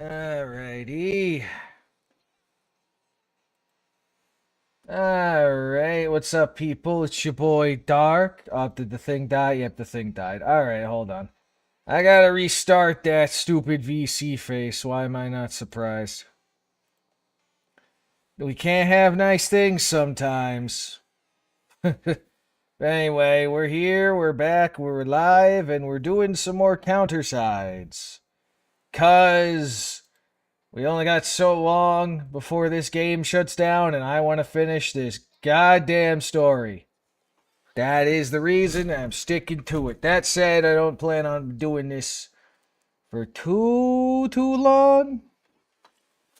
Alrighty. Alright, what's up, people? It's your boy Dark. Oh, did the thing die? Yep, the thing died. Alright, hold on. I gotta restart that stupid VC face. Why am I not surprised? We can't have nice things sometimes. Anyway, we're here, we're back, we're live, and we're doing some more counter sides. 'Cause we only got so long before this game shuts down, and I want to finish this goddamn story. That is the reason I'm sticking to it. That said, I don't plan on doing this for too long.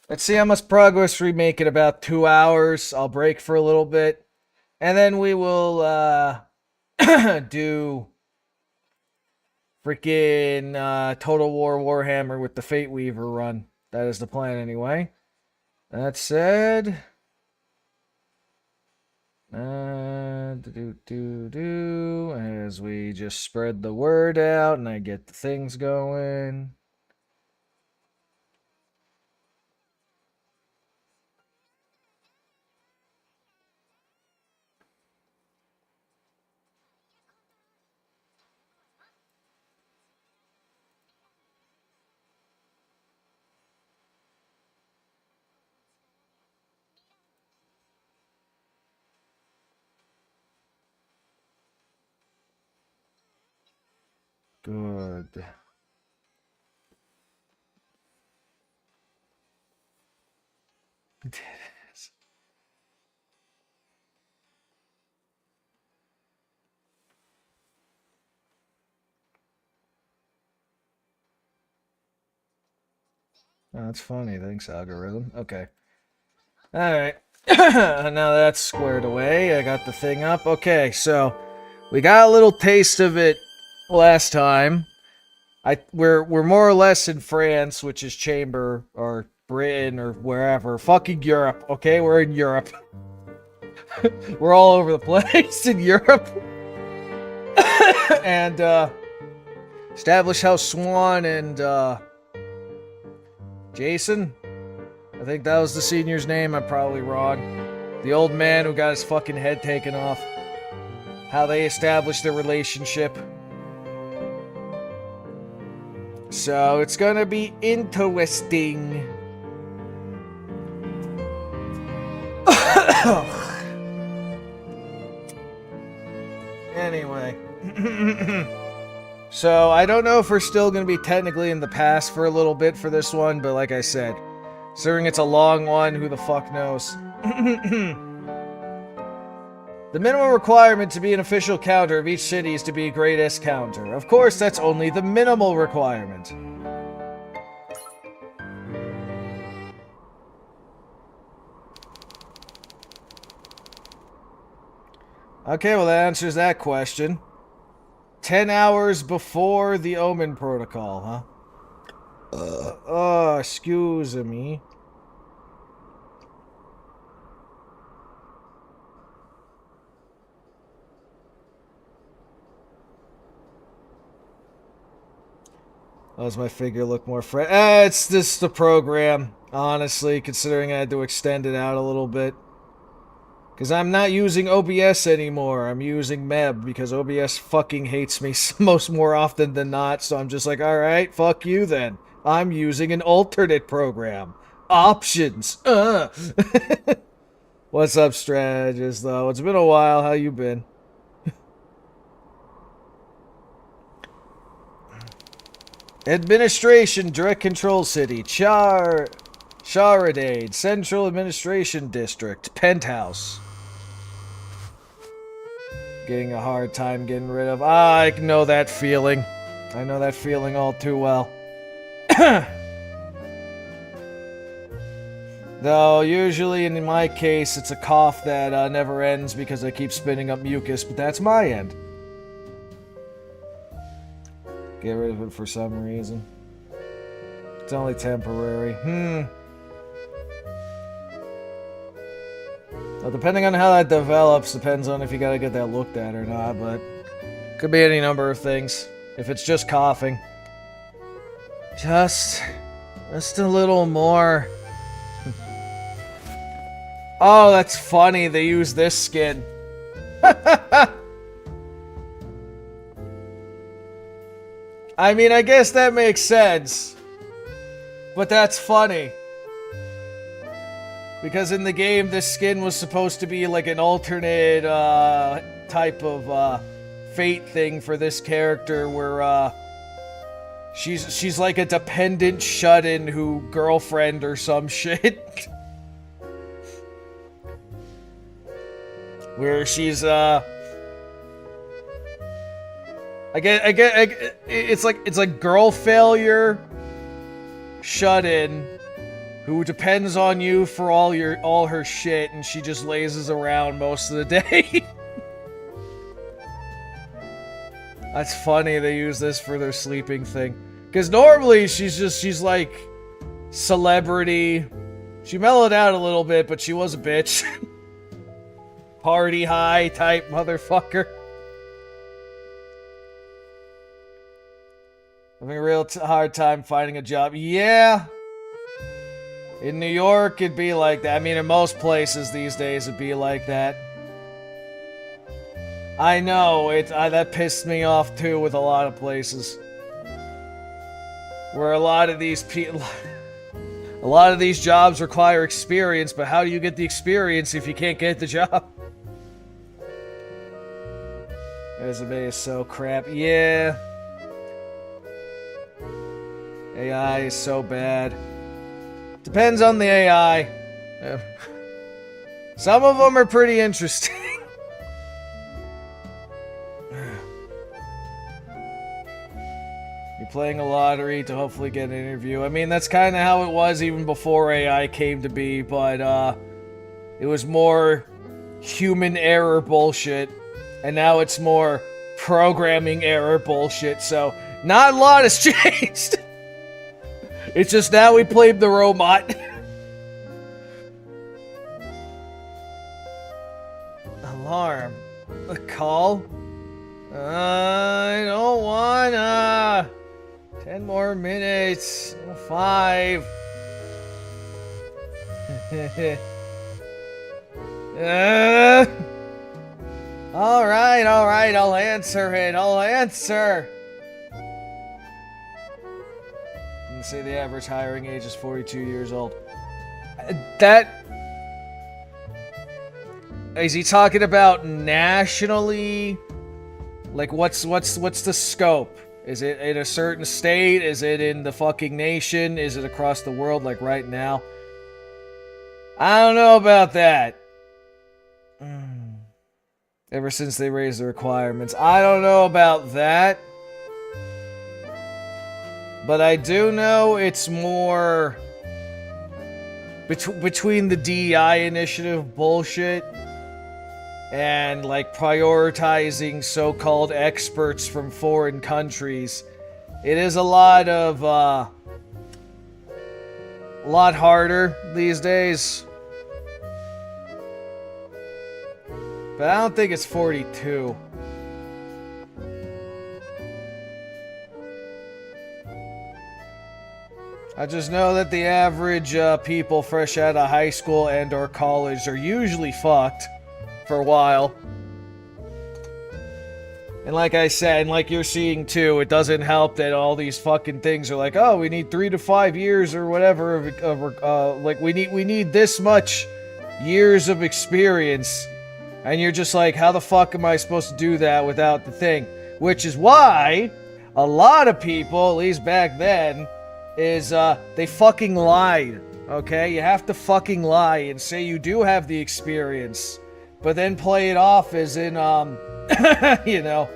Let's see how much progress we make in about 2 hours. I'll break for a little bit, and then we will do freaking Total War Warhammer with the Fate Weaver run. That is the plan anyway. That said, as we just spread the word out and I get the things going. Good. Oh, that's funny. Thanks, algorithm. Okay. Alright. Now that's squared away. I got the thing up. Okay, so we got a little taste of it last time. We're more or less in France, which is Chamber, or Britain, or wherever. Fucking Europe, okay? We're in Europe. We're all over the place in Europe. And, establish how Swan and, Jason? I think that was the senior's name, I'm probably wrong. The old man who got his fucking head taken off. How they established their relationship. So, it's gonna be interesting. Anyway. So, I don't know if we're still gonna be technically in the past for a little bit for this one, but like I said, considering it's a long one, who the fuck knows? The minimum requirement to be an official counter of each city is to be a grade S counter. Of course, that's only the minimal requirement. Okay, well that answers that question. 10 hours before the Omen protocol, huh? Oh, excuse me. How does my figure look more fresh? It's just the program, honestly, considering I had to extend it out a little bit. Because I'm not using OBS anymore. I'm using MEB because OBS fucking hates me more often than not. So I'm just like, alright, fuck you then. I'm using an alternate program. Options. What's up, strategist, though? It's been a while. How you been? Administration, Direct Control City, Charadade, Central Administration District, Penthouse. Getting a hard time getting rid of. I know that feeling. I know that feeling all too well. Though, usually in my case, it's a cough that never ends because I keep spitting up mucus, but that's my end. Get rid of it for some reason. It's only temporary. Well, depending on how that develops, depends on if you gotta get that looked at or not, but could be any number of things. If it's just coughing. Just a little more. Oh, that's funny. They use this skin. I mean, I guess that makes sense. But that's funny. Because in the game, this skin was supposed to be like an alternate type of fate thing for this character where she's like a dependent shut-in who girlfriend or some shit. Where she's it's like girl failure shut-in who depends on you for all her shit, and she just lazes around most of the day. That's funny they use this for their sleeping thing. Because normally she's like celebrity. She mellowed out a little bit, but she was a bitch. Party high type motherfucker. Having a real hard time finding a job. Yeah. In New York, it'd be like that. I mean, in most places these days, it'd be like that. I know, that pissed me off too with a lot of places. Where a lot of these jobs require experience, but how do you get the experience if you can't get the job? Resume is so crap. Yeah. AI is so bad. Depends on the AI. Some of them are pretty interesting. You're playing a lottery to hopefully get an interview. I mean, that's kind of how it was even before AI came to be, but it was more human error bullshit, and now it's more programming error bullshit, so not a lot has changed. It's just now we blame the robot. Alarm. A call? I don't wanna. 10 more minutes. 5. Alright, I'll answer it. I'll answer. And say the average hiring age is 42 years old. Is he talking about nationally? Like, what's the scope? Is it in a certain state? Is it in the fucking nation? Is it across the world, like right now? I don't know about that. Ever since they raised the requirements. I don't know about that. But I do know it's more between the DEI initiative bullshit and like prioritizing so-called experts from foreign countries. It is a lot harder these days. But I don't think it's 42. I just know that the average people fresh out of high school and or college are usually fucked for a while. And like I said, and like you're seeing too, it doesn't help that all these fucking things are like, oh, we need 3 to 5 years or whatever like we need this much years of experience. And you're just like, how the fuck am I supposed to do that without the thing? Which is why a lot of people, at least back then, is they fucking lied. Okay? You have to fucking lie and say you do have the experience, but then play it off as in you know,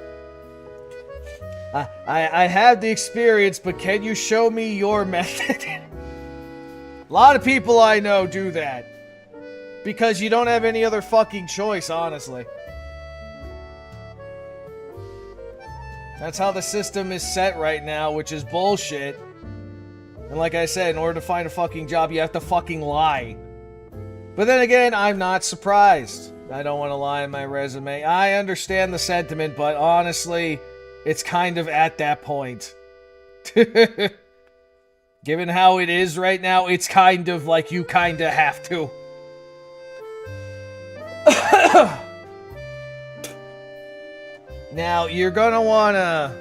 I have the experience, but can you show me your method? A lot of people I know do that because you don't have any other fucking choice, honestly. That's how the system is set right now, which is bullshit. And like I said, in order to find a fucking job, you have to fucking lie. But then again, I'm not surprised. I don't want to lie in my resume. I understand the sentiment, but honestly, it's kind of at that point. Given how it is right now, it's kind of like you kind of have to. Now, you're gonna wanna...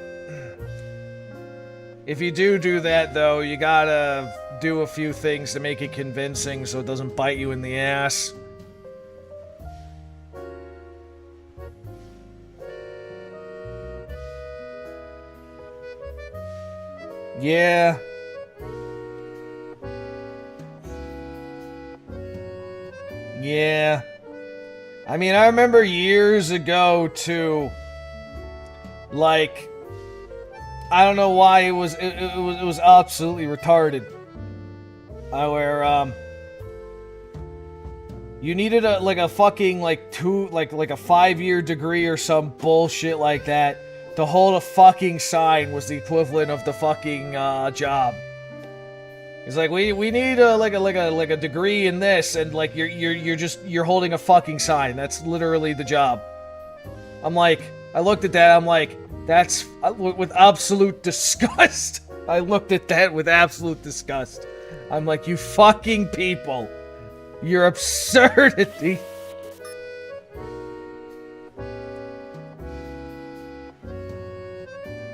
If you do that, though, you gotta do a few things to make it convincing so it doesn't bite you in the ass. Yeah. Yeah. I mean, I remember years ago, too, like, I don't know why it was absolutely retarded. Where, you needed a fucking, like, a 5-year degree or some bullshit like that to hold a fucking sign was the equivalent of the fucking, job. It's like, we need a degree in this, and like you're holding a fucking sign. That's literally the job. I'm like, I looked at that. I'm like, that's with absolute disgust. I looked at that with absolute disgust. I'm like, you fucking people, your absurdity.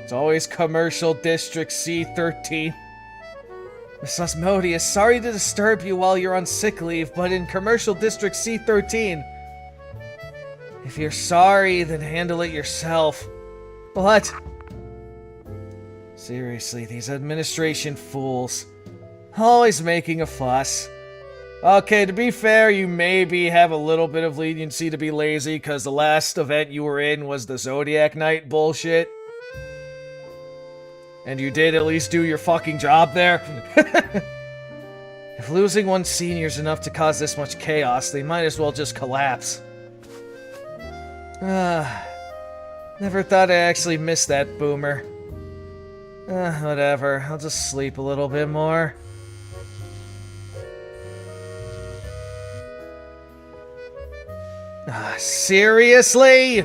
It's always Commercial District C13. Miss Osmodius, sorry to disturb you while you're on sick leave, but in Commercial District C13... If you're sorry, then handle it yourself. But... Seriously, these administration fools. Always making a fuss. Okay, to be fair, you maybe have a little bit of leniency to be lazy, because the last event you were in was the Zodiac Night bullshit. And you did at least do your fucking job there. If losing one senior's enough to cause this much chaos, they might as well just collapse. Never thought I actually missed that boomer. Whatever. I'll just sleep a little bit more. Seriously?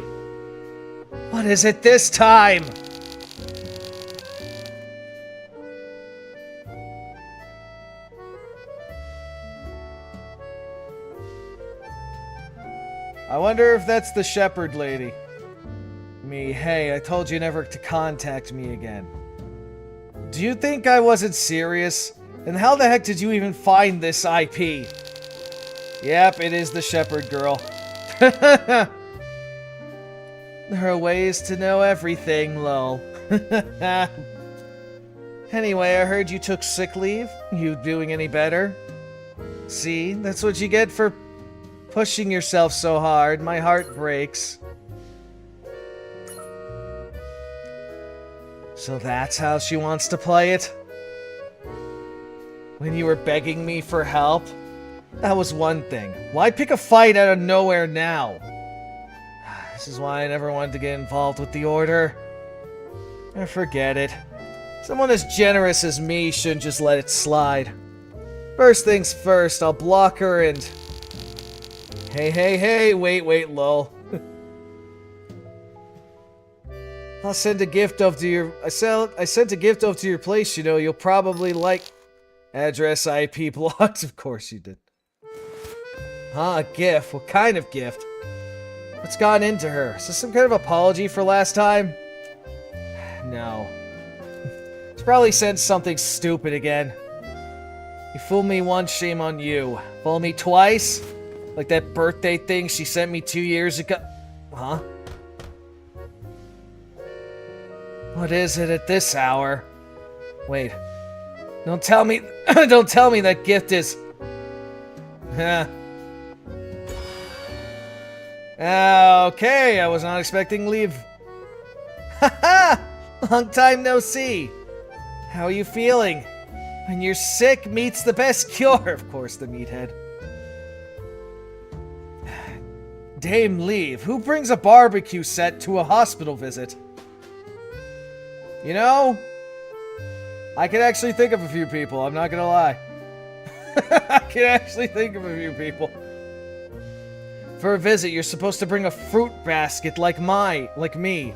What is it this time? I wonder if that's the shepherd lady. Hey, I told you never to contact me again. Do you think I wasn't serious? And how the heck did you even find this IP? Yep, it is the shepherd girl. There are ways to know everything, lol. Anyway, I heard you took sick leave. You doing any better? See, that's what you get for pushing yourself so hard. My heart breaks. So that's how she wants to play it? When you were begging me for help? That was one thing. Why pick a fight out of nowhere now? This is why I never wanted to get involved with the Order. Forget it. Someone as generous as me shouldn't just let it slide. First things first, I'll block her and... Hey, wait, lol. I'll send a gift over to your... I sent a gift over to your place, you know, you'll probably like... Address, IP, blocks, of course you did. Huh, a gift? What kind of gift? What's gone into her? Is this some kind of apology for last time? No. She probably sent something stupid again. You fooled me once, shame on you. Fool me twice? Like that birthday thing she sent me 2 years ago. Huh? What is it at this hour? Wait. Don't tell me don't tell me that gift is... Okay, I was not expecting leave. Haha! Long time no see. How are you feeling? When you're sick, meat's the best cure, of course, the meathead. Dame leave. Who brings a barbecue set to a hospital visit? You know, I can actually think of a few people, I'm not gonna lie. I can actually think of a few people. For a visit, you're supposed to bring a fruit basket like me.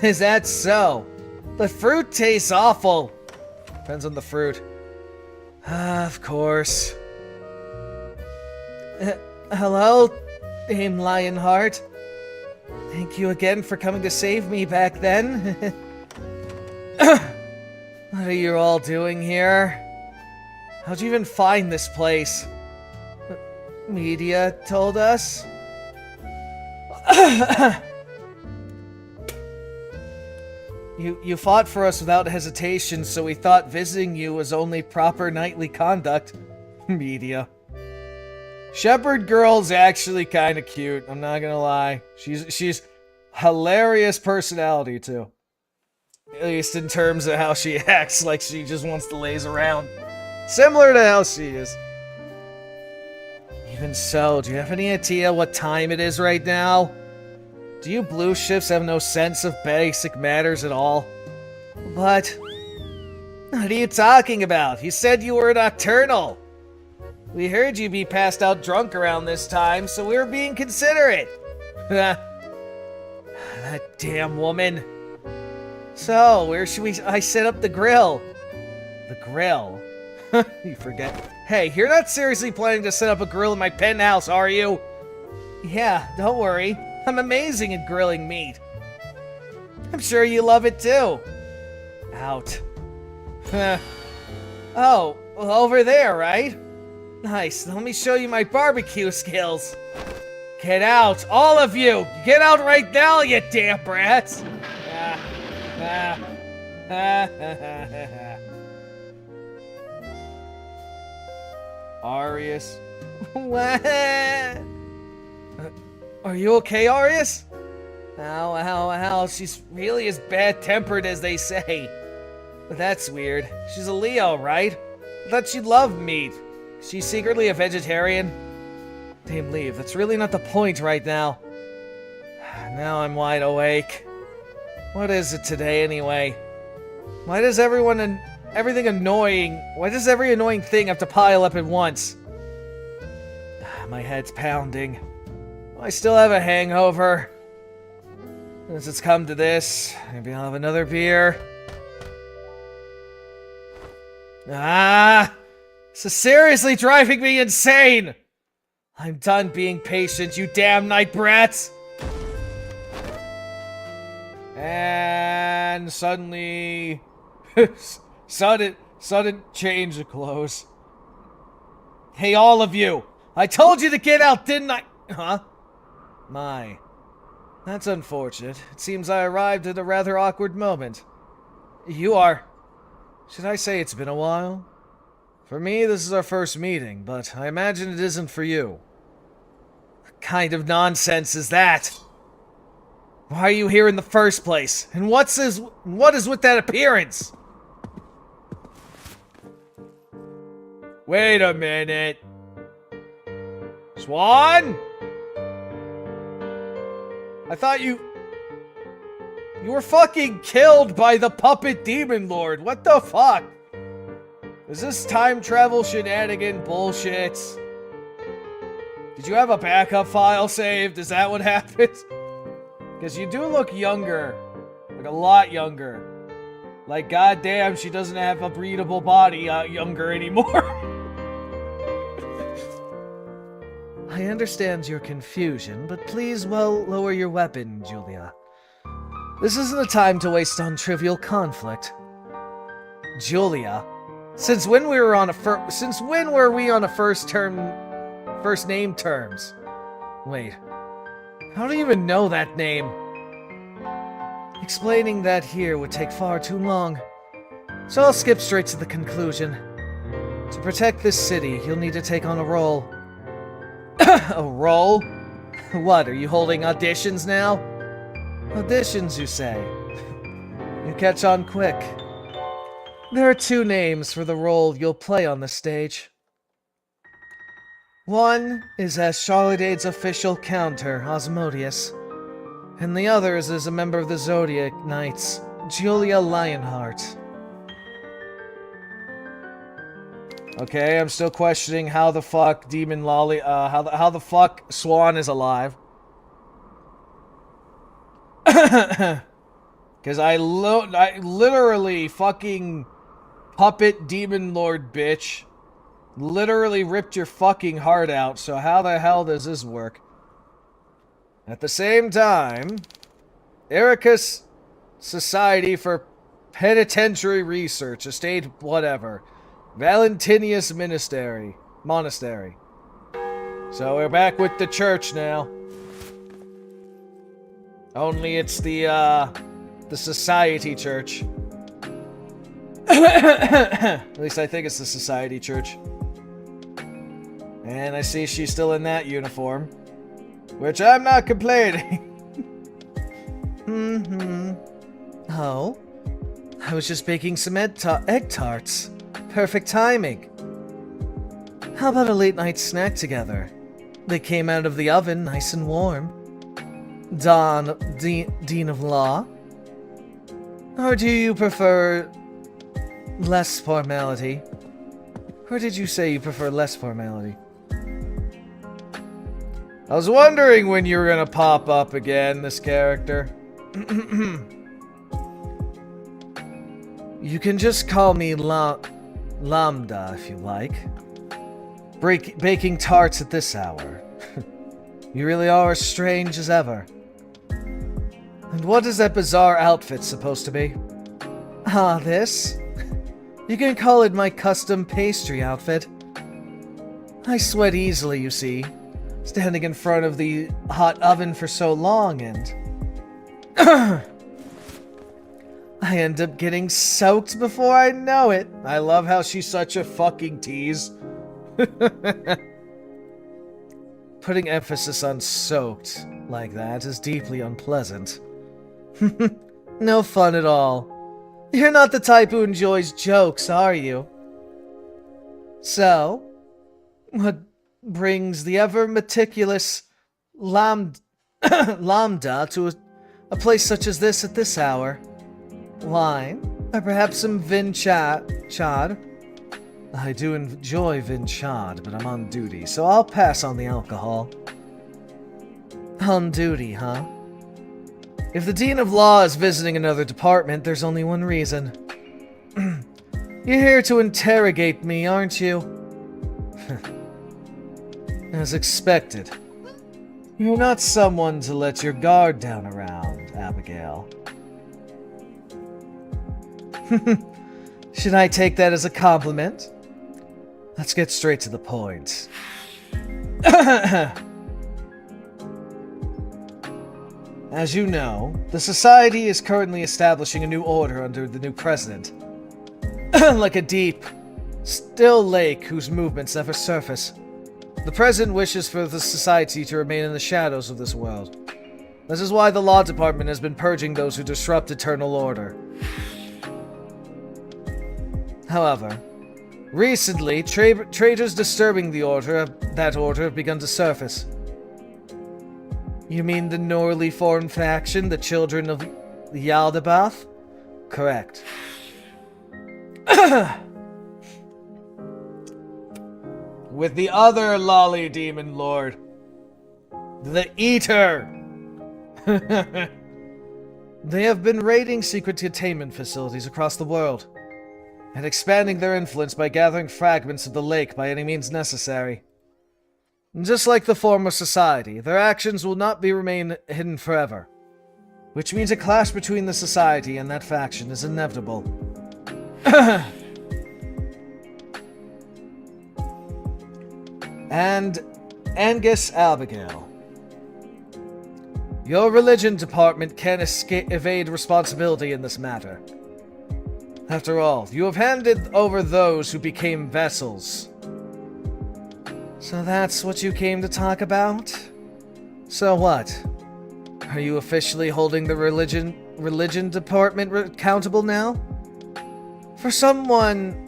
Is that so? The fruit tastes awful. Depends on the fruit. Of course. Hello, Dame Lionheart. Thank you again for coming to save me back then. What are you all doing here? How'd you even find this place? Media told us? You fought for us without hesitation, so we thought visiting you was only proper knightly conduct. Media. Shepherd Girl's actually kind of cute, I'm not gonna lie. She's hilarious personality, too. At least in terms of how she acts, like she just wants to laze around. Similar to how she is. Even so, do you have any idea what time it is right now? Do you blue shifts have no sense of basic matters at all? What? What are you talking about? You said you were nocturnal. We heard you be passed out drunk around this time, so we were being considerate. That damn woman. So, where should I set up the grill? The grill? You forget. Hey, you're not seriously planning to set up a grill in my penthouse, are you? Yeah, don't worry. I'm amazing at grilling meat. I'm sure you love it too. Out. Oh, well, over there, right? Nice, let me show you my barbecue skills. Get out, all of you! Get out right now, you damn brats! Arius. What? Are you okay, Arius? Ow. She's really as bad-tempered as they say. But that's weird. She's a Leo, right? I thought she loved meat. She's secretly a vegetarian? Damn, leave. That's really not the point right now. Now I'm wide awake. What is it today, anyway? Why does every annoying thing have to pile up at once? My head's pounding. I still have a hangover. Since it's come to this, maybe I'll have another beer. This is seriously driving me insane! I'm done being patient, you damn night brats! And suddenly... sudden change of clothes. Hey, all of you! I told you to get out, didn't I? Huh? My. That's unfortunate. It seems I arrived at a rather awkward moment. You are... Should I say it's been a while? For me, this is our first meeting, but I imagine it isn't for you. What kind of nonsense is that? Why are you here in the first place? And what is with that appearance? Wait a minute. Swan? I thought you were fucking killed by the puppet demon lord. What the fuck? Is this time travel shenanigan bullshit? Did you have a backup file saved? Is that what happened? Because you do look younger. Like a lot younger. Like, goddamn, she doesn't have a breedable body younger anymore. I understand your confusion, but please, lower your weapon, Julia. This isn't a time to waste on trivial conflict. Julia? Since when were we on a first name terms? Wait. How do you even know that name? Explaining that here would take far too long. So I'll skip straight to the conclusion. To protect this city, you'll need to take on a role. A role? What, are you holding auditions now? Auditions, you say? You catch on quick. There are two names for the role you'll play on the stage. One is as Charlottade's official counter, Osmodius, and the other is as a member of the Zodiac Knights, Julia Lionheart. Okay, I'm still questioning how the fuck Demon Lolly, how the fuck Swan is alive. Because I literally fucking puppet demon lord bitch literally ripped your fucking heart out, so how the hell does this work? At the same time, Ericus Society for Penitentiary Research, Estate whatever. Valentinius Monastery. So we're back with the church now. Only it's the Society Church. At least I think it's the Society Church. And I see she's still in that uniform. Which I'm not complaining. Oh? I was just baking some egg tarts. Perfect timing. How about a late night snack together? They came out of the oven nice and warm. Dean of Law? Or do you prefer less formality? Or did you say you prefer less formality? I was wondering when you were gonna pop up again, this character. You can just call me Lambda if you like. Baking tarts at this hour. You really are as strange as ever. And what is that bizarre outfit supposed to be? Ah, this? You can call it my custom pastry outfit. I sweat easily, you see, standing in front of the hot oven for so long, and I end up getting soaked before I know it. I love how she's such a fucking tease. Putting emphasis on soaked like that is deeply unpleasant. No fun at all. You're not the type who enjoys jokes, are you? So, what brings the ever-meticulous Lambda to a place such as this at this hour? Wine? Or perhaps some Vin Chad? I do enjoy Vin Chad, but I'm on duty, so I'll pass on the alcohol. On duty, huh? If the Dean of Law is visiting another department, there's only one reason. You're here to interrogate me, aren't you? As expected. You're not someone to let your guard down around, Abigail. Should I take that as a compliment? Let's get straight to the point. As you know, the Society is currently establishing a new order under the new president. Like a deep, still lake whose movements never surface. The president wishes for the Society to remain in the shadows of this world. This is why the Law Department has been purging those who disrupt eternal order. However, recently, traitors disturbing that order have begun to surface. You mean the newly formed faction, the Children of Yaldabaoth? Correct. With the other lolly demon lord. The Eater! They have been raiding secret containment facilities across the world, and expanding their influence by gathering fragments of the lake by any means necessary. Just like the former society, their actions will not remain hidden forever, which means a clash between the society and that faction is inevitable. And Angus Abigail. Your religion department can't evade responsibility in this matter. After all, you have handed over those who became vessels. So that's what you came to talk about? So what? Are you officially holding the religion department accountable now? For someone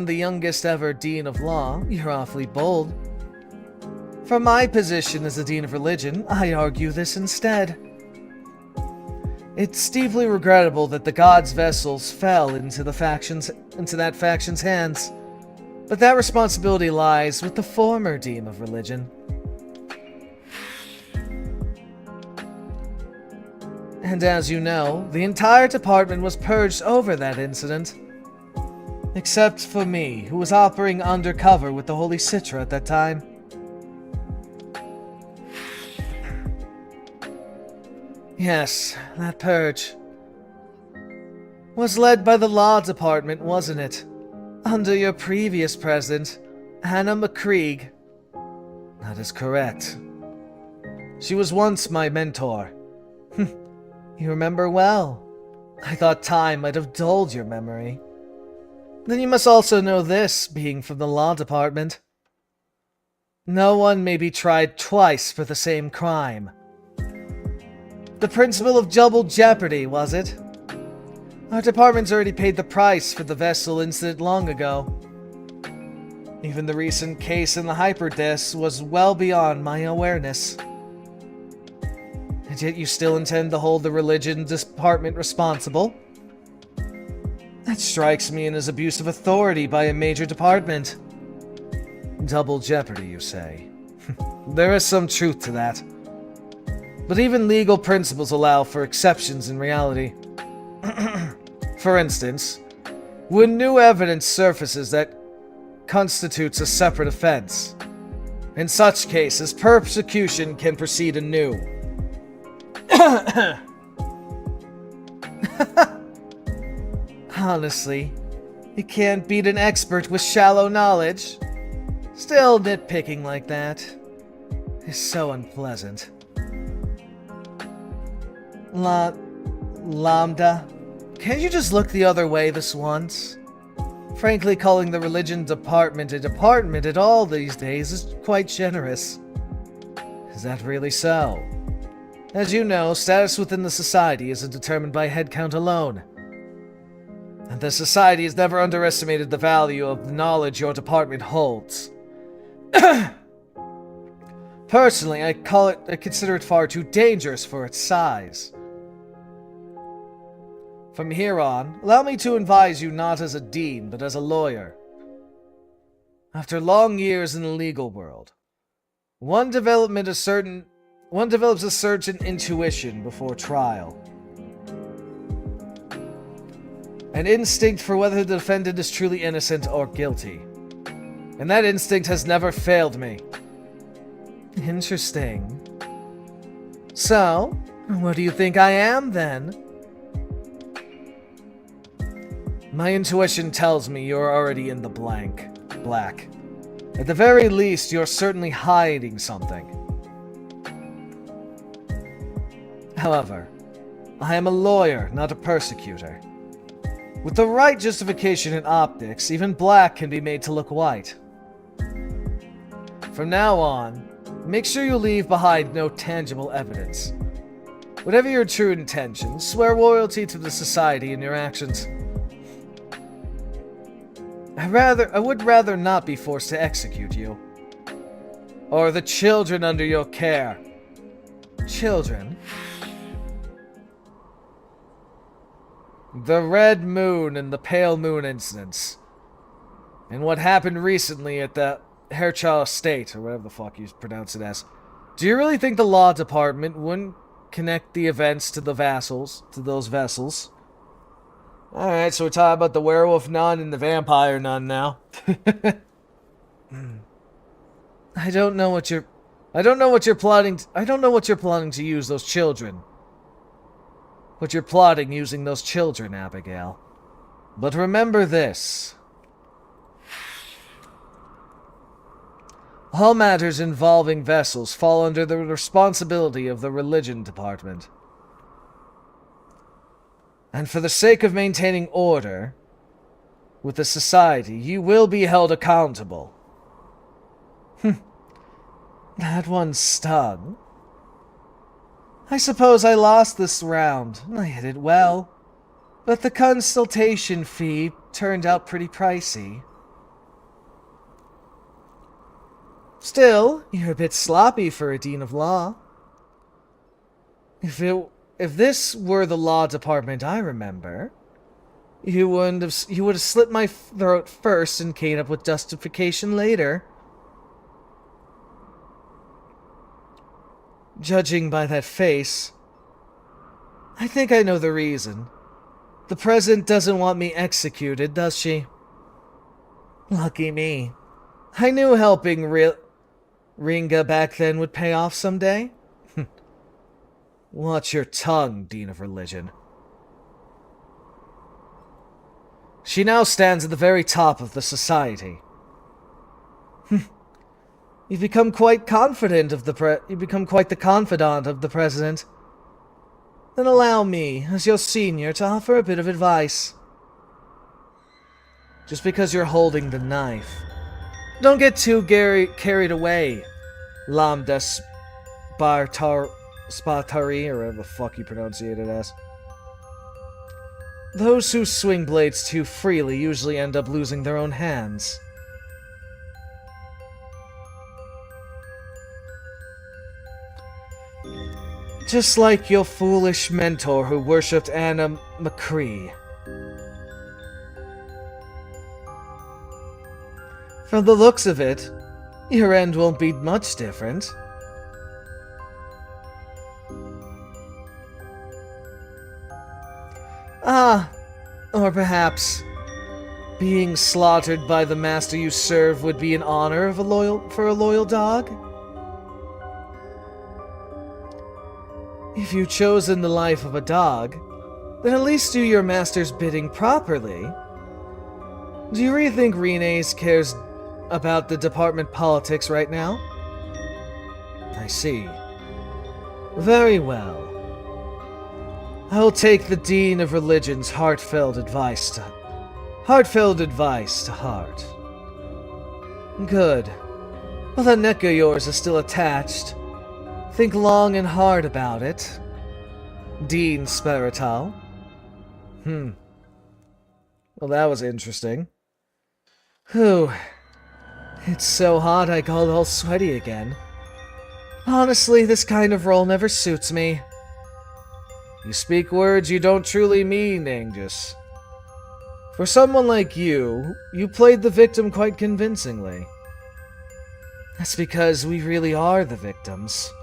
the youngest ever Dean of Law, you're awfully bold. From my position as the Dean of Religion, I argue this instead. It's deeply regrettable that the gods' vessels fell into that faction's hands, but that responsibility lies with the former Dean of Religion. And as you know, the entire department was purged over that incident. Except for me, who was operating undercover with the Holy Citra at that time. Yes, that purge was led by the Law Department, wasn't it? Under your previous president, Hannah McCreag. That is correct. She was once my mentor. You remember well. I thought time might have dulled your memory. Then you must also know this, being from the Law Department. No one may be tried twice for the same crime. The principle of double jeopardy, was it? Our department's already paid the price for the vessel incident long ago. Even the recent case in the hyperdisc was well beyond my awareness. And yet you still intend to hold the religion department responsible? That strikes me as abuse of authority by a major department. Double jeopardy, you say? There is some truth to that. But even legal principles allow for exceptions in reality. For instance, when new evidence surfaces that constitutes a separate offense. In such cases, persecution can proceed anew. Honestly, you can't beat an expert with shallow knowledge. Still, nitpicking like that is so unpleasant. Lambda, can't you just look the other way this once? Frankly, calling the religion department a department at all these days is quite generous. Is that really so? As you know, status within the society isn't determined by headcount alone. And the society has never underestimated the value of the knowledge your department holds. Personally, I consider it far too dangerous for its size. From here on, allow me to advise you not as a dean, but as a lawyer. After long years in the legal world, one develops a certain intuition before trial. An instinct for whether the defendant is truly innocent or guilty. And that instinct has never failed me. Interesting. So, what do you think I am, then? My intuition tells me you're already in the black. At the very least, you're certainly hiding something. However, I am a lawyer, not a persecutor. With the right justification and optics, even black can be made to look white. From now on, make sure you leave behind no tangible evidence. Whatever your true intentions, swear loyalty to the society in your actions. I would rather not be forced to execute you. Or the children under your care. Children? The Red Moon and the Pale Moon incidents. And what happened recently at the Herchaw Estate, or whatever the fuck you pronounce it as. Do you really think the law department wouldn't connect the events to those vessels? Alright, so we're talking about the werewolf nun and the vampire nun now. I don't know what you're plotting to use those children. What you're plotting using those children, Abigail. But remember this. All matters involving vessels fall under the responsibility of the religion department. And for the sake of maintaining order with the society, you will be held accountable. That one stung. I suppose I lost this round. I hit it well. But the consultation fee turned out pretty pricey. Still, you're a bit sloppy for a dean of law. If this were the law department I remember, you would have slit my throat first and came up with justification later. Judging by that face, I think I know the reason. The president doesn't want me executed, does she? Lucky me. I knew helping Ringa back then would pay off someday. Watch your tongue, Dean of Religion. She now stands at the very top of the society. You've become quite confident of you've become quite the confidant of the president. Then allow me, as your senior, to offer a bit of advice. Just because you're holding the knife, don't get too carried away, Lambda Spartari, or whatever the fuck you pronunciate it as. Those who swing blades too freely usually end up losing their own hands. Just like your foolish mentor who worshipped Anna McCree. From the looks of it, your end won't be much different. Ah, or perhaps being slaughtered by the master you serve would be an honor for a loyal dog? If you've chosen the life of a dog, then at least do your master's bidding properly. Do you really think Renes cares about the department politics right now? I see. Very well. I will take the Dean of Religion's heartfelt advice to heart. Good. Well, that neck of yours is still attached. Think long and hard about it, Dean Spirital. Well, that was interesting. Whew. It's so hot I got all sweaty again. Honestly, this kind of role never suits me. You speak words you don't truly mean, Angus. For someone like you played the victim quite convincingly. That's because we really are the victims.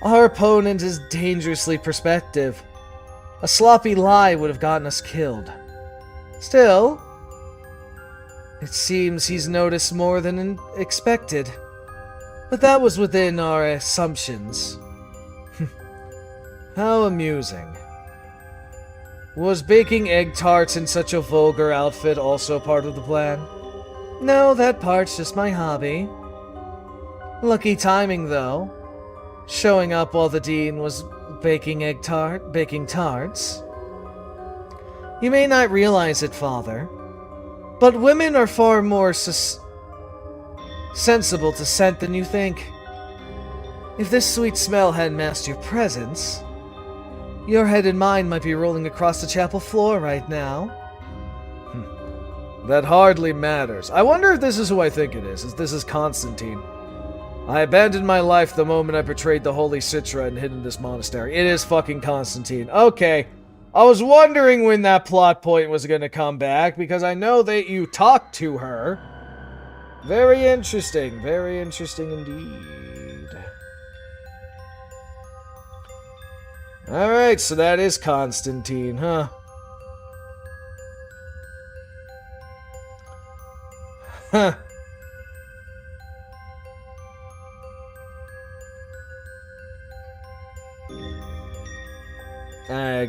Our opponent is dangerously perspective. A sloppy lie would have gotten us killed. Still, it seems he's noticed more than expected. But that was within our assumptions. How amusing. Was baking egg tarts in such a vulgar outfit also part of the plan? No, that part's just my hobby. Lucky timing, though. Showing up while the Dean was baking tarts. You may not realize it, Father, but women are far more sensible to scent than you think. If this sweet smell hadn't masked your presence, your head and mine might be rolling across the chapel floor right now. That hardly matters. I wonder if this is who I think it is. If this is Constantine. I abandoned my life the moment I betrayed the Holy Citra and hid in this monastery. It is fucking Constantine. Okay. I was wondering when that plot point was going to come back, because I know that you talked to her. Very interesting. Very interesting indeed. Alright, so that is Constantine, huh? Huh.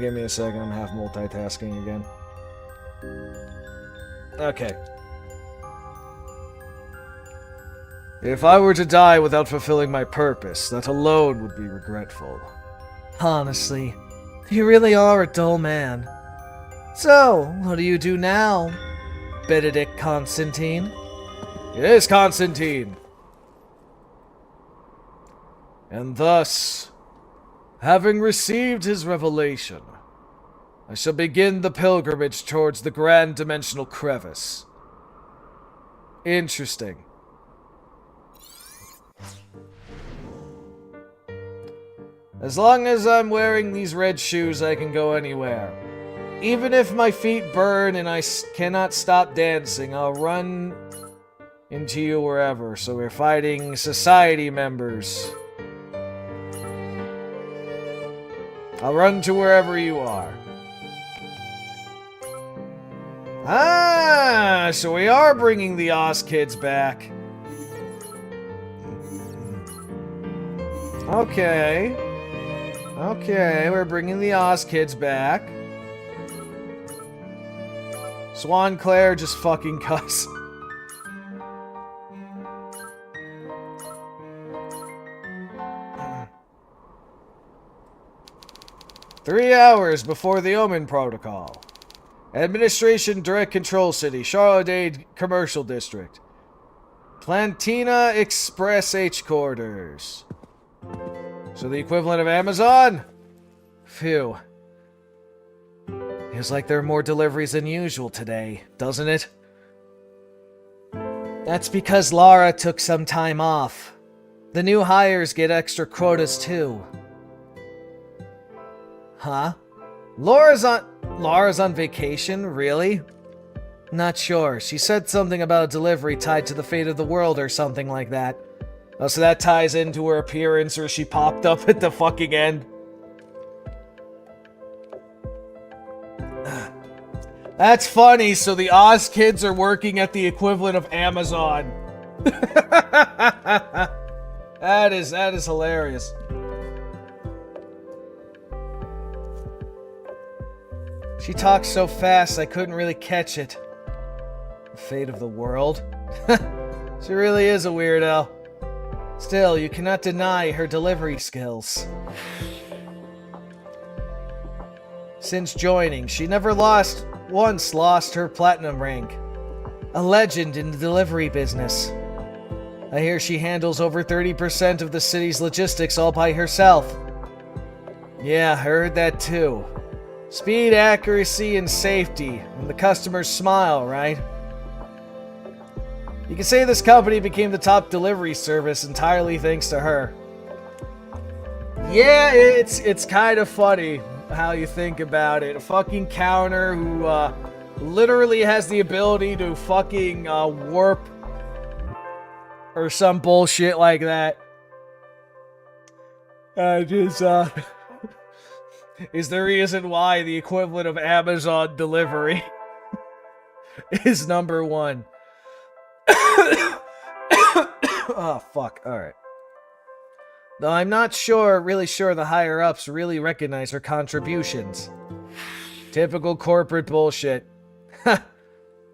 Give me a second, I'm half multitasking again. Okay. If I were to die without fulfilling my purpose, that alone would be regretful. Honestly, you really are a dull man. So, what do you do now, Benedict Constantine? It is Constantine! And thus, having received his revelation, I shall begin the pilgrimage towards the Grand Dimensional Crevice. Interesting. As long as I'm wearing these red shoes, I can go anywhere. Even if my feet burn and I cannot stop dancing, I'll run into you wherever. So we're fighting society members. I'll run to wherever you are. Ah, so we are bringing the Oz kids back. Okay. Okay, we're bringing the Oz kids back. Swan Claire just fucking cuss. "3 hours before the Omen Protocol. Administration Direct Control City, Charlotte Commercial District. Plantina Express H Quarters." So the equivalent of Amazon? Phew. Feels like there are more deliveries than usual today, doesn't it? That's because Lara took some time off. The new hires get extra quotas too. Huh? Laura's on vacation? Really? Not sure. She said something about a delivery tied to the fate of the world or something like that. Oh, so that ties into her appearance where she popped up at the fucking end. That's funny, so the Oz kids are working at the equivalent of Amazon. That is hilarious. She talks so fast I couldn't really catch it. The fate of the world? She really is a weirdo. Still, you cannot deny her delivery skills. Since joining, she never once lost her platinum rank. A legend in the delivery business. I hear she handles over 30% of the city's logistics all by herself. Yeah, I heard that too. Speed, accuracy, and safety, and the customers smile, right? You can say this company became the top delivery service entirely thanks to her. Yeah, it's kind of funny how you think about it. A fucking counter who literally has the ability to fucking warp or some bullshit like that. Is the reason why the equivalent of Amazon delivery is number one. Oh, fuck. Alright. Though I'm not really sure the higher-ups really recognize her contributions. Typical corporate bullshit.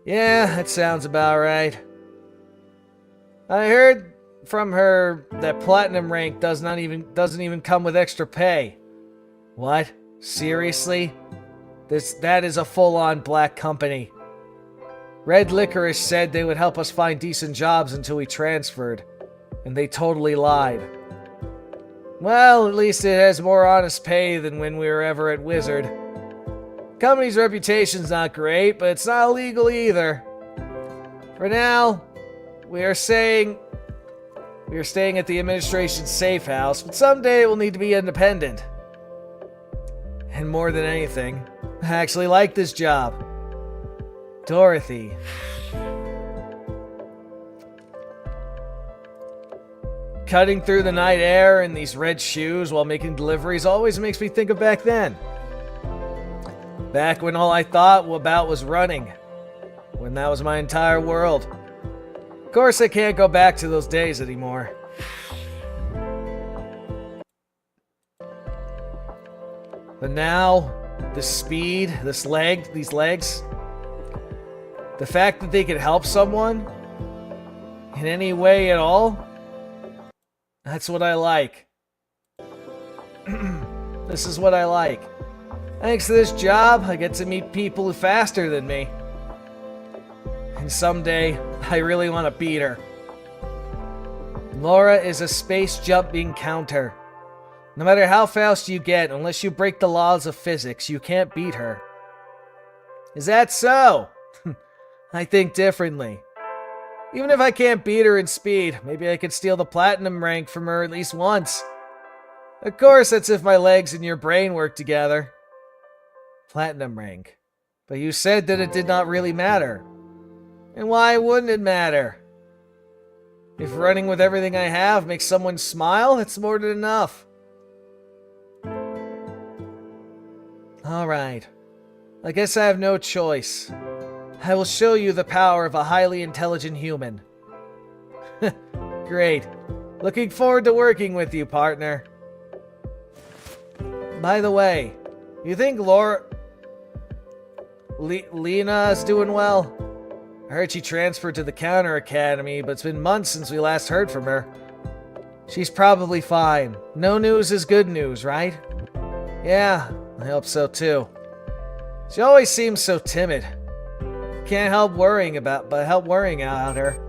Yeah, that sounds about right. I heard from her that platinum rank doesn't even come with extra pay. What? Seriously? That is a full-on black company. Red Licorice said they would help us find decent jobs until we transferred, and they totally lied. Well, at least it has more honest pay than when we were ever at Wizard. Company's reputation's not great, but it's not illegal either. For now, we are staying at the administration's safe house, but someday we'll need to be independent. And more than anything, I actually like this job. Dorothy. Cutting through the night air in these red shoes while making deliveries always makes me think of back then. Back when all I thought about was running. When that was my entire world. Of course, I can't go back to those days anymore. But now, this speed, these legs, the fact that they can help someone in any way at all, that's what I like. This is what I like. Thanks to this job, I get to meet people faster than me. And someday, I really want to beat her. Laura is a space jumping counter. No matter how fast you get, unless you break the laws of physics, you can't beat her. Is that so? I think differently. Even if I can't beat her in speed, maybe I could steal the platinum rank from her at least once. Of course, that's if my legs and your brain work together. Platinum rank. But you said that it did not really matter. And why wouldn't it matter? If running with everything I have makes someone smile, it's more than enough. Alright. I guess I have no choice. I will show you the power of a highly intelligent human. Great. Looking forward to working with you, partner. By the way, you think Lena's doing well? I heard she transferred to the Counter Academy, but it's been months since we last heard from her. She's probably fine. No news is good news, right? Yeah, I hope so too. She always seems so timid. Can't help worrying about her.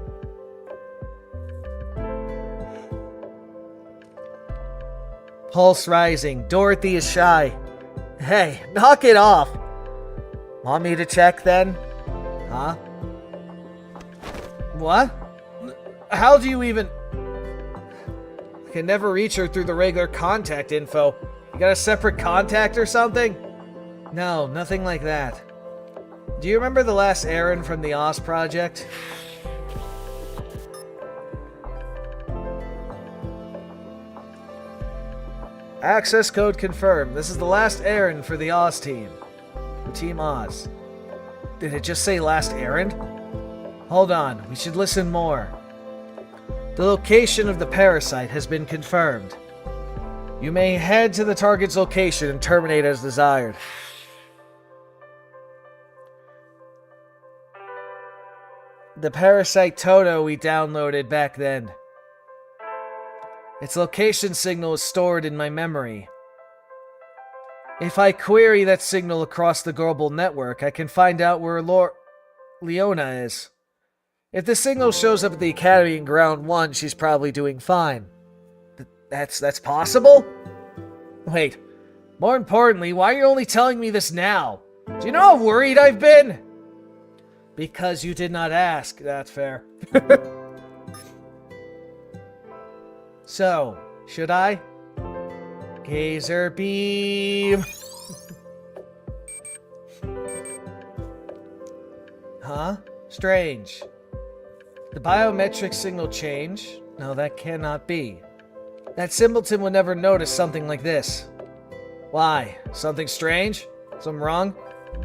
Pulse rising. Dorothy is shy. Hey, knock it off. Want me to check then? Huh? What? How do you even... I can never reach her through the regular contact info. You got a separate contact or something? No, nothing like that. Do you remember the last errand from the Oz project? Access code confirmed. This is the last errand for the Oz team. For Team Oz. Did it just say last errand? Hold on, we should listen more. The location of the parasite has been confirmed. You may head to the target's location and terminate as desired. The parasite Toto we downloaded back then. Its location signal is stored in my memory. If I query that signal across the global network, I can find out where Leona is. If the signal shows up at the Academy in Ground 1, she's probably doing fine. That's possible? Wait, more importantly, why are you only telling me this now? Do you know how worried I've been? Because you did not ask. That's fair. So, should I? Gazer beam. Huh? Strange. The biometric signal change? No, that cannot be. That simpleton would never notice something like this. Why? Something strange? Something wrong?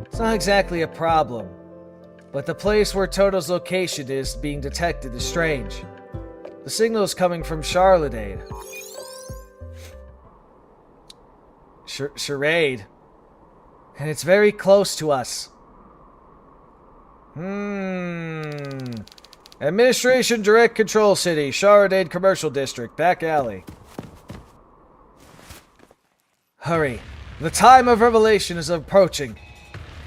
It's not exactly a problem. But the place where Toto's location is being detected is strange. The signal is coming from Charlotte. Charade. And it's very close to us. Administration Direct Control City, Charlotte Commercial District, back alley. Hurry. The time of revelation is approaching.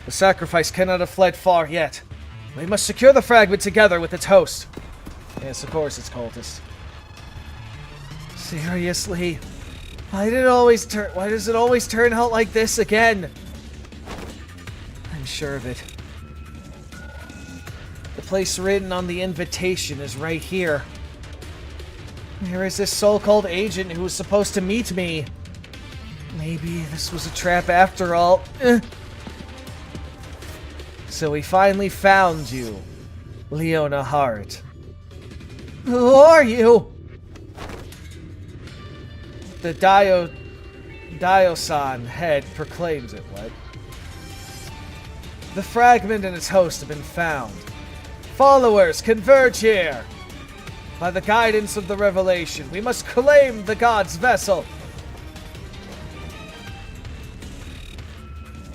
The sacrifice cannot have fled far yet. We must secure the fragment together with its host. Yes, of course it's cultist. Seriously? Why does it always turn out like this again? I'm sure of it. The place written on the invitation is right here. Where is this so-called agent who was supposed to meet me? Maybe this was a trap after all. So we finally found you, Leona Hart. Who are you? The Diosan head proclaims it, what? The fragment and its host have been found. Followers, converge here! By the guidance of the revelation, we must claim the god's vessel!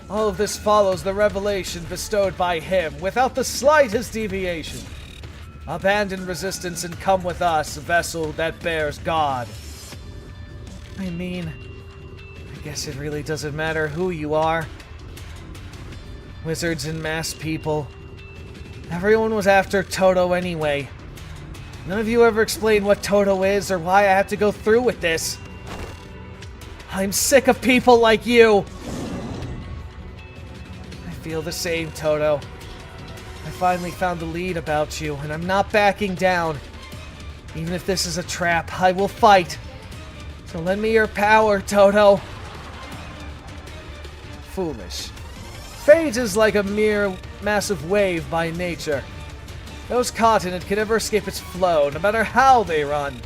All of this follows the revelation bestowed by him, without the slightest deviation. Abandon resistance and come with us, vessel that bears God. I mean, I guess it really doesn't matter who you are. Wizards and masked people. Everyone was after Toto anyway. None of you ever explained what Toto is or why I have to go through with this. I'm sick of people like you. I feel the same, Toto. I finally found the lead about you, and I'm not backing down. Even if this is a trap, I will fight. So lend me your power, Toto. Foolish. Fate is like a mere massive wave by nature. Those caught in it can never escape its flow, no matter how they run.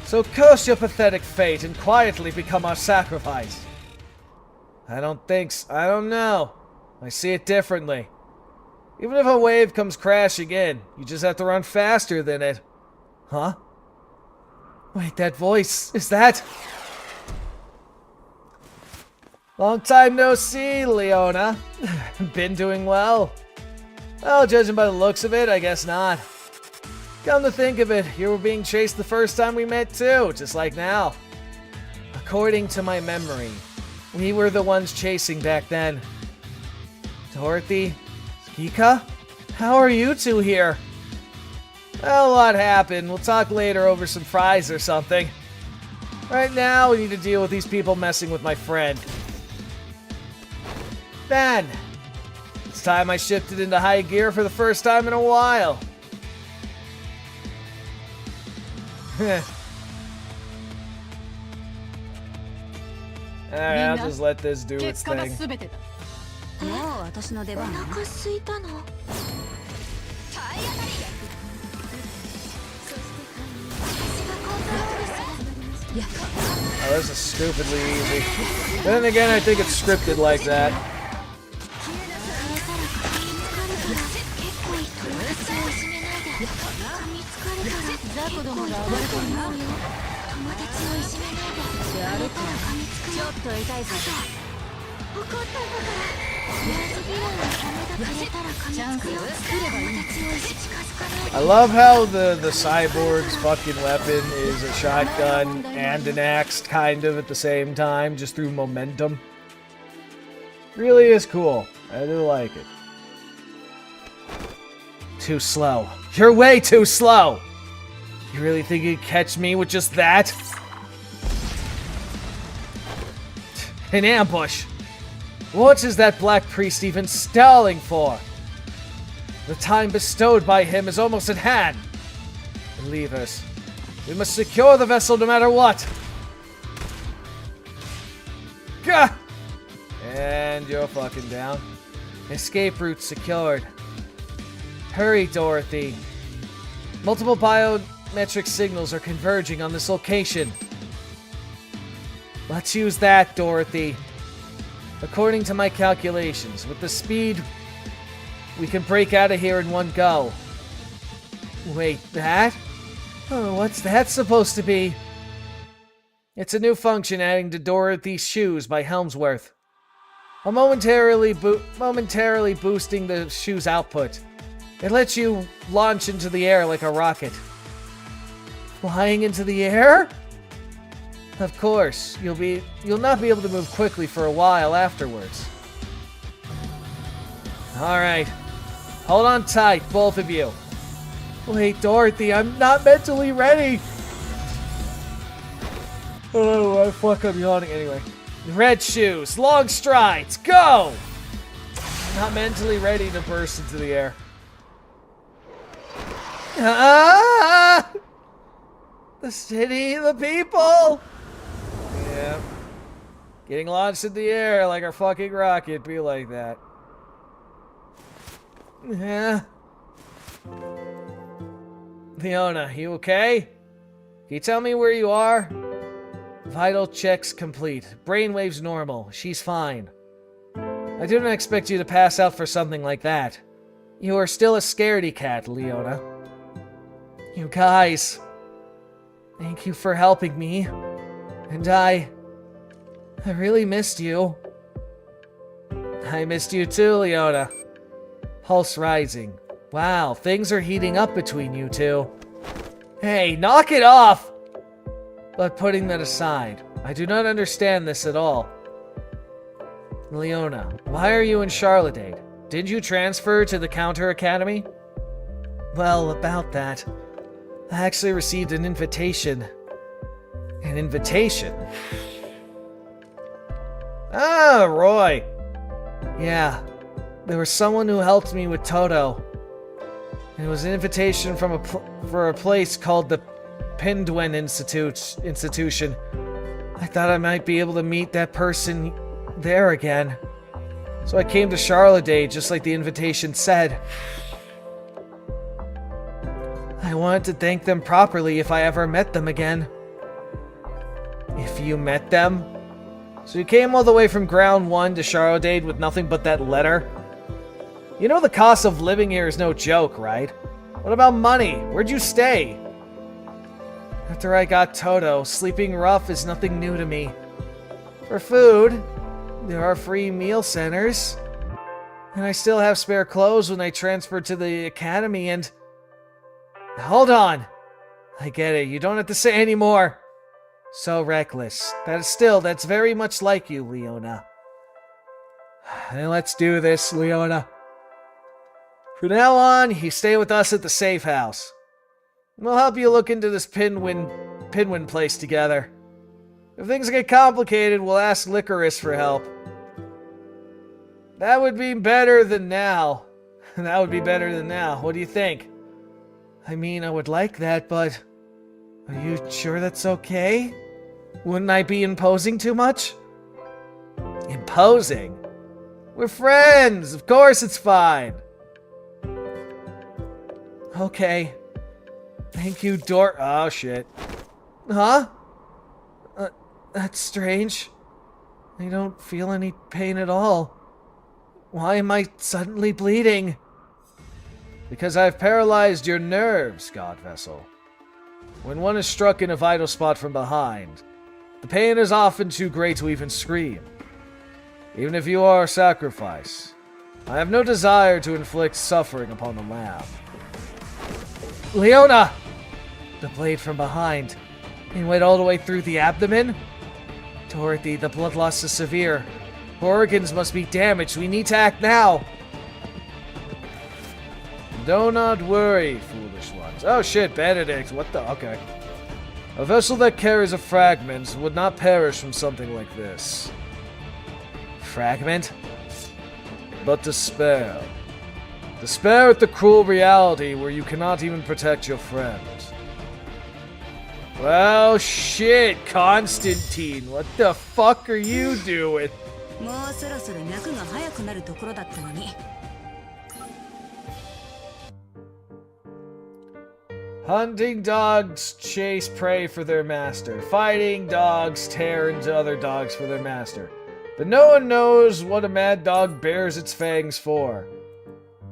So curse your pathetic fate and quietly become our sacrifice. I don't know. I see it differently. Even if a wave comes crashing in, you just have to run faster than it. Huh? Wait, that voice, is that... Long time no see, Leona. Been doing well? Well, judging by the looks of it, I guess not. Come to think of it, you were being chased the first time we met too, just like now. According to my memory, we were the ones chasing back then. Dorothy? Kika? How are you two here? Well, a lot happened. We'll talk later over some fries or something. Right now, we need to deal with these people messing with my friend. Ben! It's time I shifted into high gear for the first time in a while. Alright, I'll just let this do its thing. Oh, this is stupidly easy. Then again, I think it's scripted like that. I love how the cyborg's fucking weapon is a shotgun and an axe kind of at the same time, just through momentum. Really is cool. I do like it. Too slow. You're way too slow! You really think you'd catch me with just that? An ambush! What is that black priest even stalling for? The time bestowed by him is almost at hand. Leave us. We must secure the vessel no matter what. Gah! And you're fucking down. Escape route secured. Hurry, Dorothy. Multiple biometric signals are converging on this location. Let's use that, Dorothy. According to my calculations, with the speed, we can break out of here in one go. Wait, that? Oh, what's that supposed to be? It's a new function adding to Dorothy's Shoes by Helmsworth. I'm momentarily boosting the shoe's output. It lets you launch into the air like a rocket. Flying into the air? Of course, you'll not be able to move quickly for a while afterwards. Alright. Hold on tight, both of you. Wait, Dorothy, I'm not mentally ready! Oh, fuck, I'm yawning anyway. Red shoes, long strides, go! Not mentally ready to burst into the air. Ah! The city, the people! Yeah. Getting launched in the air like our fucking rocket be like that. Yeah. Leona, you okay? Can you tell me where you are? Vital checks complete. Brainwaves normal. She's fine. I didn't expect you to pass out for something like that. You are still a scaredy cat, Leona. You guys. Thank you for helping me. And I really missed you. I missed you too, Leona. Pulse rising. Wow, things are heating up between you two. Hey, knock it off! But putting that aside, I do not understand this at all. Leona, why are you in Charlotte? Did you transfer to the Counter Academy? Well, about that. I actually received an invitation. An invitation? Ah, Roy. Yeah, there was someone who helped me with Toto. It was an invitation from for a place called the Pindwen Institution. I thought I might be able to meet that person there again. So I came to Charlotte just like the invitation said. I wanted to thank them properly if I ever met them again. If you met them? So you came all the way from Ground 1 to Charlotte with nothing but that letter? You know the cost of living here is no joke, right? What about money? Where'd you stay? After I got Toto, sleeping rough is nothing new to me. For food, there are free meal centers. And I still have spare clothes when I transferred to the academy and... Hold on! I get it, you don't have to say any more. So reckless. That's very much like you, Leona. Then let's do this, Leona. From now on, you stay with us at the safe house. We'll help you look into this Pinwin place together. If things get complicated, we'll ask Licorice for help. That would be better than now. That would be better than now. What do you think? I mean, I would like that, but... Are you sure that's okay? Wouldn't I be imposing too much? Imposing? We're friends! Of course it's fine! Okay. Thank you, Oh, shit. Huh? That's strange. I don't feel any pain at all. Why am I suddenly bleeding? Because I've paralyzed your nerves, God Vessel. When one is struck in a vital spot from behind, the pain is often too great to even scream. Even if you are a sacrifice, I have no desire to inflict suffering upon the lamb. Leona! The blade from behind. It went all the way through the abdomen? Dorothy, the blood loss is severe. Her organs must be damaged. We need to act now. Do not worry, foolish ones. Oh shit, Benedict. What the? Okay. A vessel that carries a fragment would not perish from something like this. Fragment? But despair. Despair at the cruel reality where you cannot even protect your friend. Well, shit, Constantine. What the fuck are you doing? Hunting dogs chase prey for their master. Fighting dogs tear into other dogs for their master. But no one knows what a mad dog bears its fangs for.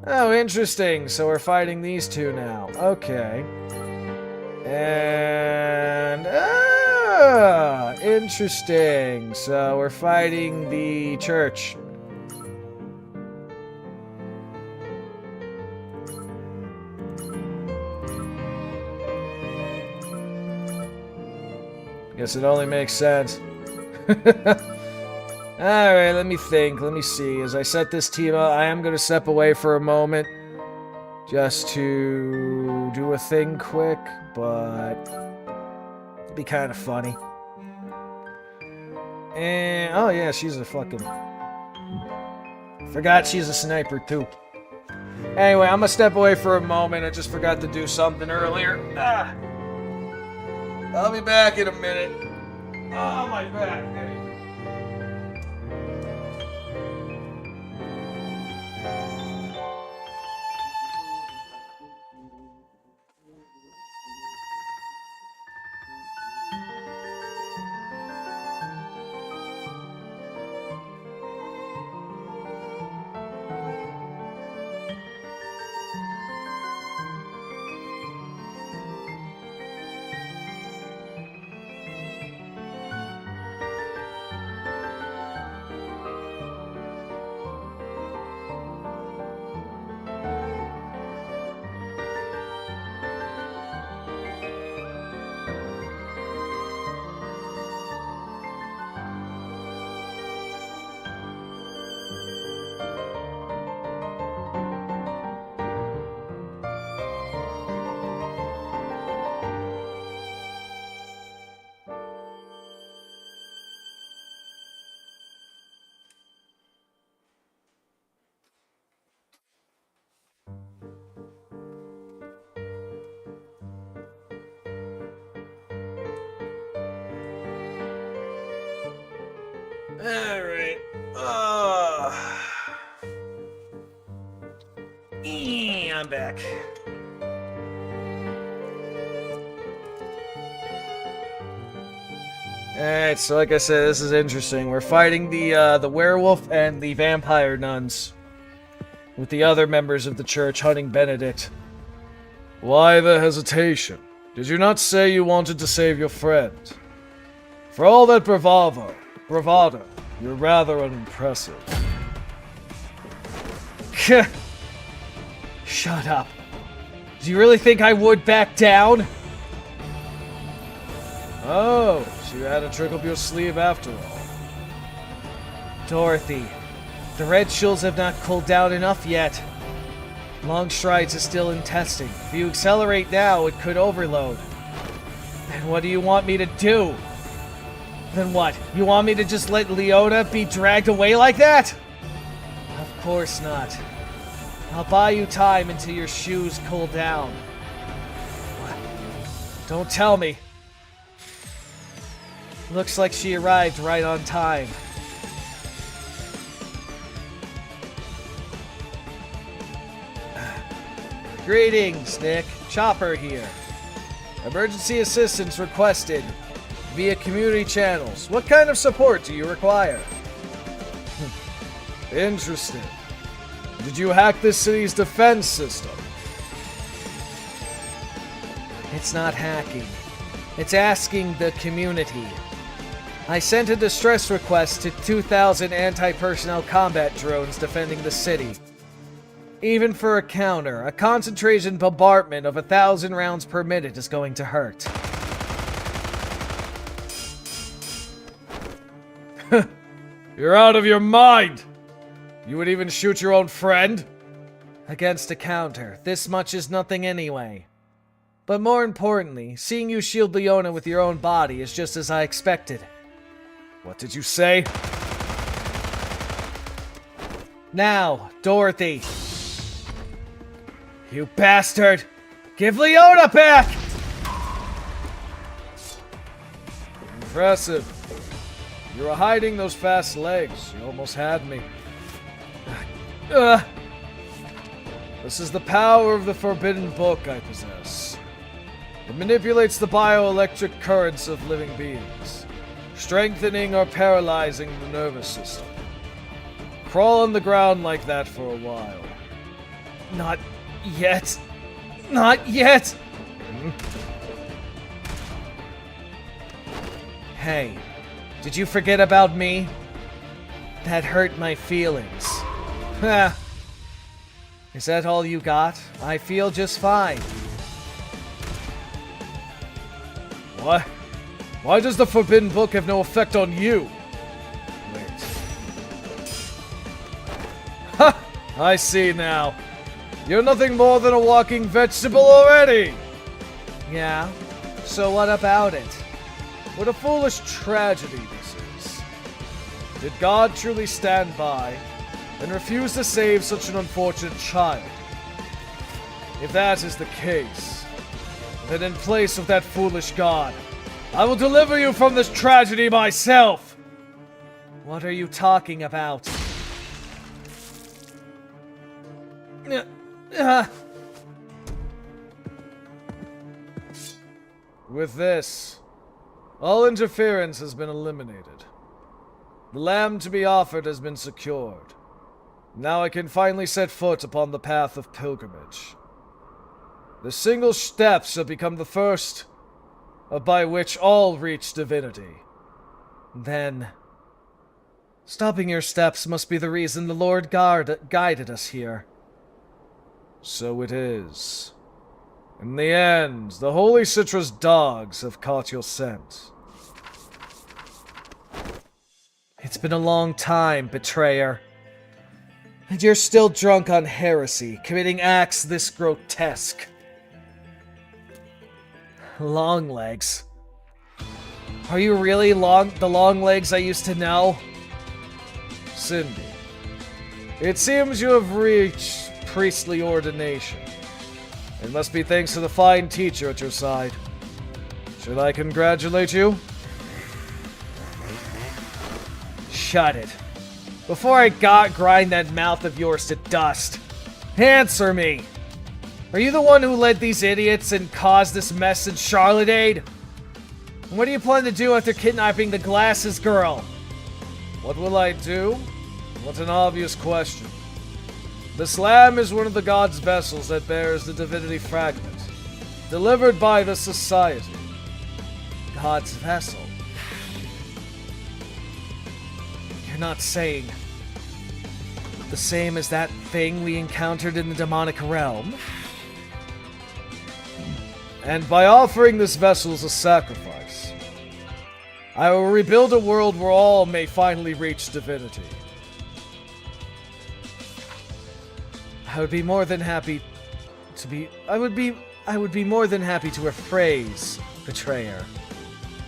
Oh, interesting. So we're fighting these two now. Okay. And... interesting. So we're fighting the church. Guess it only makes sense. Alright, let me think. Let me see. As I set this team up, I am going to step away for a moment. Just to do a thing quick, but it'd be kind of funny. And, oh yeah, she's a fucking... Forgot she's a sniper too. Anyway, I'm gonna step away for a moment. I just forgot to do something earlier. I'll be back in a minute. Oh, my back. Alright. I'm back. Alright, so like I said, this is interesting. We're fighting the werewolf and the vampire nuns. with the other members of the church hunting Benedict. Why the hesitation? Did you not say you wanted to save your friend? For all that bravado, you're rather unimpressive. Shut up. Do you really think I would back down? Oh, so you had a trick up your sleeve after all. Dorothy, the red shills have not cooled down enough yet. Long Strides is still in testing. If you accelerate now, it could overload. Then what do you want me to do? Then what? You want me to just let Leona be dragged away like that? Of course not. I'll buy you time until your shoes cool down. What? Don't tell me. Looks like she arrived right on time. Greetings, Nick. Chopper here. Emergency assistance requested via community channels. What kind of support do you require? Interesting. Did you hack this city's defense system? It's not hacking. It's asking the community. I sent a distress request to 2,000 anti-personnel combat drones defending the city. Even for a counter, a concentration bombardment of 1,000 rounds per minute is going to hurt. You're out of your mind! You would even shoot your own friend? Against a counter, this much is nothing anyway. But more importantly, seeing you shield Leona with your own body is just as I expected. What did you say? Now, Dorothy. You bastard! Give Leona back! Impressive. You were hiding those fast legs. You almost had me. This is the power of the Forbidden Book I possess. It manipulates the bioelectric currents of living beings, strengthening or paralyzing the nervous system. Crawl on the ground like that for a while. Not yet. Not yet! Hey, did you forget about me? That hurt my feelings. Ha! Is that all you got? I feel just fine. What? Why does the Forbidden Book have no effect on you? Wait. Ha! I see now. You're nothing more than a walking vegetable already! Yeah? So what about it? What a foolish tragedy this is. Did God truly stand by and refuse to save such an unfortunate child? If that is the case, then in place of that foolish God, I will deliver you from this tragedy myself! What are you talking about? With this, all interference has been eliminated. The lamb to be offered has been secured. Now I can finally set foot upon the path of pilgrimage. The single step shall become the first, by which all reach divinity. Then, stopping your steps must be the reason the Lord guided us here. So it is. In the end, the Holy Citrus dogs have caught your scent. It's been a long time, betrayer. And you're still drunk on heresy, committing acts this grotesque. Longlegs. Are you really the Longlegs I used to know? Cindy, it seems you have reached priestly ordination. It must be thanks to the fine teacher at your side. Should I congratulate you? Shut it. Before I grind that mouth of yours to dust. Answer me! Are you the one who led these idiots and caused this mess in Charlottade? And what do you plan to do after kidnapping the glasses girl? What will I do? What an obvious question. This lamb is one of the god's vessels that bears the divinity fragment, delivered by the society. God's vessel? You're not saying the same as that thing we encountered in the demonic realm? And by offering this vessel as a sacrifice, I will rebuild a world where all may finally reach divinity. I would be more than happy to rephrase, betrayer.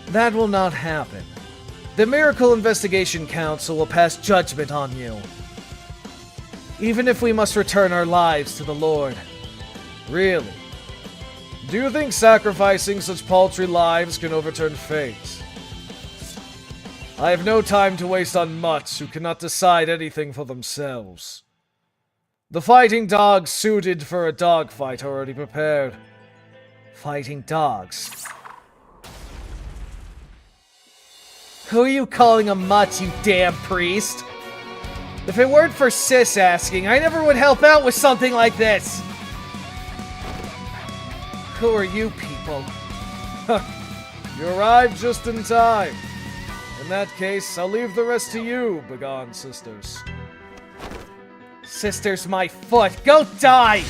That will not happen. The Miracle Investigation Council will pass judgment on you. Even if we must return our lives to the Lord. Really? Do you think sacrificing such paltry lives can overturn fate? I have no time to waste on mutts who cannot decide anything for themselves. The fighting dogs suited for a dogfight are already prepared. Fighting dogs? Who are you calling a mutt, you damn priest? If it weren't for Sis asking, I never would help out with something like this. Who are you people? You arrived just in time. In that case, I'll leave the rest to you, begone sisters. Sister's my foot. Go die!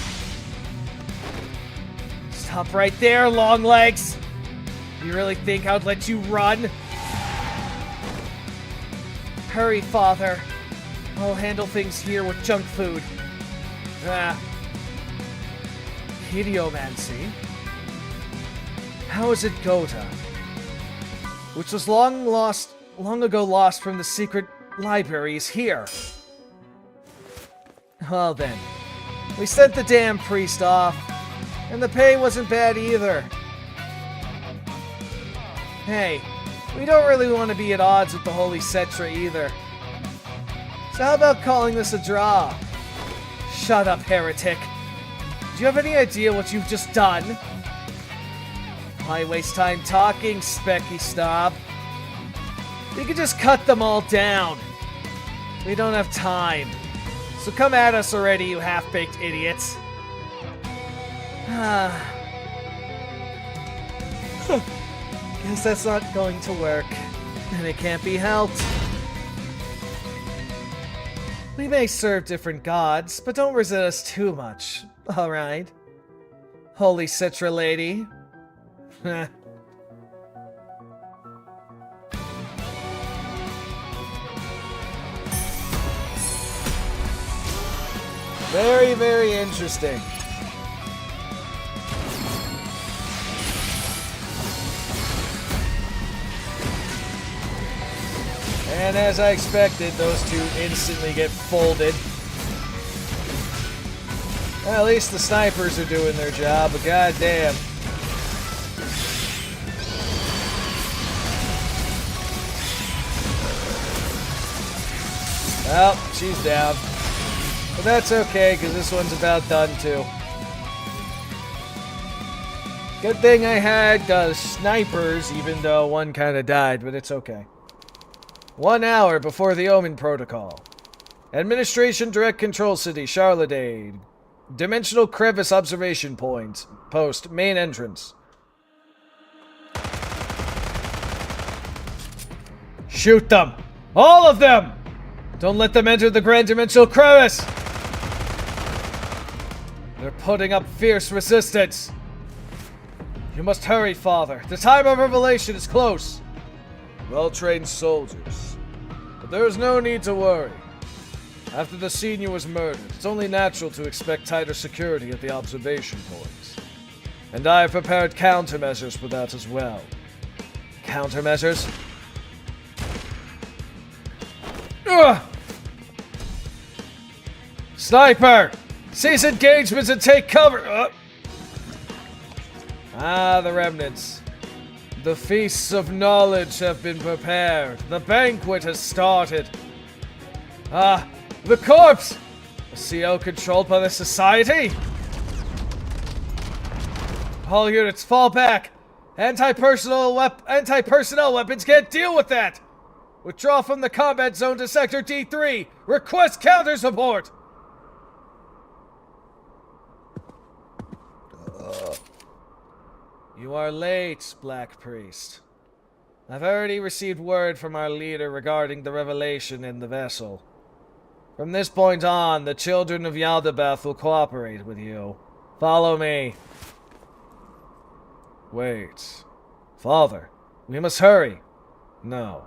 Stop right there, Longlegs. You really think I'd let you run? Hurry, father. I'll handle things here with junk food. Idiomancy? How is it Gota? Which was long ago lost from the secret libraries here. Well then, we sent the damn priest off, and the pay wasn't bad either. Hey, we don't really want to be at odds with the Holy Cetra either. So how about calling this a draw? Shut up, heretic. Do you have any idea what you've just done? Why waste time talking, Specky Snob? We could just cut them all down. We don't have time. So come at us already, you half-baked idiots. Guess that's not going to work. And it can't be helped. We may serve different gods, but don't resist us too much. Alright? Holy Citra Lady. Very, very interesting. And as I expected, those two instantly get folded. Well, at least the snipers are doing their job, but goddamn. Well, she's down. But that's okay, because this one's about done too. Good thing I had snipers, even though one kind of died, but it's okay. 1 hour before the Omen Protocol. Administration Direct Control City, Charlotte. Dimensional Crevice Observation Point. Post. Main entrance. Shoot them! All of them! Don't let them enter the Grand Dimensional Crevice! They're putting up fierce resistance. You must hurry, Father. The time of revelation is close. Well-trained soldiers. But there is no need to worry. After the senior was murdered, it's only natural to expect tighter security at the observation points. And I have prepared countermeasures for that as well. Countermeasures? Ugh! Sniper! Cease engagements and take cover! The remnants. The feasts of knowledge have been prepared. The banquet has started. The corpse! A CO controlled by the Society? All units, fall back! Anti-personnel weapons can't deal with that! Withdraw from the combat zone to Sector D3! Request counter support! You are late, Black Priest. I've already received word from our leader regarding the revelation in the vessel. From this point on, the children of Yaldabaoth will cooperate with you. Follow me. Wait. Father, we must hurry. No.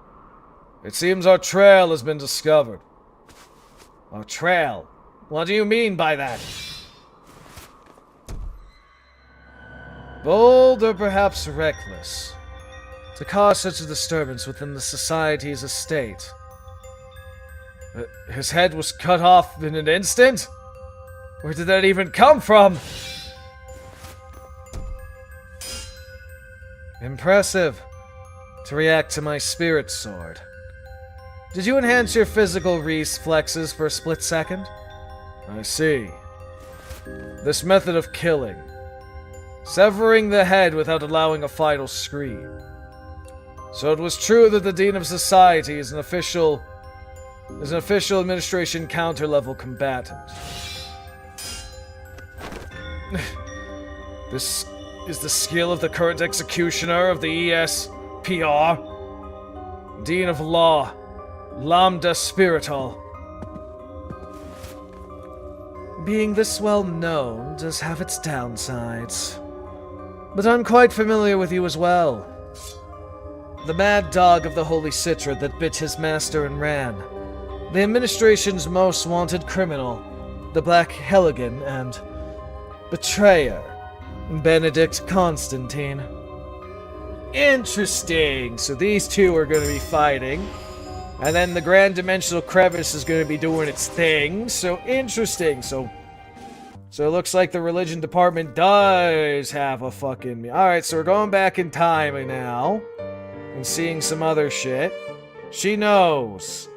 It seems our trail has been discovered. Our trail? What do you mean by that? Bold or perhaps reckless, to cause such a disturbance within the society's estate. His head was cut off in an instant? Where did that even come from? Impressive. To react to my spirit sword. Did you enhance your physical reflexes for a split second? I see. This method of killing. Severing the head without allowing a final scream. So it was true that the Dean of Society is an official administration counter-level combatant. This is the skill of the current executioner of the ESPR. Dean of Law, Lambda Spiritual. Being this well known does have its downsides. But I'm quite familiar with you as well. The mad dog of the Holy Citra that bit his master and ran. The administration's most wanted criminal, the Black Helligan, and betrayer, Benedict Constantine. Interesting. So these two are going to be fighting. And then the Grand Dimensional Crevice is going to be doing its thing. So interesting. So it looks like the religion department does have a fucking... Alright, so we're going back in time now. And seeing some other shit. She knows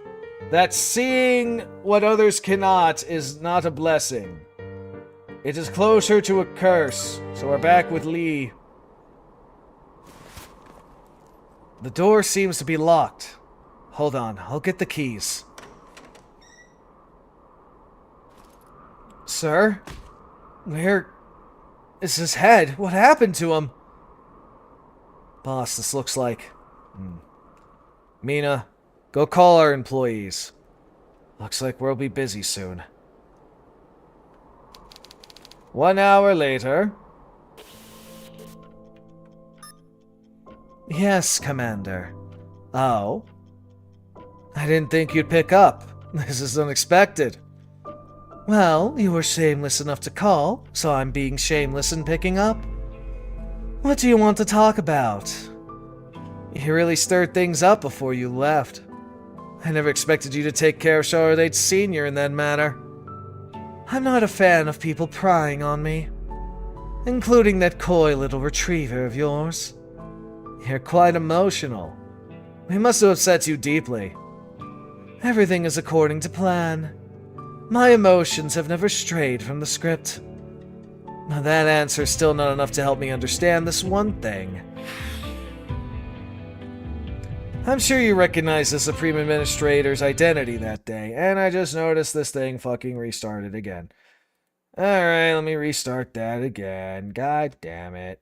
that seeing what others cannot is not a blessing. It is closer to a curse. So we're back with Lee. The door seems to be locked. Hold on, I'll get the keys. Sir? Where is his head? What happened to him? Boss, this looks like... Mina, go call our employees. Looks like we'll be busy soon. 1 hour later. Yes, Commander. Oh? I didn't think you'd pick up. This is unexpected. Well, you were shameless enough to call, so I'm being shameless in picking up. What do you want to talk about? You really stirred things up before you left. I never expected you to take care of Charlotte H. Sr. in that manner. I'm not a fan of people prying on me. Including that coy little retriever of yours. You're quite emotional. It must have upset you deeply. Everything is according to plan. My emotions have never strayed from the script. Now that answer's still not enough to help me understand this one thing. I'm sure you recognize the Supreme Administrator's identity that day, and I just noticed this thing fucking restarted again. Alright, let me restart that again. God damn it.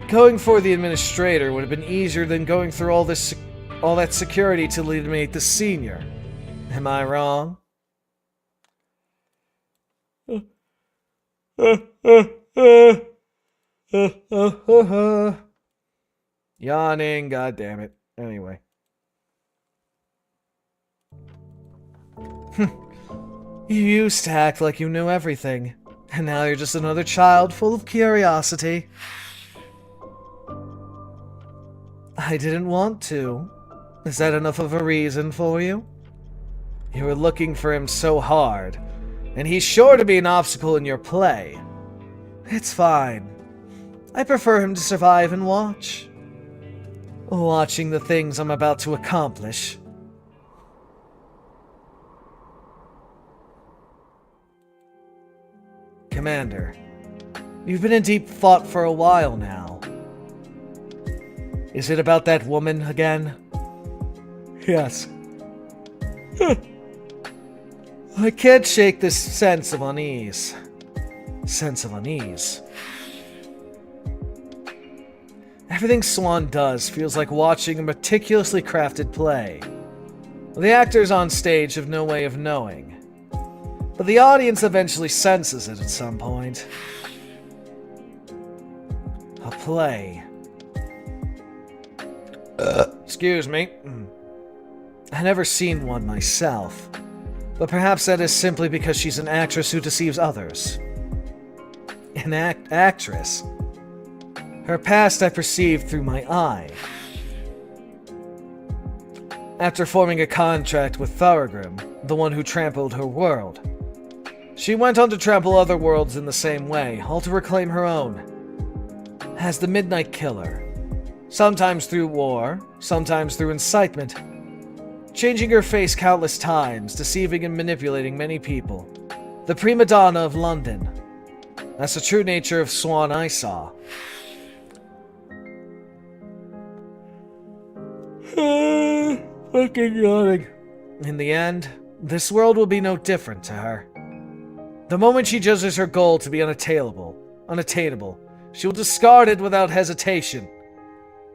Going for the Administrator would have been easier than going through all that security to eliminate the Senior. Am I wrong? Yawning, god damn it. Anyway. You used to act like you knew everything, and now you're just another child full of curiosity. I didn't want to. Is that enough of a reason for you? You were looking for him so hard, and he's sure to be an obstacle in your play. It's fine. I prefer him to survive and watch. Watching the things I'm about to accomplish. Commander, you've been in deep thought for a while now. Is it about that woman again? Yes. I can't shake this sense of unease. sense of unease. Everything Swan does feels like watching a meticulously crafted play. The actors on stage have no way of knowing, but the audience eventually senses it at some point. A play. Excuse me. I've never seen one myself, but perhaps that is simply because she's an actress who deceives others. An actress. Her past I perceived through my eye. After forming a contract with Thorgrim, the one who trampled her world, she went on to trample other worlds in the same way, all to reclaim her own. As the Midnight Killer. Sometimes through war, sometimes through incitement. Changing her face countless times, deceiving and manipulating many people. The prima donna of London. That's the true nature of Swan I saw. Fucking yawning. In the end, this world will be no different to her. The moment she judges her goal to be unattainable, she will discard it without hesitation.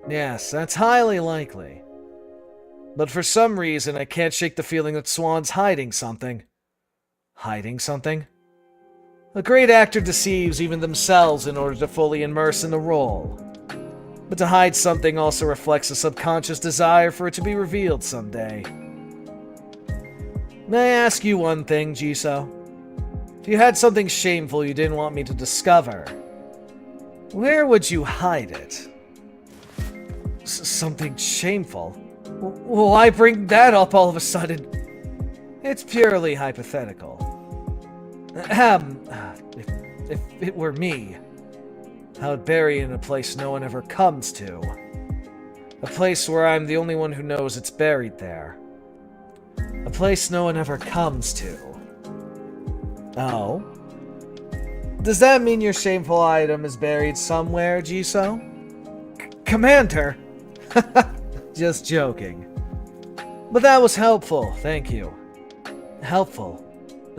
Yes, that's highly likely. But for some reason, I can't shake the feeling that Swan's hiding something. Hiding something? A great actor deceives even themselves in order to fully immerse in the role. But to hide something also reflects a subconscious desire for it to be revealed someday. May I ask you one thing, Jisoo? If you had something shameful you didn't want me to discover, where would you hide it? Something shameful? Why bring that up all of a sudden? It's purely hypothetical. If it were me, I would bury it in a place no one ever comes to. A place where I'm the only one who knows it's buried there. A place no one ever comes to. Oh? Does that mean your shameful item is buried somewhere, Jisoo? Commander! Just joking. But that was helpful, thank you. Helpful?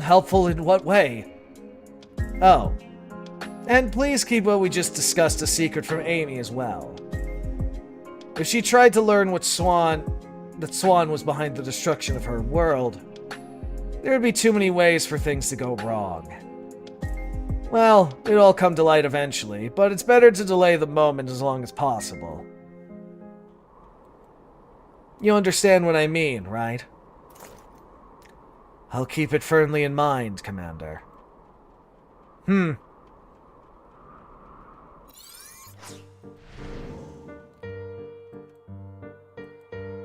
Helpful in what way? Oh. And please keep what we just discussed a secret from Amy as well. If she tried to learn that Swan was behind the destruction of her world, there would be too many ways for things to go wrong. Well, it'll all come to light eventually, but it's better to delay the moment as long as possible. You understand what I mean, right? I'll keep it firmly in mind, Commander.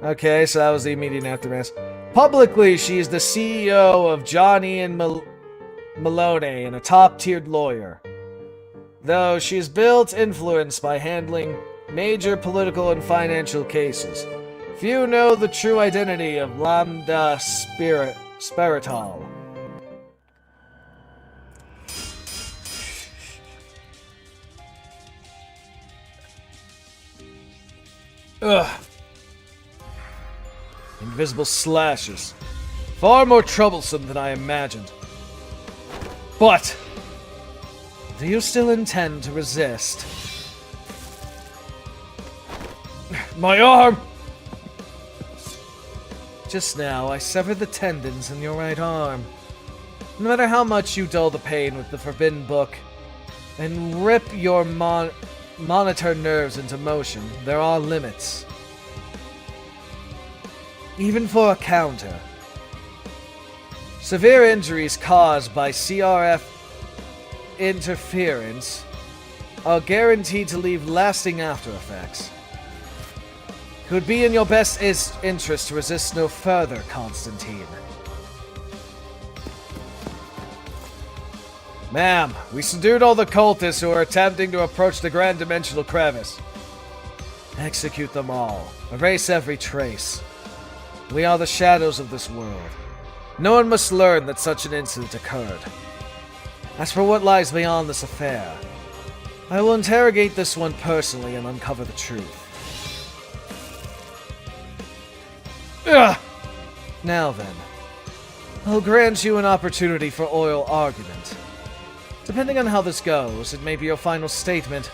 Okay, so that was the immediate aftermath. Publicly, she's the CEO of Johnny and Maloney and a top-tiered lawyer. Though she's built influence by handling major political and financial cases. Few know the true identity of Lambda Spirital. Ugh. Invisible slashes. Far more troublesome than I imagined. But, do you still intend to resist? My arm! Just now, I severed the tendons in your right arm. No matter how much you dull the pain with the Forbidden Book and rip your monitor nerves into motion, there are limits. Even for a counter. Severe injuries caused by CRF interference are guaranteed to leave lasting after effects. It would be in your best interest to resist no further, Constantine. Ma'am, we subdued all the cultists who are attempting to approach the Grand Dimensional Crevice. Execute them all. Erase every trace. We are the shadows of this world. No one must learn that such an incident occurred. As for what lies beyond this affair, I will interrogate this one personally and uncover the truth. Ugh! Now then, I'll grant you an opportunity for oral argument. Depending on how this goes, it may be your final statement,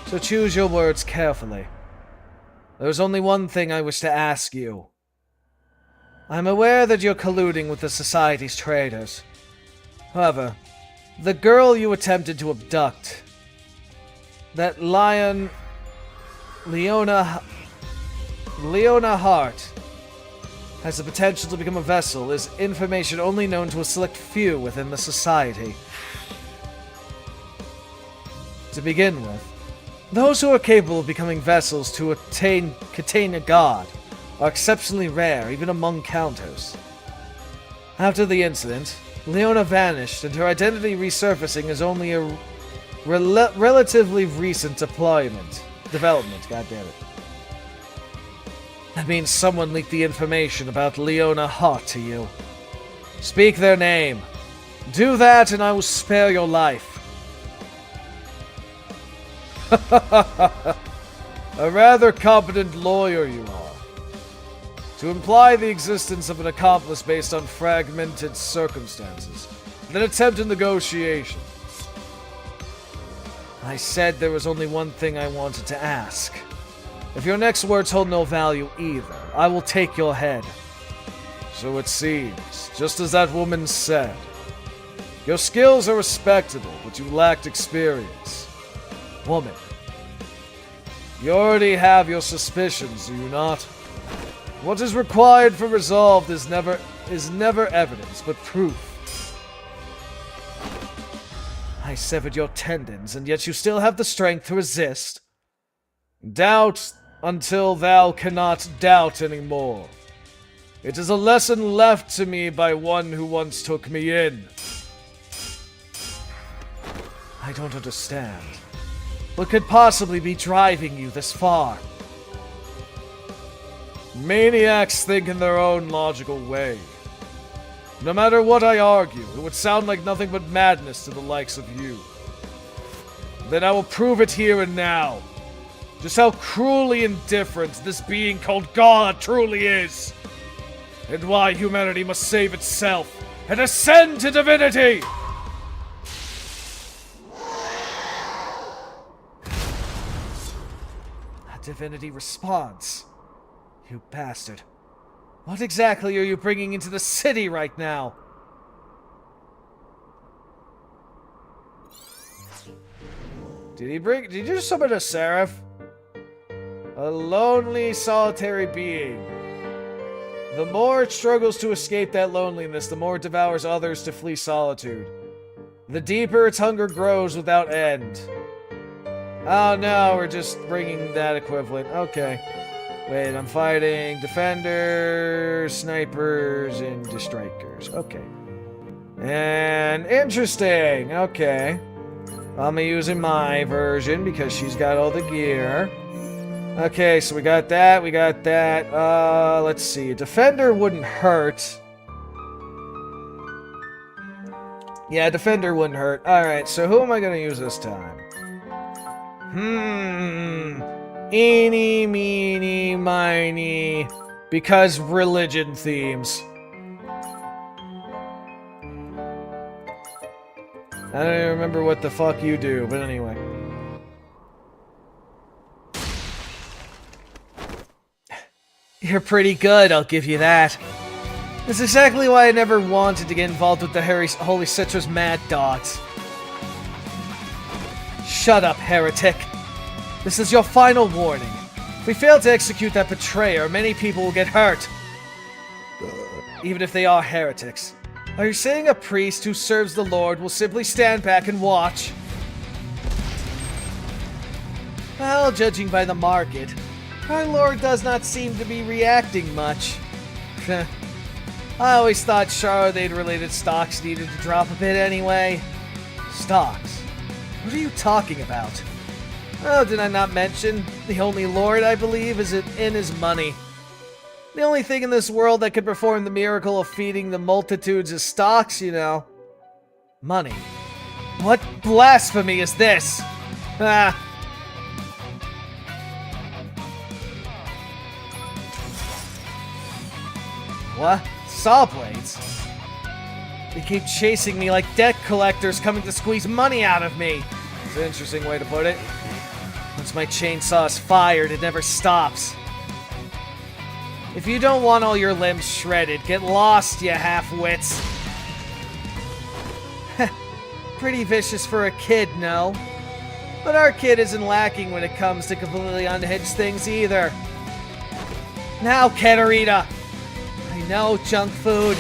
so choose your words carefully. There's only one thing I wish to ask you. I'm aware that you're colluding with the Society's traitors. However, the girl you attempted to abduct, that Leona Hart, has the potential to become a vessel, is information only known to a select few within the Society. To begin with, those who are capable of becoming vessels to contain a god are exceptionally rare, even among counters. After the incident, Leona vanished, and her identity resurfacing is only a relatively recent development. Goddammit. That means someone leaked the information about Leona Hart to you. Speak their name. Do that, and I will spare your life. A rather competent lawyer you are. To imply the existence of an accomplice based on fragmented circumstances, then attempt a negotiation. I said there was only one thing I wanted to ask. If your next words hold no value either, I will take your head. So it seems, just as that woman said. Your skills are respectable, but you lacked experience. Woman, you already have your suspicions, do you not? What is required for resolve is never evidence, but proof. I severed your tendons, and yet you still have the strength to resist. Doubt until thou cannot doubt anymore. It is a lesson left to me by one who once took me in. I don't understand. What could possibly be driving you this far? Maniacs think in their own logical way. No matter what I argue, it would sound like nothing but madness to the likes of you. Then I will prove it here and now. Just how cruelly indifferent this being called God truly is. And why humanity must save itself and ascend to divinity! A divinity response. You bastard. What exactly are you bringing into the city right now? Did you just summon a seraph? A lonely, solitary being. The more it struggles to escape that loneliness, the more it devours others to flee solitude. The deeper its hunger grows without end. Oh no, we're just bringing that equivalent. Okay. Wait, I'm fighting defenders, snipers, and strikers. Okay. And interesting. Okay. I'm using my version because she's got all the gear. Okay, so we got that, let's see. Defender wouldn't hurt. Yeah, defender wouldn't hurt. Alright, so who am I gonna use this time? Eeny, meeny, miny. Because religion themes. I don't even remember what the fuck you do, but anyway. You're pretty good, I'll give you that. That's exactly why I never wanted to get involved with the Holy Citrus Mad Dogs. Shut up, heretic. This is your final warning. If we fail to execute that betrayer, many people will get hurt. Even if they are heretics. Are you saying a priest who serves the Lord will simply stand back and watch? Well, judging by the market, our Lord does not seem to be reacting much. I always thought Charlade-related stocks needed to drop a bit anyway. Stocks? What are you talking about? Oh, did I not mention? The only Lord, I believe, is in his money. The only thing in this world that could perform the miracle of feeding the multitudes is stocks, you know. Money. What blasphemy is this? Ah. What? Saw blades? They keep chasing me like debt collectors coming to squeeze money out of me. It's an interesting way to put it. Once my chainsaw is fired, it never stops. If you don't want all your limbs shredded, get lost, you half-wits. Pretty vicious for a kid, no? But our kid isn't lacking when it comes to completely unhinged things either. Now, Katarina! I know, junk food.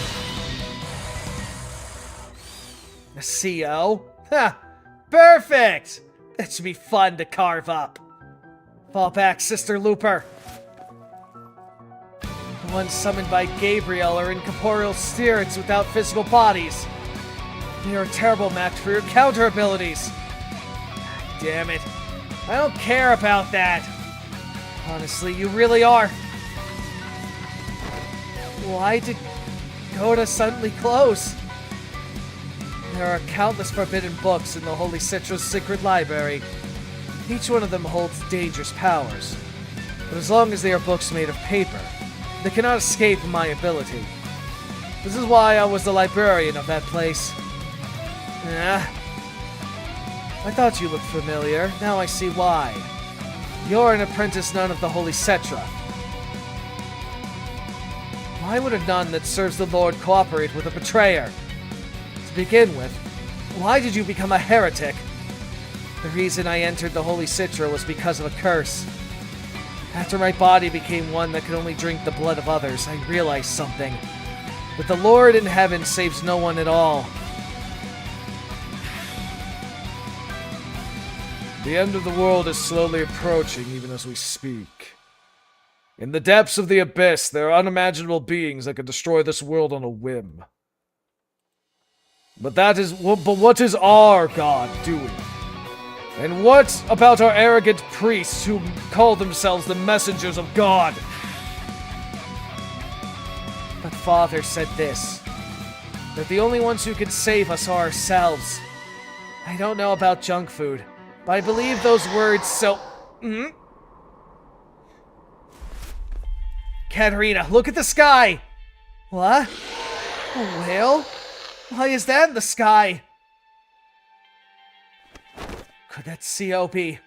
A CO? Ha! Perfect! That should be fun to carve up. Fall back, Sister Looper. The ones summoned by Gabriel are incorporeal spirits without physical bodies. They are a terrible match for your counter abilities. Damn it. I don't care about that. Honestly, you really are. Why did Goda suddenly close? There are countless forbidden books in the Holy Citra's secret library. Each one of them holds dangerous powers. But as long as they are books made of paper, they cannot escape my ability. This is why I was the librarian of that place. I thought you looked familiar. Now I see why. You're an apprentice nun of the Holy Cetra. Why would a nun that serves the Lord cooperate with a betrayer? To begin with, why did you become a heretic? The reason I entered the Holy Citra was because of a curse. After my body became one that could only drink the blood of others, I realized something. That the Lord in heaven saves no one at all. The end of the world is slowly approaching even as we speak. In the depths of the abyss, there are unimaginable beings that can destroy this world on a whim. But what is our God doing? And what about our arrogant priests who call themselves the messengers of God? But Father said this, that the only ones who can save us are ourselves. I don't know about junk food, but I believe those words so... Katarina, look at the sky! What? A whale? Why is that in the sky? Could that CO be?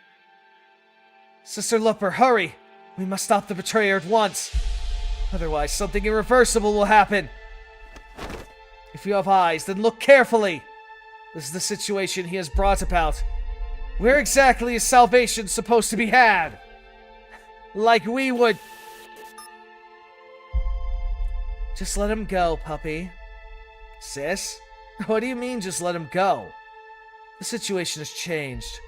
Sister Looper, hurry! We must stop the betrayer at once. Otherwise, something irreversible will happen. If you have eyes, then look carefully. This is the situation he has brought about. Where exactly is salvation supposed to be had? Like we would... Just let him go, puppy. Sis? What do you mean, just let him go? The situation has changed.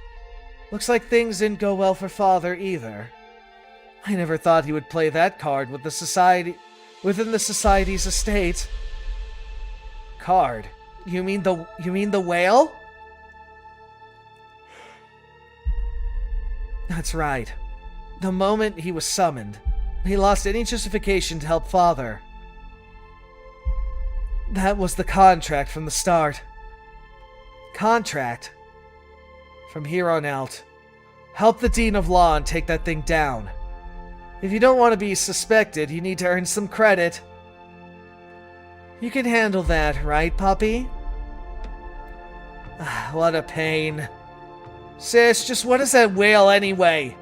Looks like things didn't go well for Father either. I never thought he would play that card with the society... within the society's estate. Card? You mean the whale? That's right. The moment he was summoned, he lost any justification to help Father. That was the contract from the start. Contract? From here on out, help the Dean of Law and take that thing down. If you don't want to be suspected, you need to earn some credit. You can handle that, right, puppy? What a pain. Sis, just what is that whale anyway?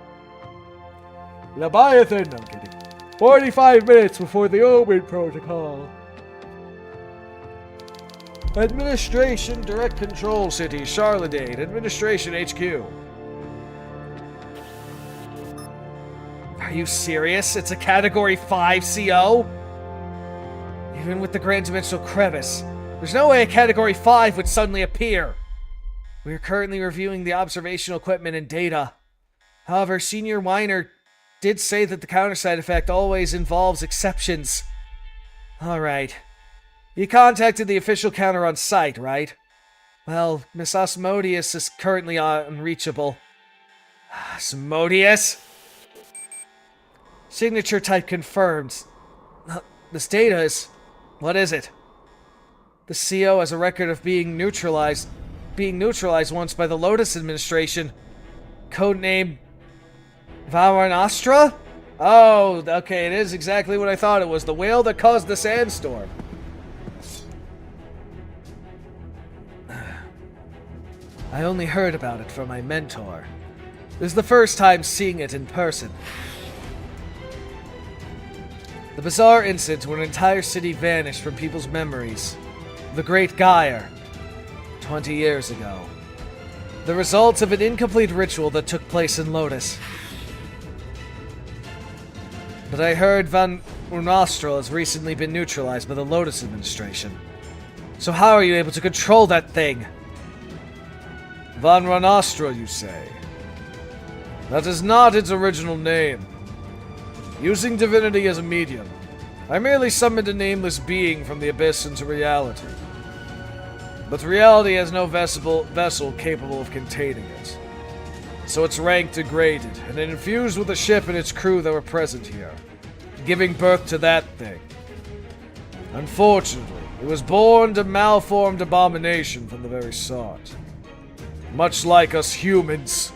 Leviathan! I'm kidding. 45 minutes before the Omen Protocol. Administration Direct Control City, Charlotte, Administration HQ. Are you serious? It's a Category 5 CO? Even with the Grand Dimensional Crevice, there's no way a Category 5 would suddenly appear. We are currently reviewing the observational equipment and data. However, Senior Weiner did say that the counter side effect always involves exceptions. Alright. You contacted the official counter on site, right? Well, Miss Osmodius is currently unreachable. Osmodius? Signature type confirmed. This data is... What is it? The CO has a record of being neutralized once by the Lotus administration. Codename... Varanastra? Oh, okay, it is exactly what I thought it was. The whale that caused the sandstorm. I only heard about it from my mentor. This is the first time seeing it in person. The bizarre incident when an entire city vanished from people's memories. The Great Gyre. 20 years ago. The results of an incomplete ritual that took place in Lotus. But I heard Van Unastral has recently been neutralized by the Lotus administration. So how are you able to control that thing? Van Ranastral, you say? That is not its original name. Using divinity as a medium, I merely summoned a nameless being from the abyss into reality. But reality has no vessel capable of containing it. So its rank degraded, and it infused with the ship and its crew that were present here, giving birth to that thing. Unfortunately, it was born a malformed abomination from the very start. Much like us humans.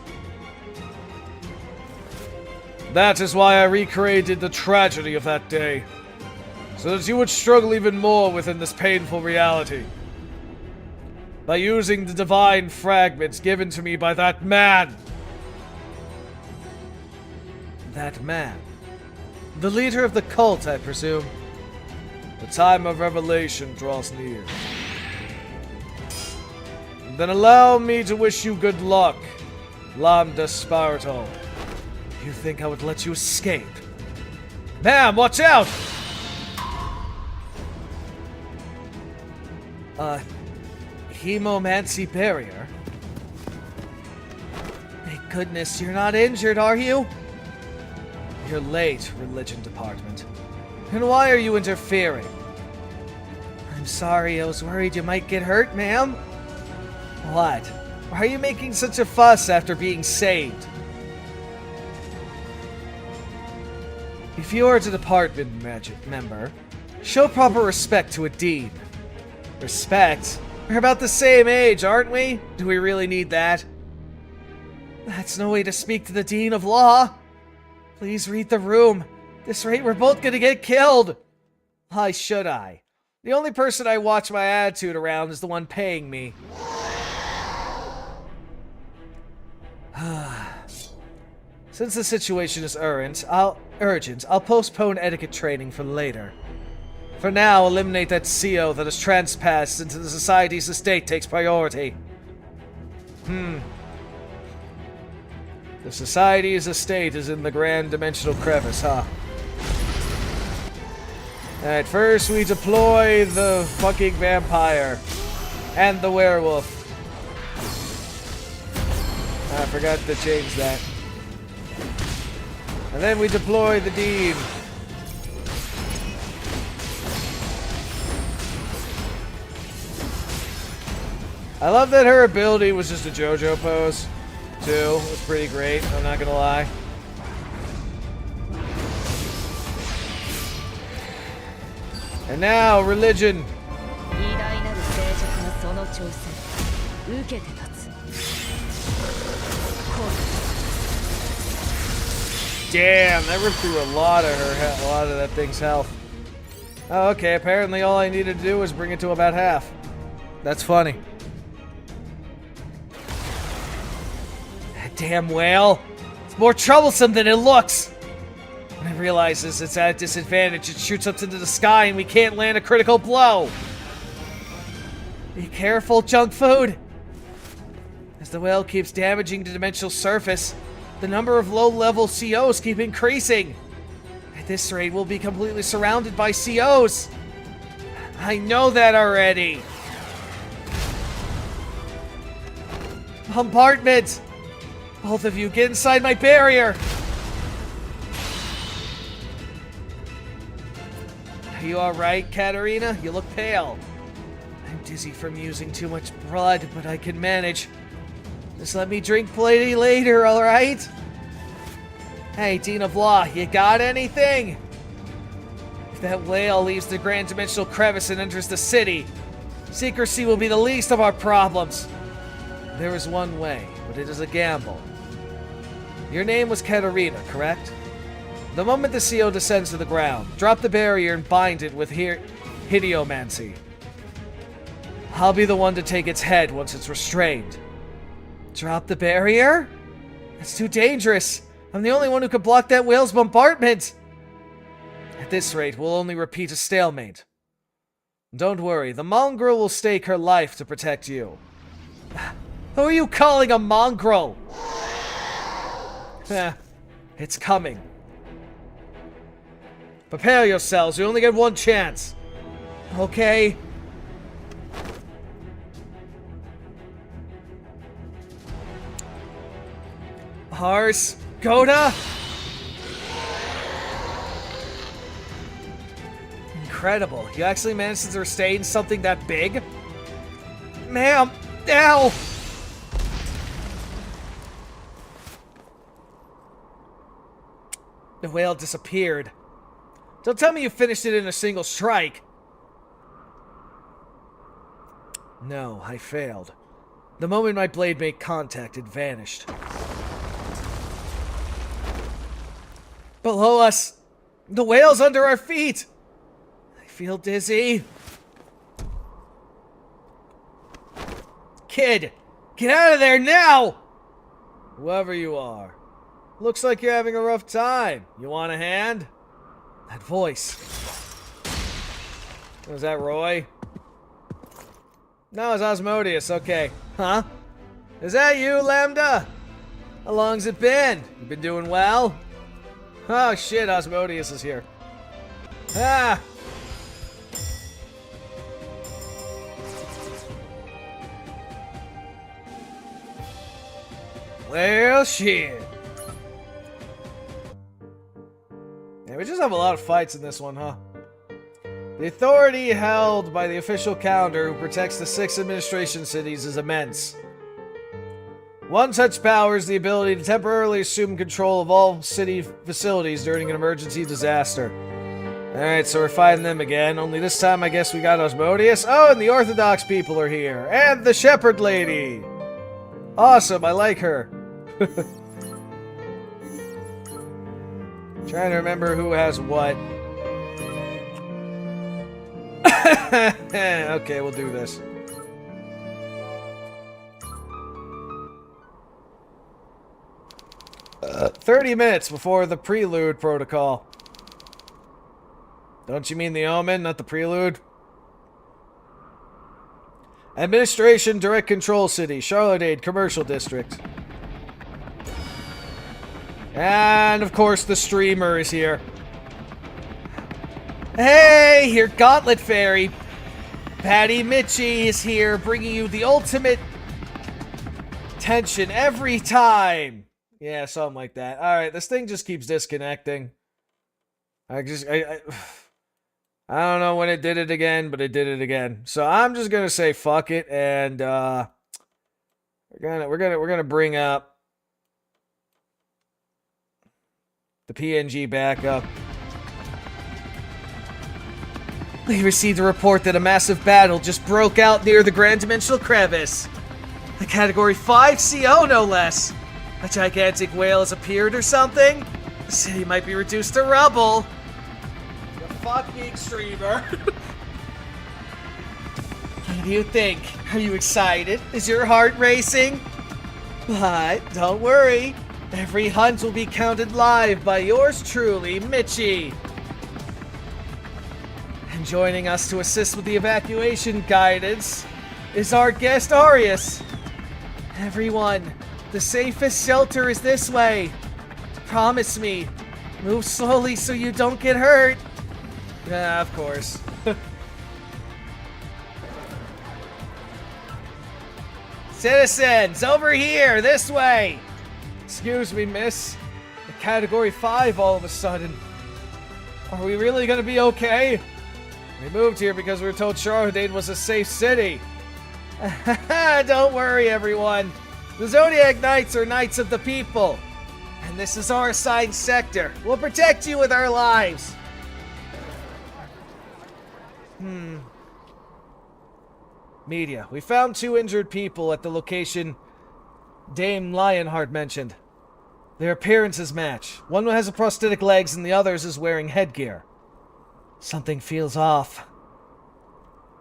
That is why I recreated the tragedy of that day, so that you would struggle even more within this painful reality. By using the divine fragments given to me by that man. That man? The leader of the cult, I presume. The time of revelation draws near. Then allow me to wish you good luck, Lambda Sparto. You think I would let you escape? Ma'am, watch out! Hemomancy barrier? Thank goodness you're not injured, are you? You're late, Religion Department. And why are you interfering? I'm sorry, I was worried you might get hurt, ma'am. What? Why are you making such a fuss after being saved? If you are a department member, show proper respect to a dean. Respect? We're about the same age, aren't we? Do we really need that? That's no way to speak to the Dean of Law. Please read the room. At this rate, we're both gonna get killed. Why should I? The only person I watch my attitude around is the one paying me. Since the situation is urgent, I'll postpone etiquette training for later. For now, eliminate that CO that has transpassed into the society's estate takes priority. The society's estate is in the Grand Dimensional Crevice, huh? Alright, first we deploy the fucking vampire. And the werewolf. I forgot to change that. And then we deploy the Dean. I love that her ability was just a JoJo pose, too. It was pretty great, I'm not gonna lie. And now, religion. Damn, that ripped through a lot of that thing's health. Oh, okay, apparently all I needed to do was bring it to about half. That's funny. That damn whale. It's more troublesome than it looks. When it realizes it's at a disadvantage, it shoots up into the sky and we can't land a critical blow. Be careful, junk food. As the whale keeps damaging the dimensional surface, the number of low-level COs keep increasing. At this rate, we'll be completely surrounded by COs. I know that already. Bombardment! Both of you, get inside my barrier! Are you alright, Katarina? You look pale. I'm dizzy from using too much blood, but I can manage. Just let me drink plenty later, alright? Hey, Dean of Law, you got anything? If that whale leaves the Grand Dimensional Crevice and enters the city, secrecy will be the least of our problems. There is one way, but it is a gamble. Your name was Katarina, correct? The moment the CO descends to the ground, drop the barrier and bind it with Hidiomancy. I'll be the one to take its head once it's restrained. Drop the barrier? That's too dangerous. I'm the only one who can block that whale's bombardment. At this rate, we'll only repeat a stalemate. Don't worry, the mongrel will stake her life to protect you. Who are you calling a mongrel? It's coming. Prepare yourselves, you only get one chance. Okay. Hars, Goda. Incredible. You actually managed to sustain something that big? Ma'am, ow! The whale disappeared. Don't tell me you finished it in a single strike. No, I failed. The moment my blade made contact, it vanished. Below us! The whale's under our feet! I feel dizzy. Kid! Get out of there now! Whoever you are. Looks like you're having a rough time. You want a hand? That voice. Was that Roy? No, it's Osmodeus. Okay. Huh? Is that you, Lambda? How long's it been? You been doing well? Oh shit, Osmodeus is here. Ah! Well, shit. Yeah, we just have a lot of fights in this one, huh? The authority held by the official calendar who protects the 6 administration cities is immense. One such power is the ability to temporarily assume control of all city facilities during an emergency disaster. Alright, so we're fighting them again, only this time I guess we got Osmodeus. Oh, and the Orthodox people are here. And the Shepherd Lady! Awesome, I like her. Trying to remember who has what. Okay, we'll do this. Uh, 30 minutes before the prelude protocol. Don't you mean the Omen, not the prelude? Administration Direct Control City, Charlotte Commercial District. And, of course, the streamer is here. Hey, here, Gauntlet Fairy. Patty Mitchie is here, bringing you the ultimate tension every time. Yeah, something like that. Alright, this thing just keeps disconnecting. I don't know when it did it again, but it did it again. So I'm just gonna say fuck it, and we're gonna bring up the PNG backup. We received a report that a massive battle just broke out near the Grand Dimensional Crevice. A Category 5 CO, no less. A gigantic whale has appeared or something? The city might be reduced to rubble. You fucking streamer. What do you think? Are you excited? Is your heart racing? But don't worry. Every hunt will be counted live by yours truly, Mitchie. And joining us to assist with the evacuation guidance is our guest Arius. Everyone, the safest shelter is this way. Promise me. Move slowly so you don't get hurt. Yeah, of course. Citizens, over here, this way. Excuse me, miss. The Category 5 all of a sudden. Are we really gonna be okay? We moved here because we were told Charlotte was a safe city. Don't worry, everyone. The Zodiac Knights are Knights of the People. And this is our assigned sector. We'll protect you with our lives. Media. We found 2 injured people at the location Dame Lionheart mentioned. Their appearances match. One has a prosthetic legs and the other is wearing headgear. Something feels off.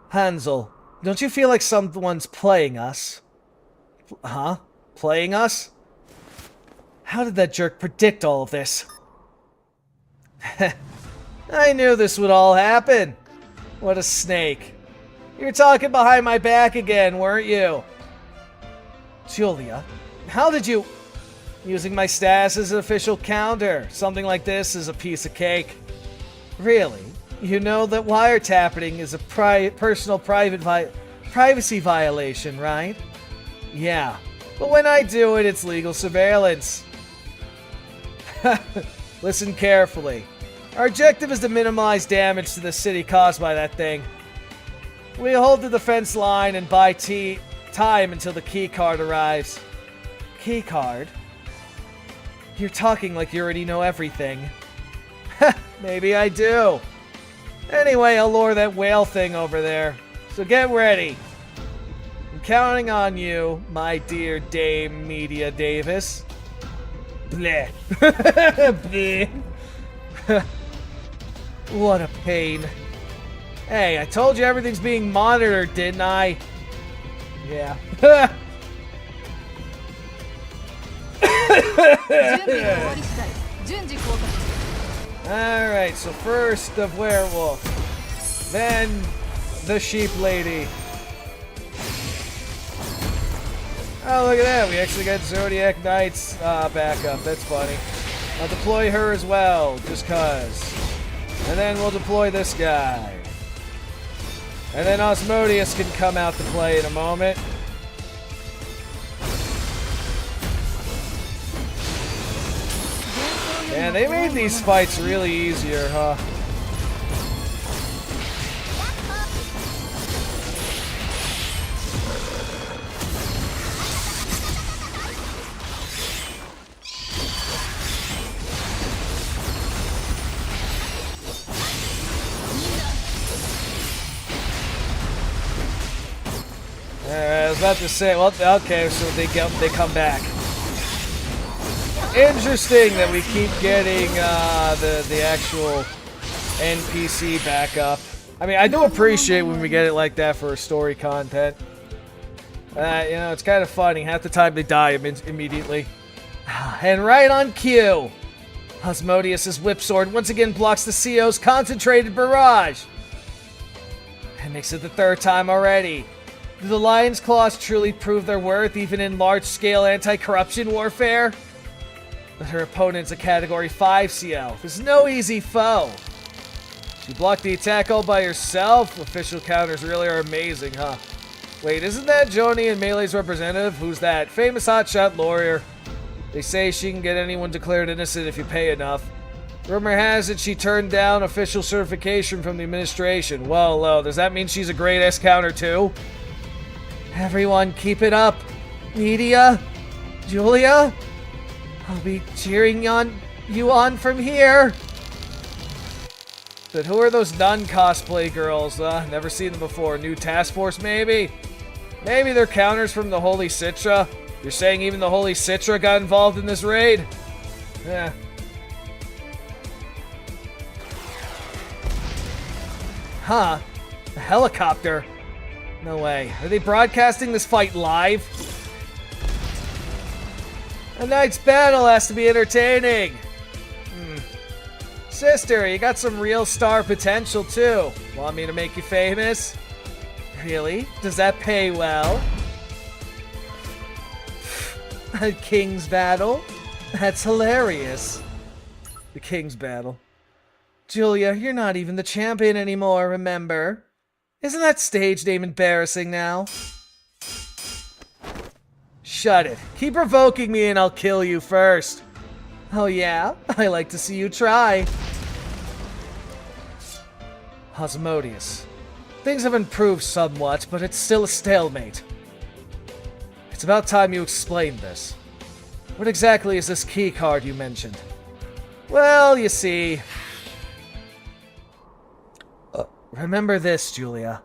Hansel, don't you feel like someone's playing us? Huh? Playing us? How did that jerk predict all of this? I knew this would all happen. What a snake. You were talking behind my back again, weren't you? Julia, how did you... Using my status as an official counter. Something like this is a piece of cake. Really? You know that wiretapping is a personal privacy violation, right? Yeah. But when I do it, it's legal surveillance. Listen carefully. Our objective is to minimize damage to the city caused by that thing. We hold the defense line and buy time until the key card arrives. Key card? You're talking like you already know everything. Maybe I do. Anyway, I'll lure that whale thing over there. So get ready. I'm counting on you, my dear Dame Media Davis. Bleh. Bleh. What a pain. Hey, I told you everything's being monitored, didn't I? Yeah. Alright, so first the werewolf, then the sheep lady. Oh, look at that, we actually got Zodiac Knight's backup, that's funny. I'll deploy her as well, just cuz. And then we'll deploy this guy. And then Osmodius can come out to play in a moment. Yeah, they made these fights really easier, huh? I was about to say, well, okay, so they come back. Interesting that we keep getting the actual NPC backup. I mean, I do appreciate when we get it like that for story content. You know, it's kind of funny. Half the time they die immediately. And right on cue, Osmodius' whip sword once again blocks the CO's concentrated barrage. That makes it the third time already. Do the Lion's Claws truly prove their worth even in large-scale anti-corruption warfare? But her opponent's a Category 5 CL. There's no easy foe. She blocked the attack all by herself? Official counters really are amazing, huh? Wait, isn't that Joni and Melee's representative? Who's that? Famous hotshot lawyer. They say she can get anyone declared innocent if you pay enough. Rumor has it she turned down official certification from the administration. Whoa, does that mean she's a great S counter too? Everyone, keep it up. Media? Julia? I'll be cheering you on from here. But who are those nun cosplay girls? Never seen them before. New task force, maybe? Maybe they're counters from the Holy Citra? You're saying even the Holy Citra got involved in this raid? Yeah. Huh. A helicopter? No way. Are they broadcasting this fight live? A knight's battle has to be entertaining. Sister, you got some real star potential too. Want me to make you famous? Really? Does that pay well? A king's battle? That's hilarious. The king's battle. Julia, you're not even the champion anymore, remember? Isn't that stage name embarrassing now? Shut it. Keep provoking me and I'll kill you first. Oh yeah? I like to see you try. Osmodius. Things have improved somewhat, but it's still a stalemate. It's about time you explained this. What exactly is this key card you mentioned? Well, you see... remember this, Julia.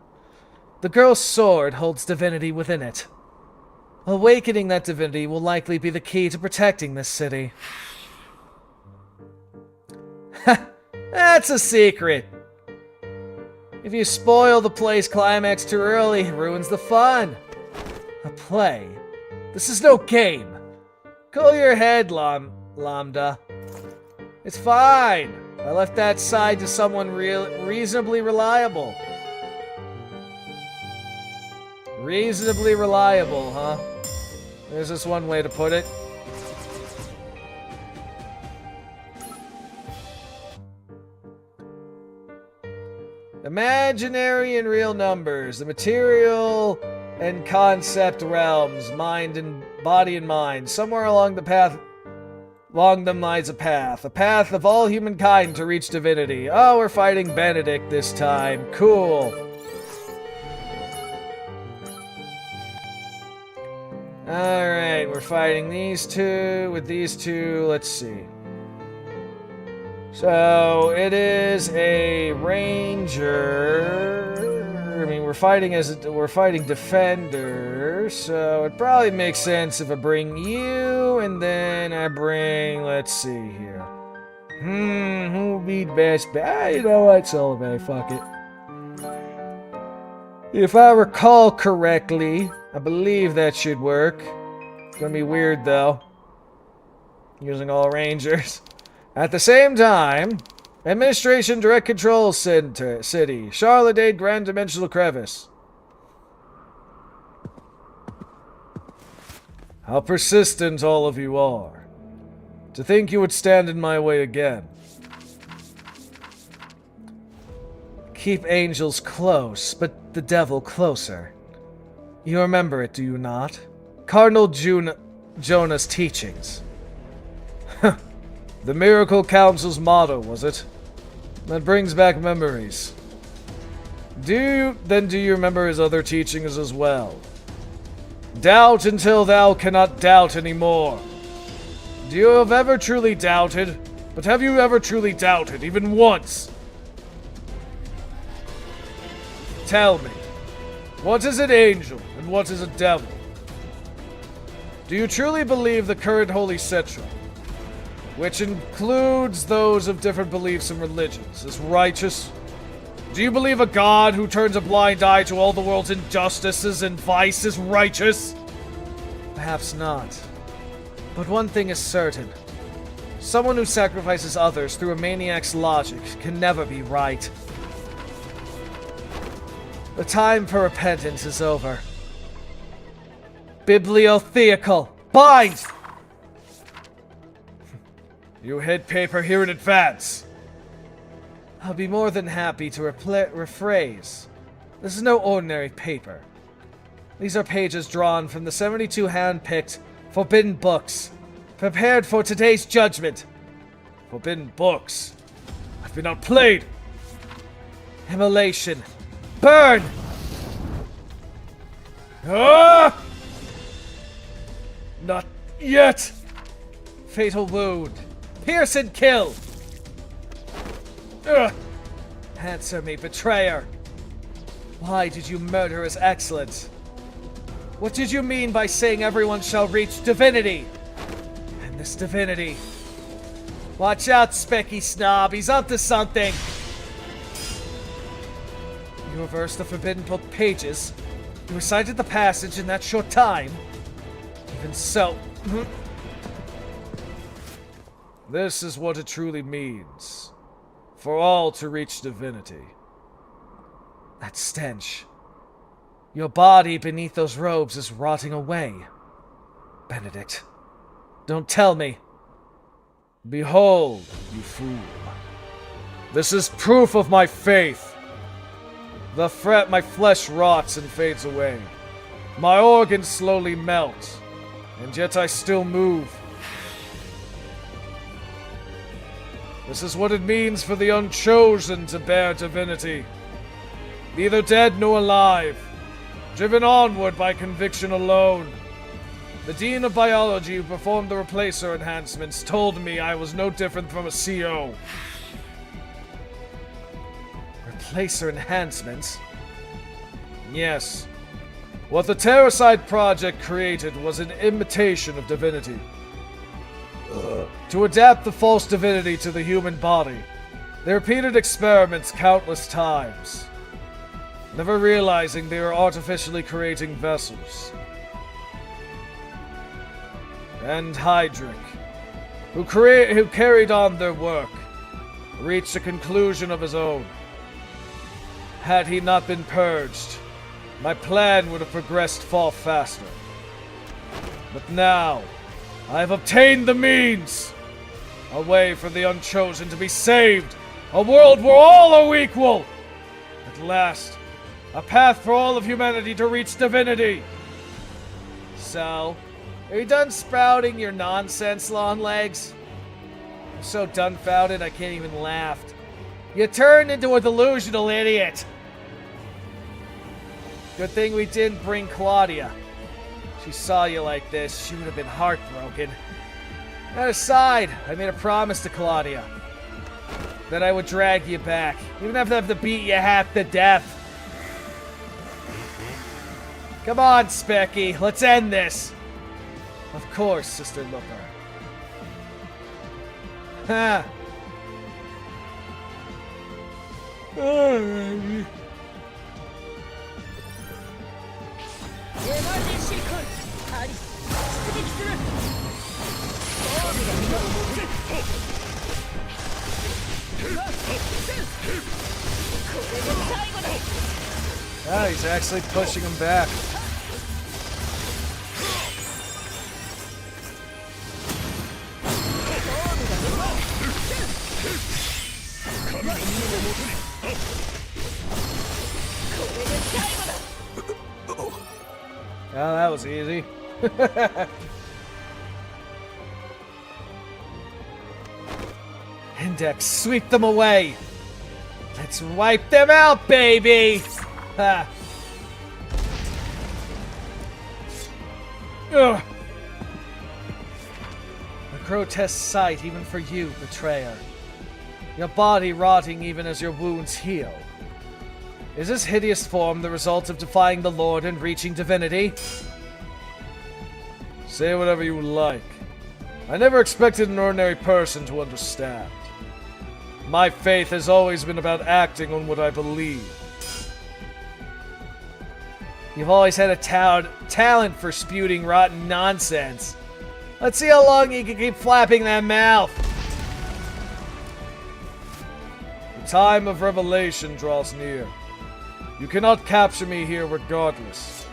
The girl's sword holds divinity within it. Awakening that divinity will likely be the key to protecting this city. That's a secret. If you spoil the play's climax too early, it ruins the fun. A play? This is no game. Cool your head, Lambda. It's fine. I left that side to someone reasonably reliable. Reasonably reliable, huh? There's just one way to put it. Imaginary and real numbers, the material and concept realms, body and mind. Somewhere along the path, along them lies a path of all humankind to reach divinity. Oh, we're fighting Benedict this time. Cool. Alright, we're fighting these two with these two. Let's see. So, it is a ranger. I mean, we're fighting defender, so it probably makes sense if I bring you, and then I bring, let's see here. Who would be best? You know what, Sullivan, fuck it. If I recall correctly, I believe that should work. It's gonna be weird, though. Using all rangers. At the same time, Administration Direct Control City, Charlotte Grand Dimensional Crevice. How persistent all of you are. To think you would stand in my way again. Keep angels close, but the devil closer. You remember it, do you not? Cardinal Jonah's teachings. The Miracle Council's motto, was it? That brings back memories. Do you remember his other teachings as well? Doubt until thou cannot doubt anymore. Do you have ever truly doubted? But have you ever truly doubted, even once? Tell me, what is an angel and what is a devil? Do you truly believe the current Holy Cetra, which includes those of different beliefs and religions, is righteous? Do you believe a God who turns a blind eye to all the world's injustices and vice is righteous? Perhaps not. But one thing is certain. Someone who sacrifices others through a maniac's logic can never be right. The time for repentance is over. Bibliothecal. Bind! You hid paper here in advance. I'll be more than happy to rephrase. This is no ordinary paper. These are pages drawn from the 72 hand-picked forbidden books, prepared for today's judgment. Forbidden books. I've been outplayed. Immolation. Burn! Ah! Not yet. Fatal wound. Pierce and kill! Ugh. Answer me, betrayer. Why did you murder His Excellence? What did you mean by saying everyone shall reach divinity? And this divinity... Watch out, Specky Snob, he's up to something! You reversed the forbidden book pages. You recited the passage in that short time. Even so... This is what it truly means. For all to reach divinity. That stench. Your body beneath those robes is rotting away. Benedict, don't tell me. Behold, you fool. This is proof of my faith. My flesh rots and fades away. My organs slowly melt. And yet I still move. This is what it means for the unchosen to bear divinity. Neither dead nor alive. Driven onward by conviction alone. The Dean of Biology who performed the replacer enhancements told me I was no different from a CO. Replacer enhancements? Yes. What the Terracide Project created was an imitation of divinity. To adapt the false divinity to the human body, they repeated experiments countless times, never realizing they were artificially creating vessels. and Hydric, who carried on their work, reached a conclusion of his own. Had he not been purged, my plan would have progressed far faster. But now, I have obtained the means! A way for the Unchosen to be saved! A world where all are equal! At last, a path for all of humanity to reach divinity! So, are you done sprouting your nonsense, Longlegs? I'm so dumbfounded I can't even laugh. You turned into a delusional idiot! Good thing we didn't bring Claudia. She saw you like this, she would have been heartbroken. That aside, I made a promise to Claudia that I would drag you back, even if I have to beat you half to death. Come on, Specky, let's end this. Of course, Sister Looper. Ha! Ah, he's actually pushing him back. Oh, that was easy. Index, sweep them away! Let's wipe them out, baby! Ha! Ugh! A grotesque sight even for you, betrayer. Your body rotting even as your wounds heal. Is this hideous form the result of defying the Lord and reaching divinity? Say whatever you like. I never expected an ordinary person to understand. My faith has always been about acting on what I believe. You've always had a talent for spewing rotten nonsense. Let's see how long you can keep flapping that mouth. The time of revelation draws near. You cannot capture me here regardless.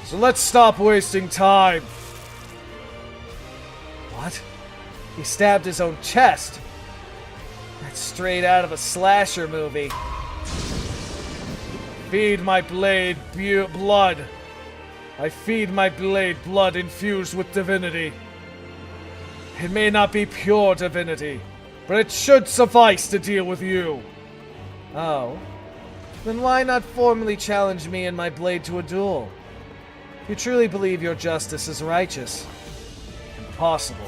So let's stop wasting time. What? He stabbed his own chest. That's straight out of a slasher movie. Feed my blade blood. I feed my blade blood infused with divinity. It may not be pure divinity, but it should suffice to deal with you. Oh. Then why not formally challenge me and my blade to a duel? If you truly believe your justice is righteous. Impossible.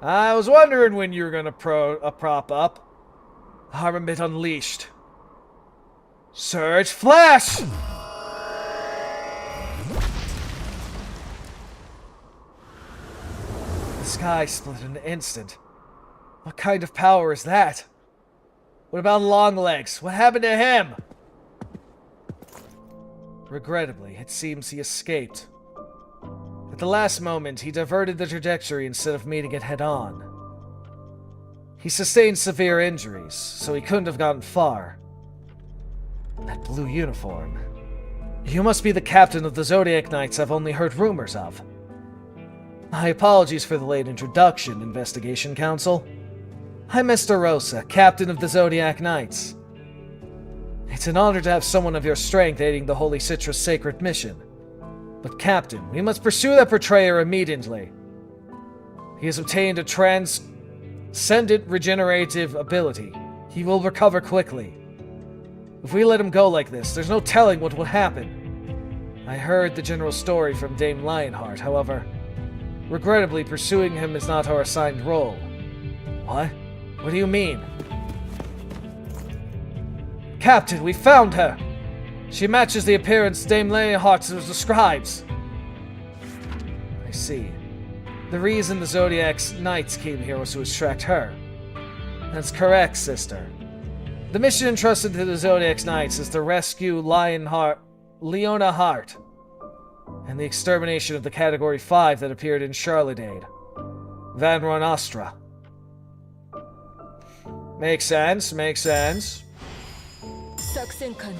I was wondering when you were gonna prop up. Armament unleashed. Surge Flash! The sky split in an instant. What kind of power is that? What about Longlegs? What happened to him? Regrettably, it seems he escaped. At the last moment, he diverted the trajectory instead of meeting it head-on. He sustained severe injuries, so he couldn't have gotten far. That blue uniform. You must be the captain of the Zodiac Knights I've only heard rumors of. My apologies for the late introduction, Investigation Council. I'm Mr. Rosa, captain of the Zodiac Knights. It's an honor to have someone of your strength aiding the Holy Citrus Sacred Mission. But Captain, we must pursue that betrayer immediately. He has obtained a transcendent regenerative ability. He will recover quickly. If we let him go like this, there's no telling what will happen. I heard the general story from Dame Lionheart, however. Regrettably, pursuing him is not our assigned role. What? What do you mean? Captain, we found her! She matches the appearance Dame Lionheart describes. I see. The reason the Zodiac's Knights came here was to extract her. That's correct, sister. The mission entrusted to the Zodiac's Knights is to rescue Leona Hart. and the extermination of the Category 5 that appeared in Charlottade. Van Ronostra. Makes sense, makes sense. 作戦完了。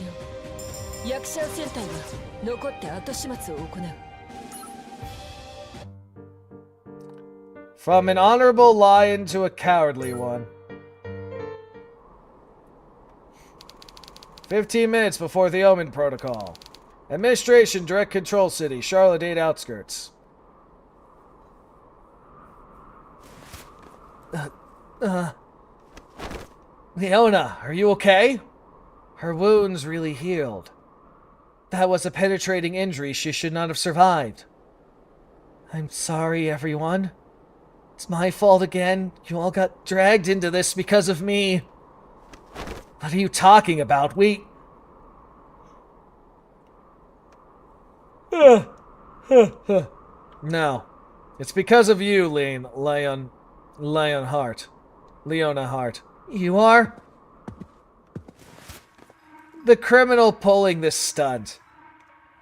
役者戦隊は残って後始末を行う。 From an honorable lion to a cowardly one. 15 minutes before the Omen Protocol. Administration, Direct Control City, Charlottade outskirts. Leona, are you okay? Her wounds really healed. That was a penetrating injury she should not have survived. I'm sorry, everyone. It's my fault again. You all got dragged into this because of me. What are you talking about? No. It's because of you, Leona Hart. You are? The criminal pulling this stunt.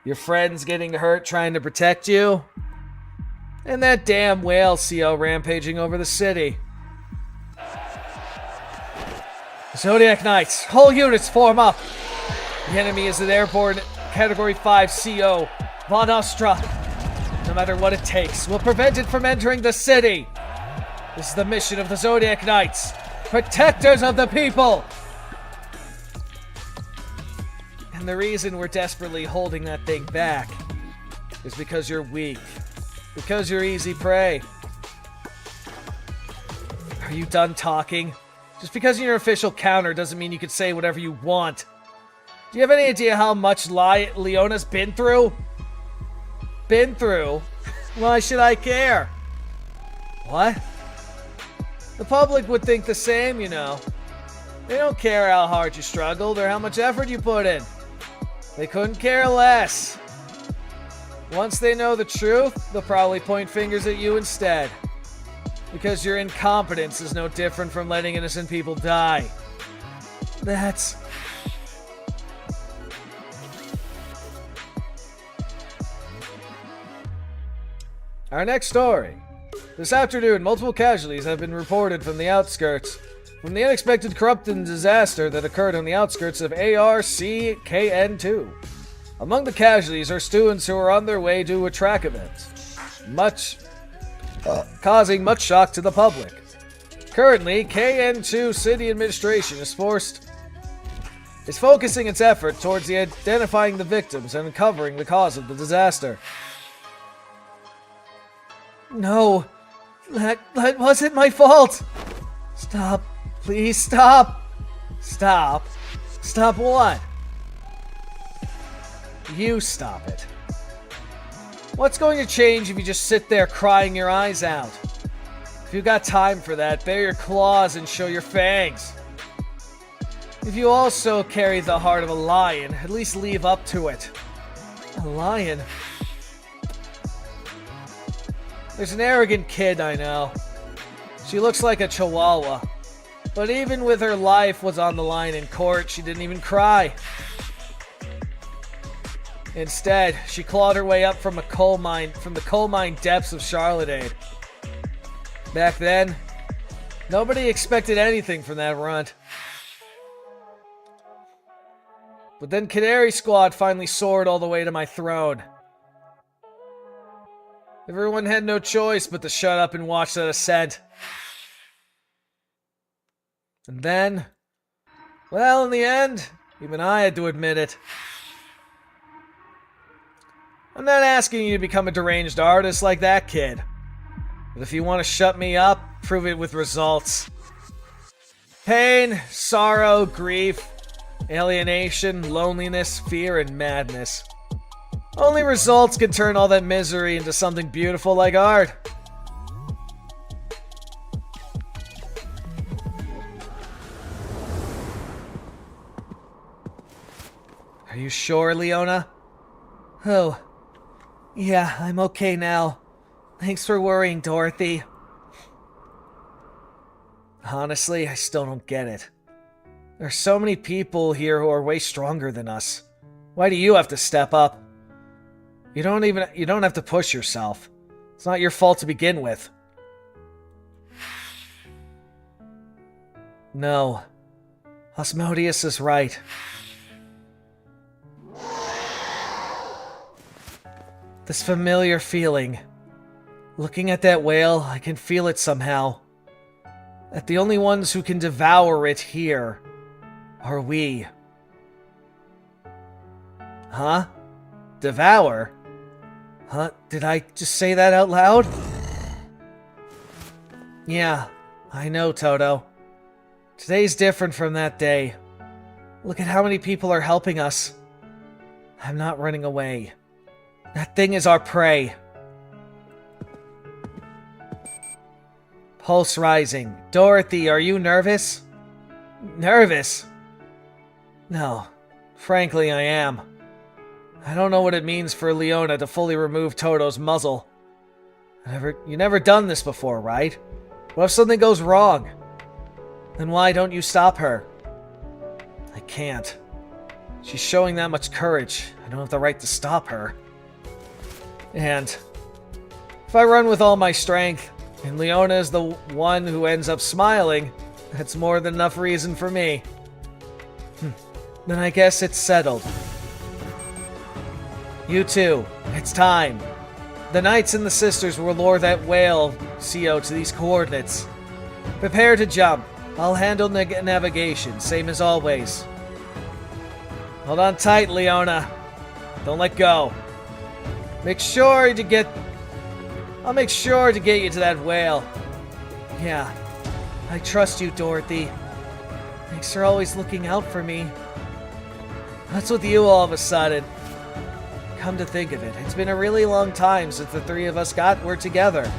Your friends getting hurt trying to protect you? And that damn whale CO rampaging over the city. Zodiac Knights, whole units form up. The enemy is an airborne Category 5 CO, Von Ostra. No matter what it takes, we'll prevent it from entering the city. This is the mission of the Zodiac Knights, protectors of the people. And the reason we're desperately holding that thing back is because you're weak. Because you're easy prey. Are you done talking? Just because you're an official counter doesn't mean you can say whatever you want. Do you have any idea how much Leona's been through? Been through? Why should I care? What? The public would think the same, you know. They don't care how hard you struggled or how much effort you put in. They couldn't care less. Once they know the truth, they'll probably point fingers at you instead. Because your incompetence is no different from letting innocent people die. That's... Our next story. This afternoon, multiple casualties have been reported from the outskirts. From the unexpected corrupting disaster that occurred on the outskirts of ARCKN2. Among the casualties are students who are on their way to a track event, causing much shock to the public. Currently, KN2 City Administration is focusing its effort towards identifying the victims and uncovering the cause of the disaster. No, that wasn't my fault. Stop, please stop. Stop. Stop what? You stop it. What's going to change if you just sit there crying your eyes out? If you've got time for that, bare your claws and show your fangs. If you also carry the heart of a lion, at least live up to it. A lion? There's an arrogant kid I know. She looks like a chihuahua. But even with her life was on the line in court, she didn't even cry. Instead, she clawed her way up from the coal mine depths of Charlottade. Back then, nobody expected anything from that runt. But then Canary Squad finally soared all the way to my throne. Everyone had no choice but to shut up and watch that ascent. And then, well, in the end, even I had to admit it. I'm not asking you to become a deranged artist like that kid. But if you want to shut me up, prove it with results. Pain, sorrow, grief, alienation, loneliness, fear, and madness. Only results can turn all that misery into something beautiful like art. Are you sure, Leona? Oh. Yeah, I'm okay now. Thanks for worrying, Dorothy. Honestly, I still don't get it. There are so many people here who are way stronger than us. Why do you have to step up? You don't have to push yourself. It's not your fault to begin with. No. Asmodeus is right. This familiar feeling. Looking at that whale, I can feel it somehow. That the only ones who can devour it here are we. Huh? Devour? Huh? Did I just say that out loud? Yeah, I know, Toto. Today's different from that day. Look at how many people are helping us. I'm not running away. That thing is our prey. Pulse rising. Dorothy, are you nervous? Nervous? No. Frankly, I am. I don't know what it means for Leona to fully remove Toto's muzzle. You never done this before, right? What if something goes wrong? Then why don't you stop her? I can't. She's showing that much courage. I don't have the right to stop her. And if I run with all my strength, and Leona is the one who ends up smiling, that's more than enough reason for me. Then I guess it's settled. You two, it's time. The Knights and the Sisters will lure that whale, CO, to these coordinates. Prepare to jump. I'll handle navigation, same as always. Hold on tight, Leona. Don't let go. I'll make sure to get you to that whale. Yeah, I trust you, Dorothy. Thanks for always looking out for me. What's with you all of a sudden? Come to think of it, it's been a really long time since the three of us were together.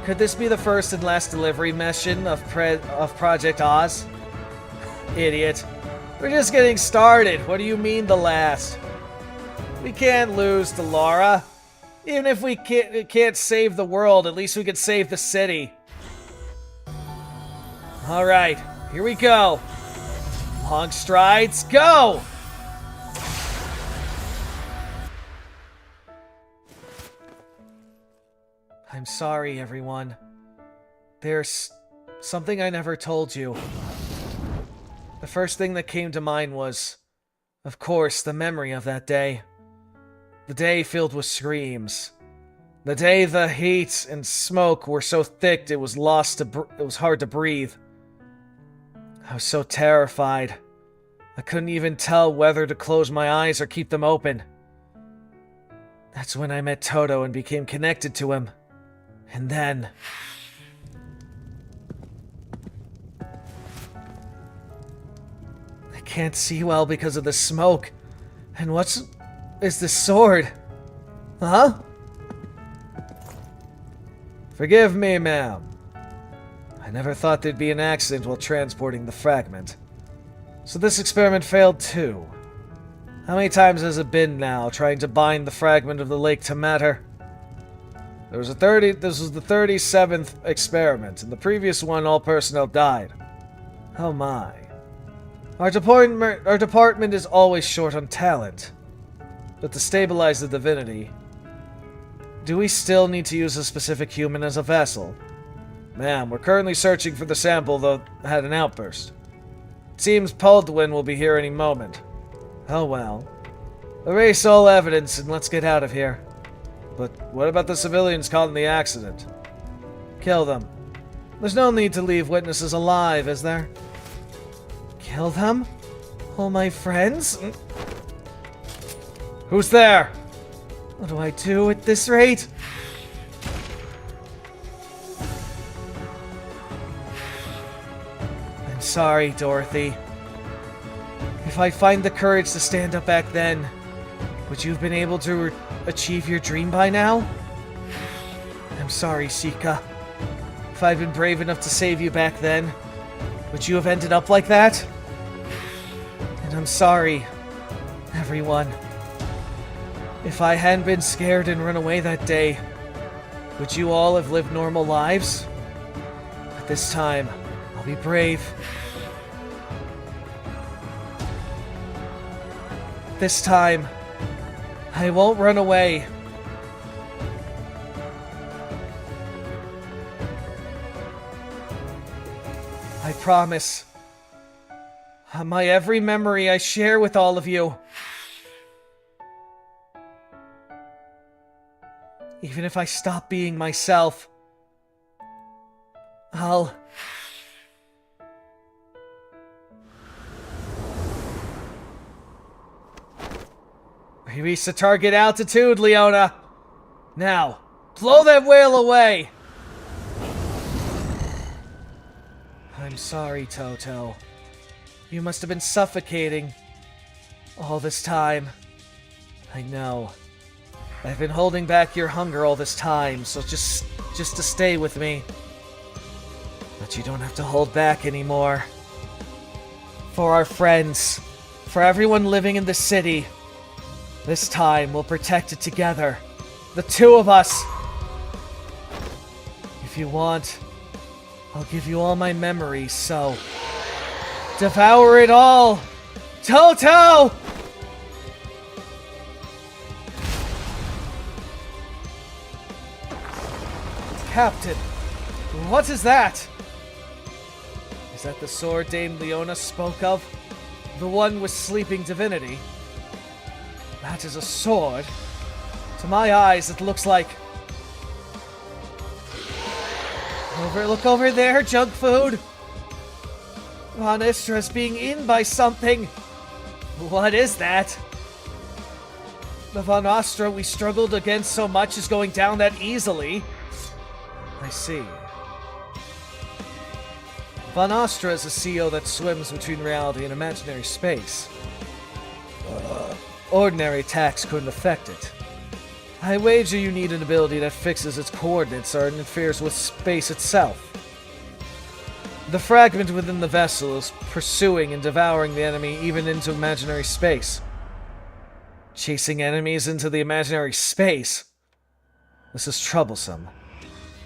Could this be the first and last delivery mission of Project Oz? Idiot. We're just getting started. What do you mean the last? We can't lose to Laura. Even if we can't save the world, at least we could save the city. Alright, here we go. Long strides, go! I'm sorry, everyone. There's something I never told you. The first thing that came to mind was, of course, the memory of that day. The day filled with screams. The day the heat and smoke were so thick it was hard to breathe. I was so terrified. I couldn't even tell whether to close my eyes or keep them open. That's when I met Toto and became connected to him. And then... I can't see well because of the smoke. And is this sword? Huh? Forgive me, ma'am. I never thought there'd be an accident while transporting the fragment. So this experiment failed too. How many times has it been now, trying to bind the fragment of the lake to matter? This was the 37th experiment. In the previous one, all personnel died. Oh my. Our department is always short on talent. But to stabilize the divinity, do we still need to use a specific human as a vessel? Ma'am, we're currently searching for the sample that had an outburst. It seems Baldwin will be here any moment. Oh well. Erase all evidence and let's get out of here. But what about the civilians caught in the accident? Kill them. There's no need to leave witnesses alive, is there? Kill them? All my friends? Who's there? What do I do at this rate? I'm sorry, Dorothy. If I find the courage to stand up back then, would you have been able to achieve your dream by now? I'm sorry, Sheikah. If I'd been brave enough to save you back then, would you have ended up like that? And I'm sorry, everyone. If I hadn't been scared and run away that day, would you all have lived normal lives? But this time, I'll be brave. This time, I won't run away. I promise. My every memory I share with all of you. Even if I stop being myself, I'll... We reached the target altitude, Leona. Now, blow that whale away. I'm sorry, Toto. You must have been suffocating all this time. I know. I've been holding back your hunger all this time, so just to stay with me. But you don't have to hold back anymore. For our friends, for everyone living in the city, this time we'll protect it together. The two of us. If you want, I'll give you all my memories, so... devour it all! Toto! Captain, what is that? Is that the sword Dame Leona spoke of? The one with sleeping divinity? That is a sword. To my eyes, it looks like... Look over there, junk food! Von Istra's being in by something! What is that? The Von Astra we struggled against so much is going down that easily. I see. Von Astra is a CO that swims between reality and imaginary space. Ordinary attacks couldn't affect it. I wager you need an ability that fixes its coordinates or interferes with space itself. The fragment within the vessel is pursuing and devouring the enemy even into imaginary space. Chasing enemies into the imaginary space? This is troublesome.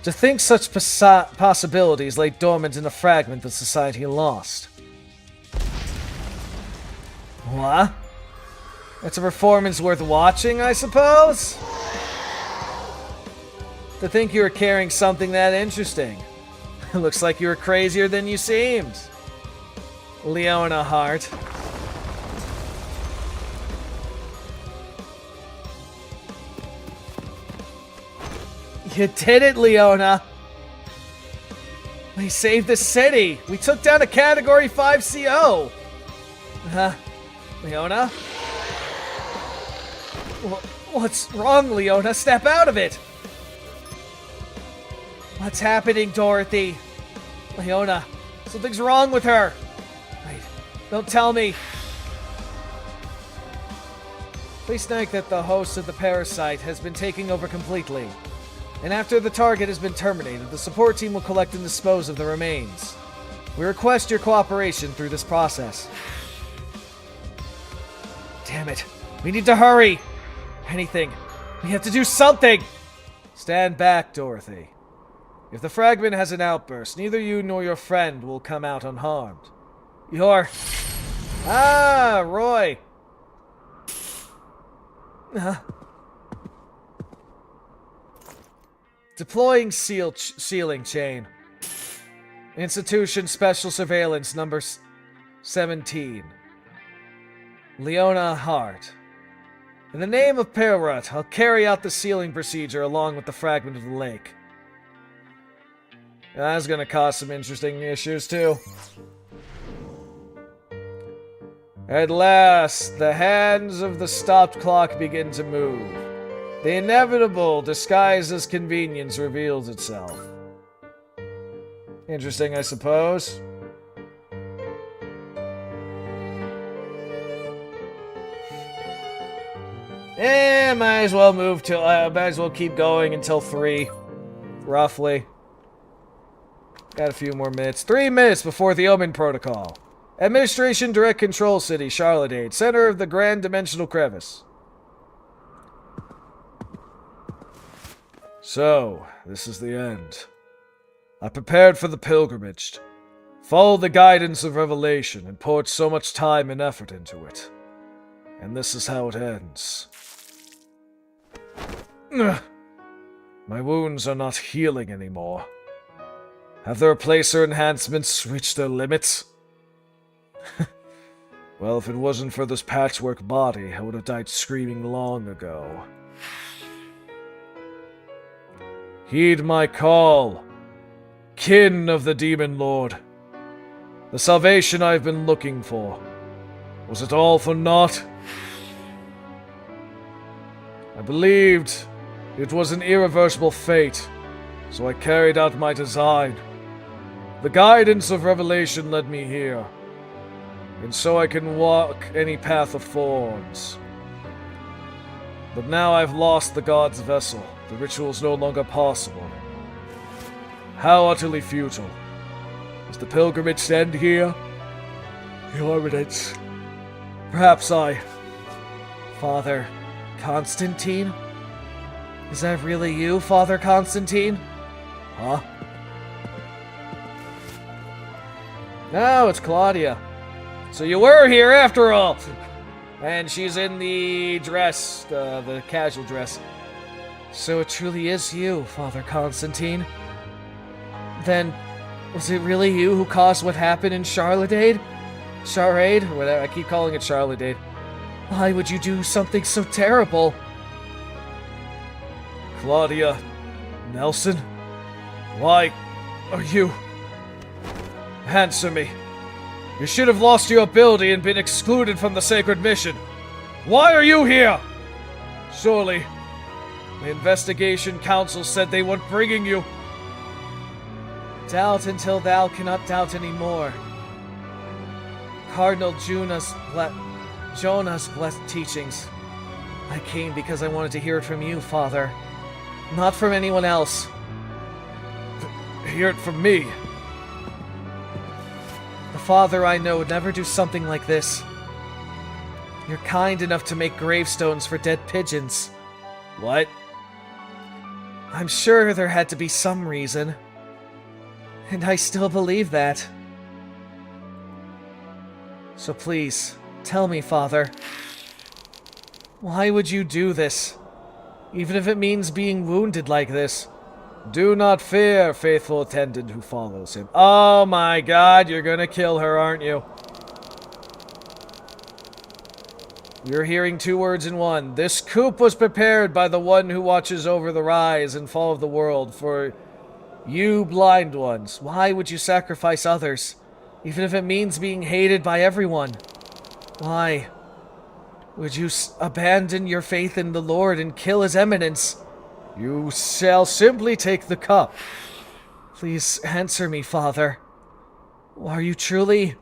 To think such possibilities lay dormant in a fragment that society lost. What? It's a performance worth watching, I suppose? To think you were carrying something that interesting. It looks like you were crazier than you seemed. Leona Hart. You did it, Leona! We saved the city! We took down a Category 5 CO! Leona? What's wrong, Leona? Step out of it! What's happening, Dorothy? Leona, something's wrong with her! Wait, don't tell me! Please note that the host of the parasite has been taking over completely. And after the target has been terminated, the support team will collect and dispose of the remains. We request your cooperation through this process. Damn it. We need to hurry! Anything. We have to do something! Stand back, Dorothy. If the fragment has an outburst, neither you nor your friend will come out unharmed. Ah, Roy! Deploying sealing chain. Institution Special Surveillance number 17. Leona Hart. In the name of Perrot, I'll carry out the sealing procedure along with the fragment of the lake. That's gonna cause some interesting issues, too. At last, the hands of the stopped clock begin to move. The inevitable, disguised as convenience, reveals itself. Interesting, I suppose. Might as well might as well keep going until 3. Roughly. Got a few more minutes. 3 minutes before the Omen Protocol. Administration Direct Control City, Charlotte, center of the Grand Dimensional Crevice. So, this is the end. I prepared for the pilgrimage, followed the guidance of revelation, and poured so much time and effort into it. And this is how it ends. Ugh. My wounds are not healing anymore. Have the replacer enhancements reached their limits? Well, if it wasn't for this patchwork body, I would have died screaming long ago. Heed my call, kin of the Demon Lord. The salvation I've been looking for. Was it all for naught? I believed it was an irreversible fate, so I carried out my design. The guidance of revelation led me here, and so I can walk any path of thorns. But now I've lost the god's vessel. The ritual is no longer possible. How utterly futile. Is the pilgrimage end here? Your evidence. Perhaps I... Father Constantine? Is that really you, Father Constantine? Huh? No, it's Claudia. So you were here after all! And she's in the dress, the casual dress. So it truly is you, Father Constantine. Then, was it really you who caused what happened in Charlottade? Charade? Or whatever, I keep calling it Charlottade. Why would you do something so terrible? Claudia Nelson? Why are you... Answer me. You should have lost your ability and been excluded from the sacred mission. Why are you here? Surely, the investigation council said they weren't bringing you. Doubt until thou cannot doubt anymore. Cardinal Jonah's blessed teachings. I came because I wanted to hear it from you, Father. Not from anyone else. Hear it from me. The father I know would never do something like this. You're kind enough to make gravestones for dead pigeons. What? I'm sure there had to be some reason. And I still believe that. So please, tell me, Father. Why would you do this? Even if it means being wounded like this. Do not fear, faithful attendant who follows him. Oh my god, you're gonna kill her, aren't you? You're hearing two words in one. This coup was prepared by the one who watches over the rise and fall of the world for you blind ones. Why would you sacrifice others? Even if it means being hated by everyone. Why would you abandon your faith in the Lord and kill His Eminence? You shall simply take the cup. Please answer me, Father. Are you truly...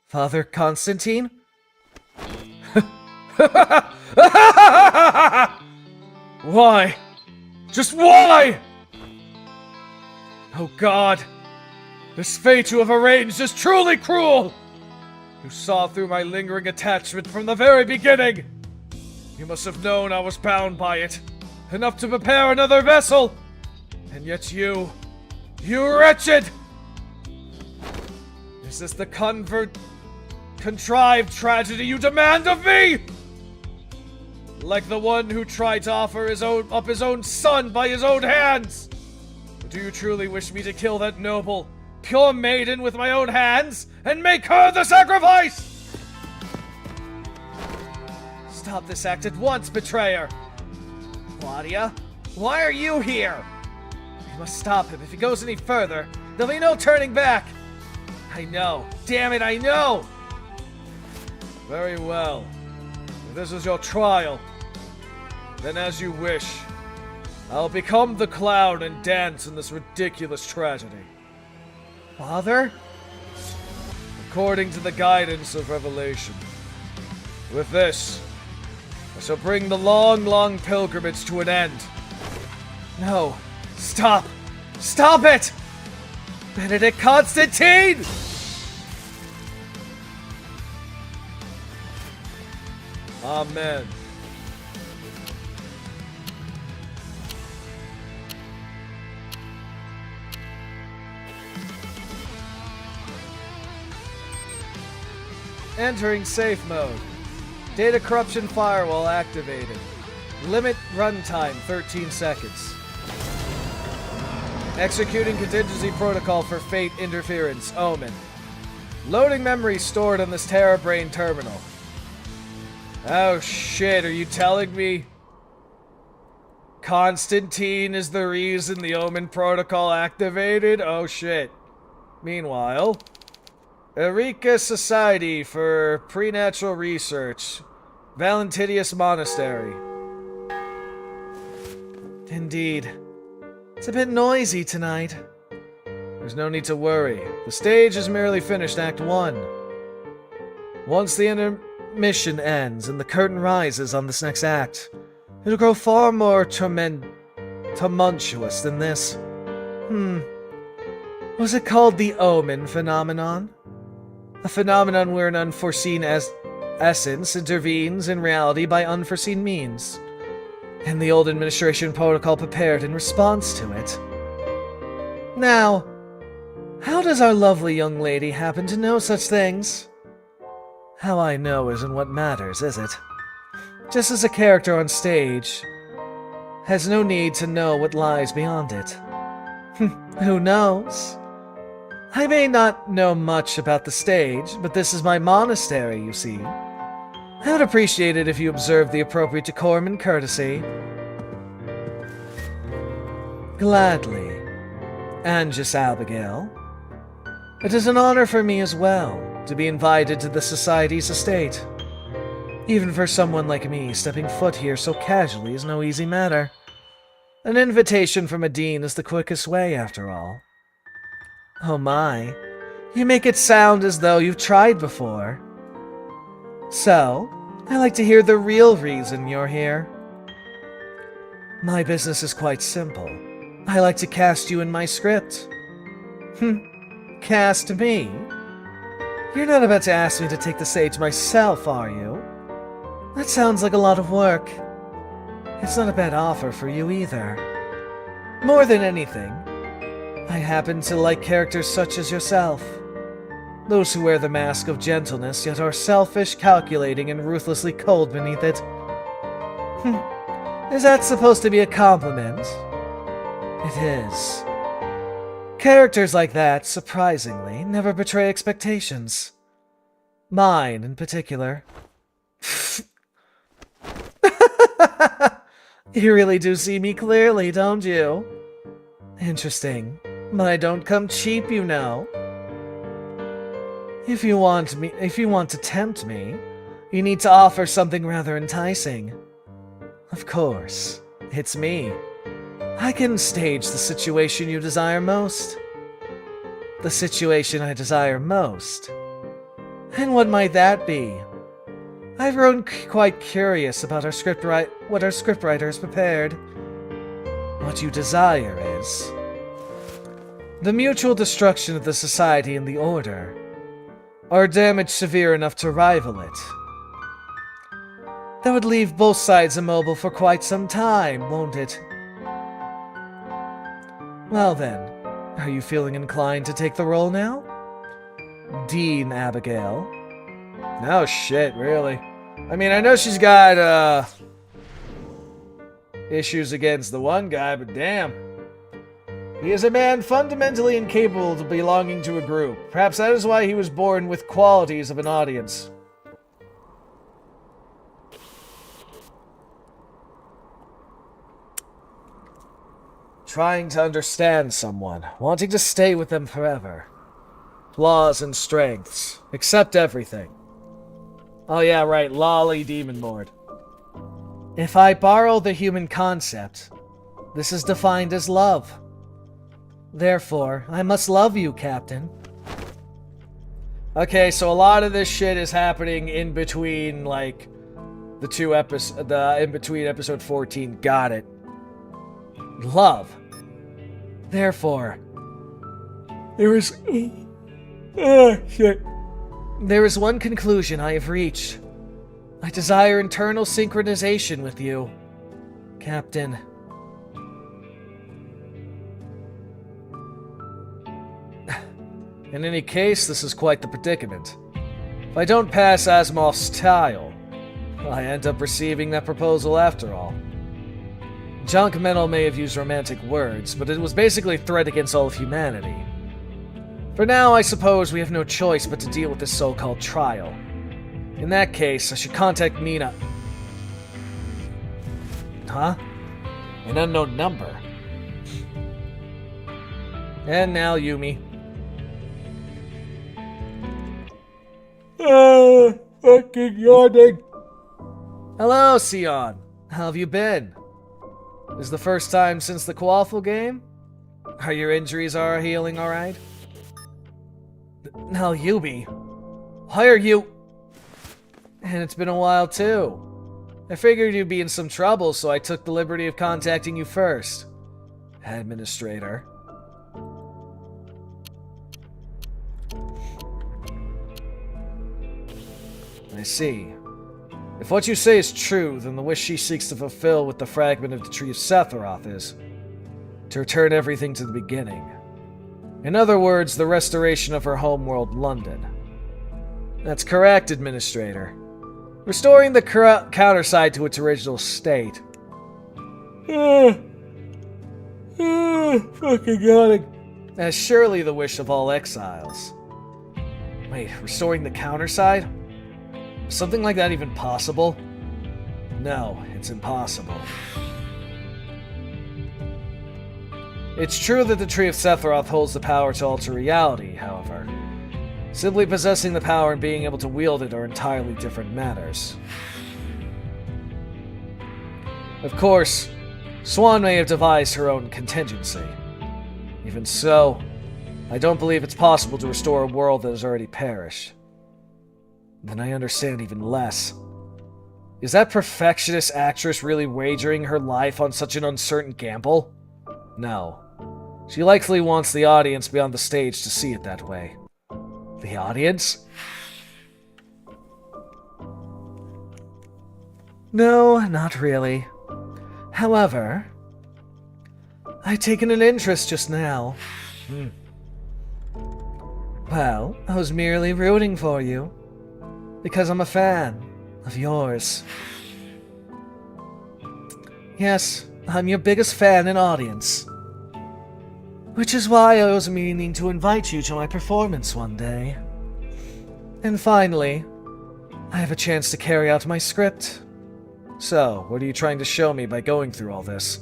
Father Constantine? Why? Just why? Oh God, this fate you have arranged is truly cruel! You saw through my lingering attachment from the very beginning! You must have known I was bound by it, enough to prepare another vessel! And yet you wretched! Is this the contrived tragedy you demand of me? Like the one who tried to offer his own son by his own hands? Or do you truly wish me to kill that noble, pure maiden with my own hands, and make her the sacrifice? Stop this act at once, betrayer! Claudia, why are you here? We must stop him. If he goes any further, there'll be no turning back! I know. Damn it, I know! Very well. If this is your trial, then as you wish. I'll become the clown and dance in this ridiculous tragedy. Father? According to the guidance of revelation. With this, I shall bring the long, long pilgrimage to an end. No. Stop! Stop it! Benedict Constantine! Amen. Entering safe mode. Data corruption firewall activated. Limit runtime 13 seconds. Executing contingency protocol for fate interference. Omen. Loading memory stored on this Terra Brain terminal. Oh shit, are you telling me Constantine is the reason the Omen protocol activated? Oh shit. Meanwhile, Eureka Society for Prenatural Research. Valentinius Monastery. Indeed. It's a bit noisy tonight. There's no need to worry. The stage has merely finished Act 1. Once the intermission ends and the curtain rises on this next act, it'll grow far more tumultuous than this. Was it called the Omen phenomenon? A phenomenon where an unforeseen essence intervenes in reality by unforeseen means, and the old administration protocol prepared in response to it. Now, how does our lovely young lady happen to know such things? How I know isn't what matters, is it? Just as a character on stage has no need to know what lies beyond it. Who knows? I may not know much about the stage, but this is my monastery, you see. I would appreciate it if you observed the appropriate decorum and courtesy. Gladly. Angus Abigail. It is an honor for me as well to be invited to the Society's estate. Even for someone like me, stepping foot here so casually is no easy matter. An invitation from a dean is the quickest way, after all. Oh my, you make it sound as though you've tried before. So, I'd like to hear the real reason you're here. My business is quite simple. I like to cast you in my script. Cast me? You're not about to ask me to take the stage myself, are you? That sounds like a lot of work. It's not a bad offer for you either. More than anything, I happen to like characters such as yourself. Those who wear the mask of gentleness yet are selfish, calculating, and ruthlessly cold beneath it. Is that supposed to be a compliment? It is. Characters like that, surprisingly, never betray expectations. Mine, in particular. You really do see me clearly, don't you? Interesting. But I don't come cheap, you know. If you want to tempt me, you need to offer something rather enticing. Of course, it's me. I can stage the situation you desire most. The situation I desire most. And what might that be? I've grown quite curious about what our scriptwriter has prepared. What you desire is the mutual destruction of the Society and the Order, or damage severe enough to rival it. That would leave both sides immobile for quite some time, won't it? Well then, are you feeling inclined to take the role now? Dean Abigail. No shit, really. I mean, I know she's got, issues against the one guy, but damn. He is a man fundamentally incapable of belonging to a group. Perhaps that is why he was born with qualities of an audience. Trying to understand someone, wanting to stay with them forever. Flaws and strengths, accept everything. Oh yeah, right, lolly demon lord. If I borrow the human concept, this is defined as love. Therefore, I must love you, Captain. Okay, so a lot of this shit is happening in between, like, the two episodes, in between episode 14. Got it. Love. Therefore, there is... shit. There is one conclusion I have reached. I desire internal synchronization with you, Captain. In any case, this is quite the predicament. If I don't pass Asimov's trial, I end up receiving that proposal after all. Junk Metal may have used romantic words, but it was basically a threat against all of humanity. For now, I suppose we have no choice but to deal with this so-called trial. In that case, I should contact Mina. Huh? An unknown number. And now Yumi. Fucking yawning. Hello, Sion. How have you been? Is the first time since the Quaffle game? Are your injuries healing alright? Now, Yumi. Why are you... And it's been a while, too. I figured you'd be in some trouble, so I took the liberty of contacting you first. Administrator. I see. If what you say is true, then the wish she seeks to fulfill with the fragment of the Tree of Sephiroth is to return everything to the beginning. In other words, the restoration of her homeworld, London. That's correct, Administrator. Restoring the counterside to its original state. Fucking yawning. That's surely the wish of all exiles. Wait, restoring the counterside? Is something like that even possible? No, it's impossible. It's true that the Tree of Sephiroth holds the power to alter reality, however. Simply possessing the power and being able to wield it are entirely different matters. Of course, Swan may have devised her own contingency. Even so, I don't believe it's possible to restore a world that has already perished. Then I understand even less. Is that perfectionist actress really wagering her life on such an uncertain gamble? No. She likely wants the audience beyond the stage to see it that way. The audience? No, not really. However, I've taken an interest just now. Well, I was merely rooting for you. Because I'm a fan of yours. Yes, I'm your biggest fan and audience. Which is why I was meaning to invite you to my performance one day. And finally, I have a chance to carry out my script. So, what are you trying to show me by going through all this?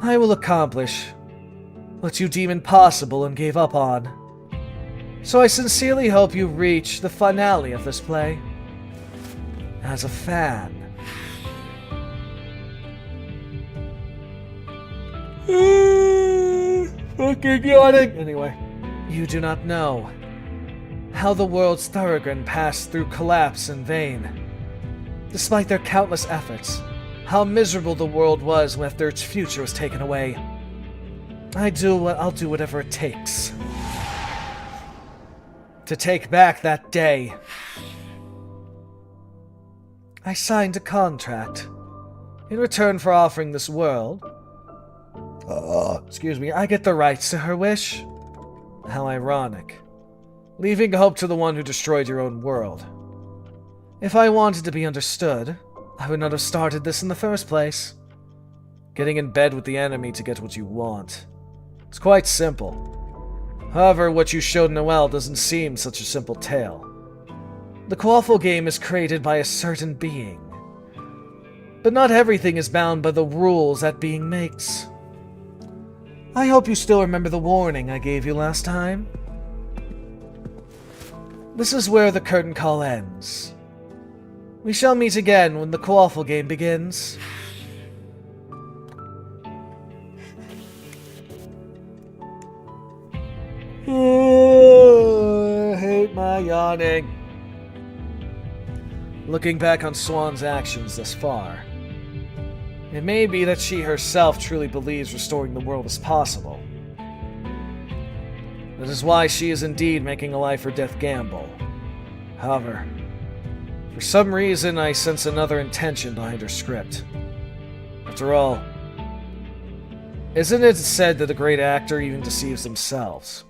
I will accomplish what you deem impossible and gave up on. So I sincerely hope you reach the finale of this play. As a fan. Fucking yawning. Anyway, you do not know how the world's Thurgood passed through collapse in vain. Despite their countless efforts, how miserable the world was after its future was taken away. I'll do whatever it takes to take back that day. I signed a contract. In return for offering this world, I get the rights to her wish. How ironic. Leaving hope to the one who destroyed your own world. If I wanted to be understood, I would not have started this in the first place. Getting in bed with the enemy to get what you want. It's quite simple. However, what you showed Noelle doesn't seem such a simple tale. The Quaffle game is created by a certain being. But not everything is bound by the rules that being makes. I hope you still remember the warning I gave you last time. This is where the curtain call ends. We shall meet again when the Quaffle game begins. I hate my yawning. Looking back on Swan's actions thus far, it may be that she herself truly believes restoring the world is possible. That is why she is indeed making a life or death gamble. However, for some reason I sense another intention behind her script. After all, isn't it said that a great actor even deceives themselves?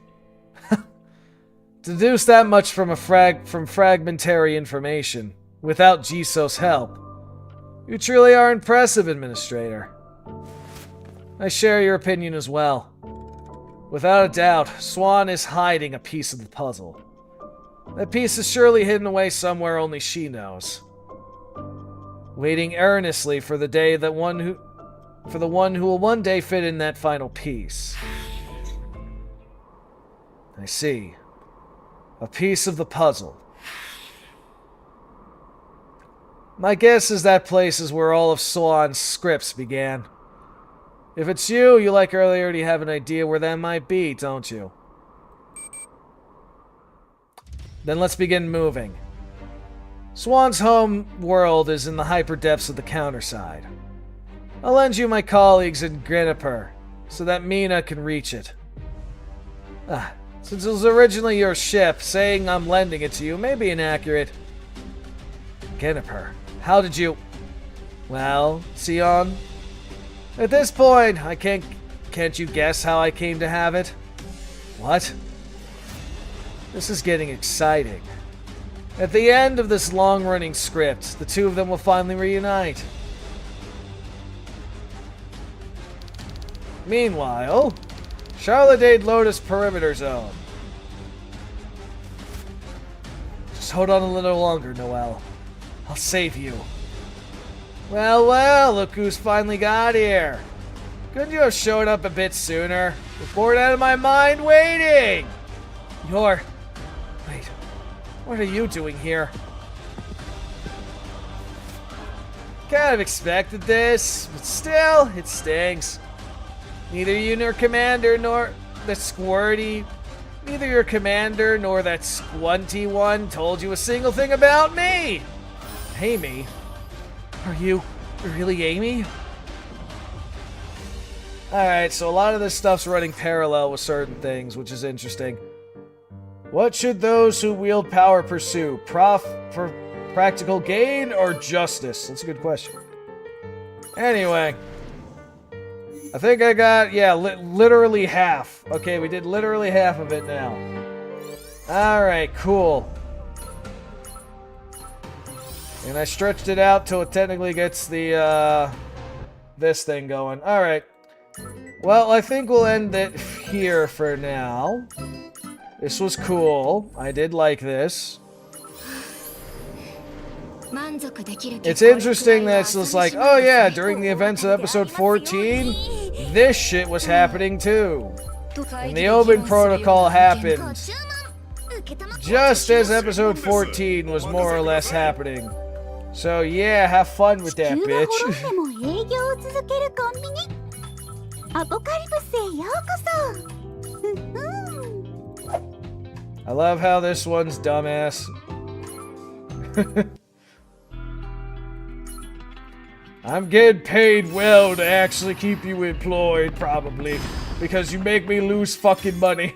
Deduce that much from fragmentary information without Jiso's help. You truly are impressive, Administrator. I share your opinion as well. Without a doubt, Swan is hiding a piece of the puzzle. That piece is surely hidden away somewhere only she knows. Waiting earnestly for the day that one who will one day fit in that final piece. I see. A piece of the puzzle. My guess is that place is where all of Swan's scripts began. If it's you, you like already have an idea where that might be, don't you? Then let's begin moving. Swan's home world is in the hyper depths of the counterside. I'll lend you my colleagues in Greniper, so that Mina can reach it. Since it was originally your ship, saying I'm lending it to you may be inaccurate. Greniper, how did you... Well, Sion? At this point, can't you guess how I came to have it? What? This is getting exciting. At the end of this long-running script, the two of them will finally reunite. Meanwhile, Charlotte Lotus Perimeter Zone. Just hold on a little longer, Noelle. I'll save you. Well, well, look who's finally got here. Couldn't you have shown up a bit sooner? We're bored out of my mind waiting! Wait, what are you doing here? Kind of expected this, but still, it stings. Neither you nor Commander nor the Squirty, neither your Commander nor that squunty one told you a single thing about me! Amy? Are you really Amy? Alright, so a lot of this stuff's running parallel with certain things, which is interesting. What should those who wield power pursue? For practical gain or justice? That's a good question. Anyway. I think I got, yeah, literally half. Okay, we did literally half of it now. Alright, cool. And I stretched it out till it technically gets the, this thing going. Alright. Well, I think we'll end it here for now. This was cool. I did like this. It's interesting that it's just like, oh yeah, during the events of episode 14, this shit was happening too. And the Omen Protocol happened just as episode 14 was more or less happening. So yeah, have fun with that, bitch. I love how this one's dumbass. I'm getting paid well to actually keep you employed, probably. Because you make me lose fucking money.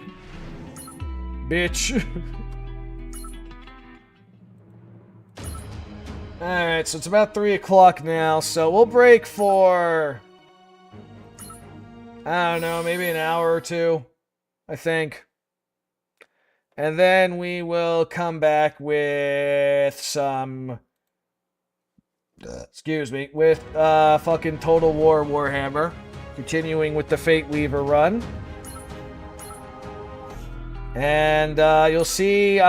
Bitch. Alright, so it's about 3 o'clock now, so we'll break for... I don't know, maybe an hour or two, I think. And then we will come back with some... excuse me, with fucking Total War Warhammer. Continuing with the Fate Weaver run. And you'll see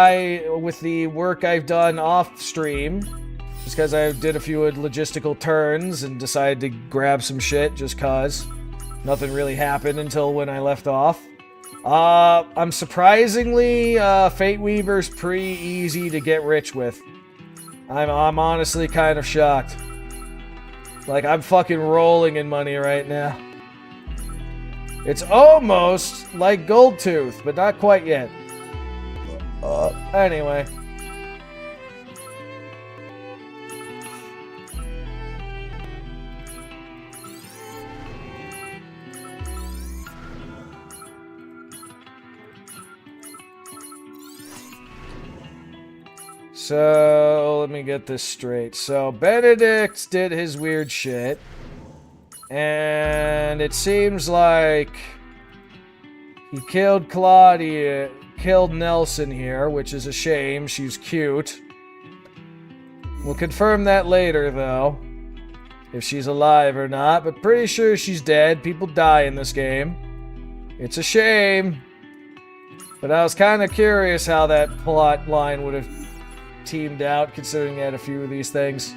with the work I've done off stream, just because I did a few logistical turns and decided to grab some shit just cause. Nothing really happened until when I left off. I'm surprisingly, Fate Weaver's pretty easy to get rich with. I'm honestly kind of shocked. Like, I'm fucking rolling in money right now. It's almost like Goldtooth, but not quite yet. Anyway. So, let me get this straight. So, Benedict did his weird shit. And it seems like he killed killed Nelson here, which is a shame. She's cute. We'll confirm that later, though. If she's alive or not, but pretty sure she's dead. People die in this game. It's a shame. But I was kind of curious how that plot line would have teamed out, considering you had a few of these things.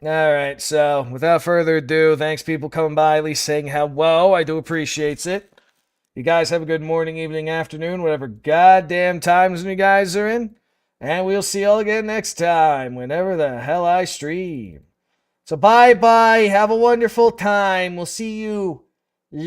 Alright, so without further ado, thanks people coming by, at least saying hello. I do appreciate it. You guys have a good morning, evening, afternoon, whatever goddamn times you guys are in. And we'll see y'all again next time, whenever the hell I stream. So bye-bye, have a wonderful time. We'll see you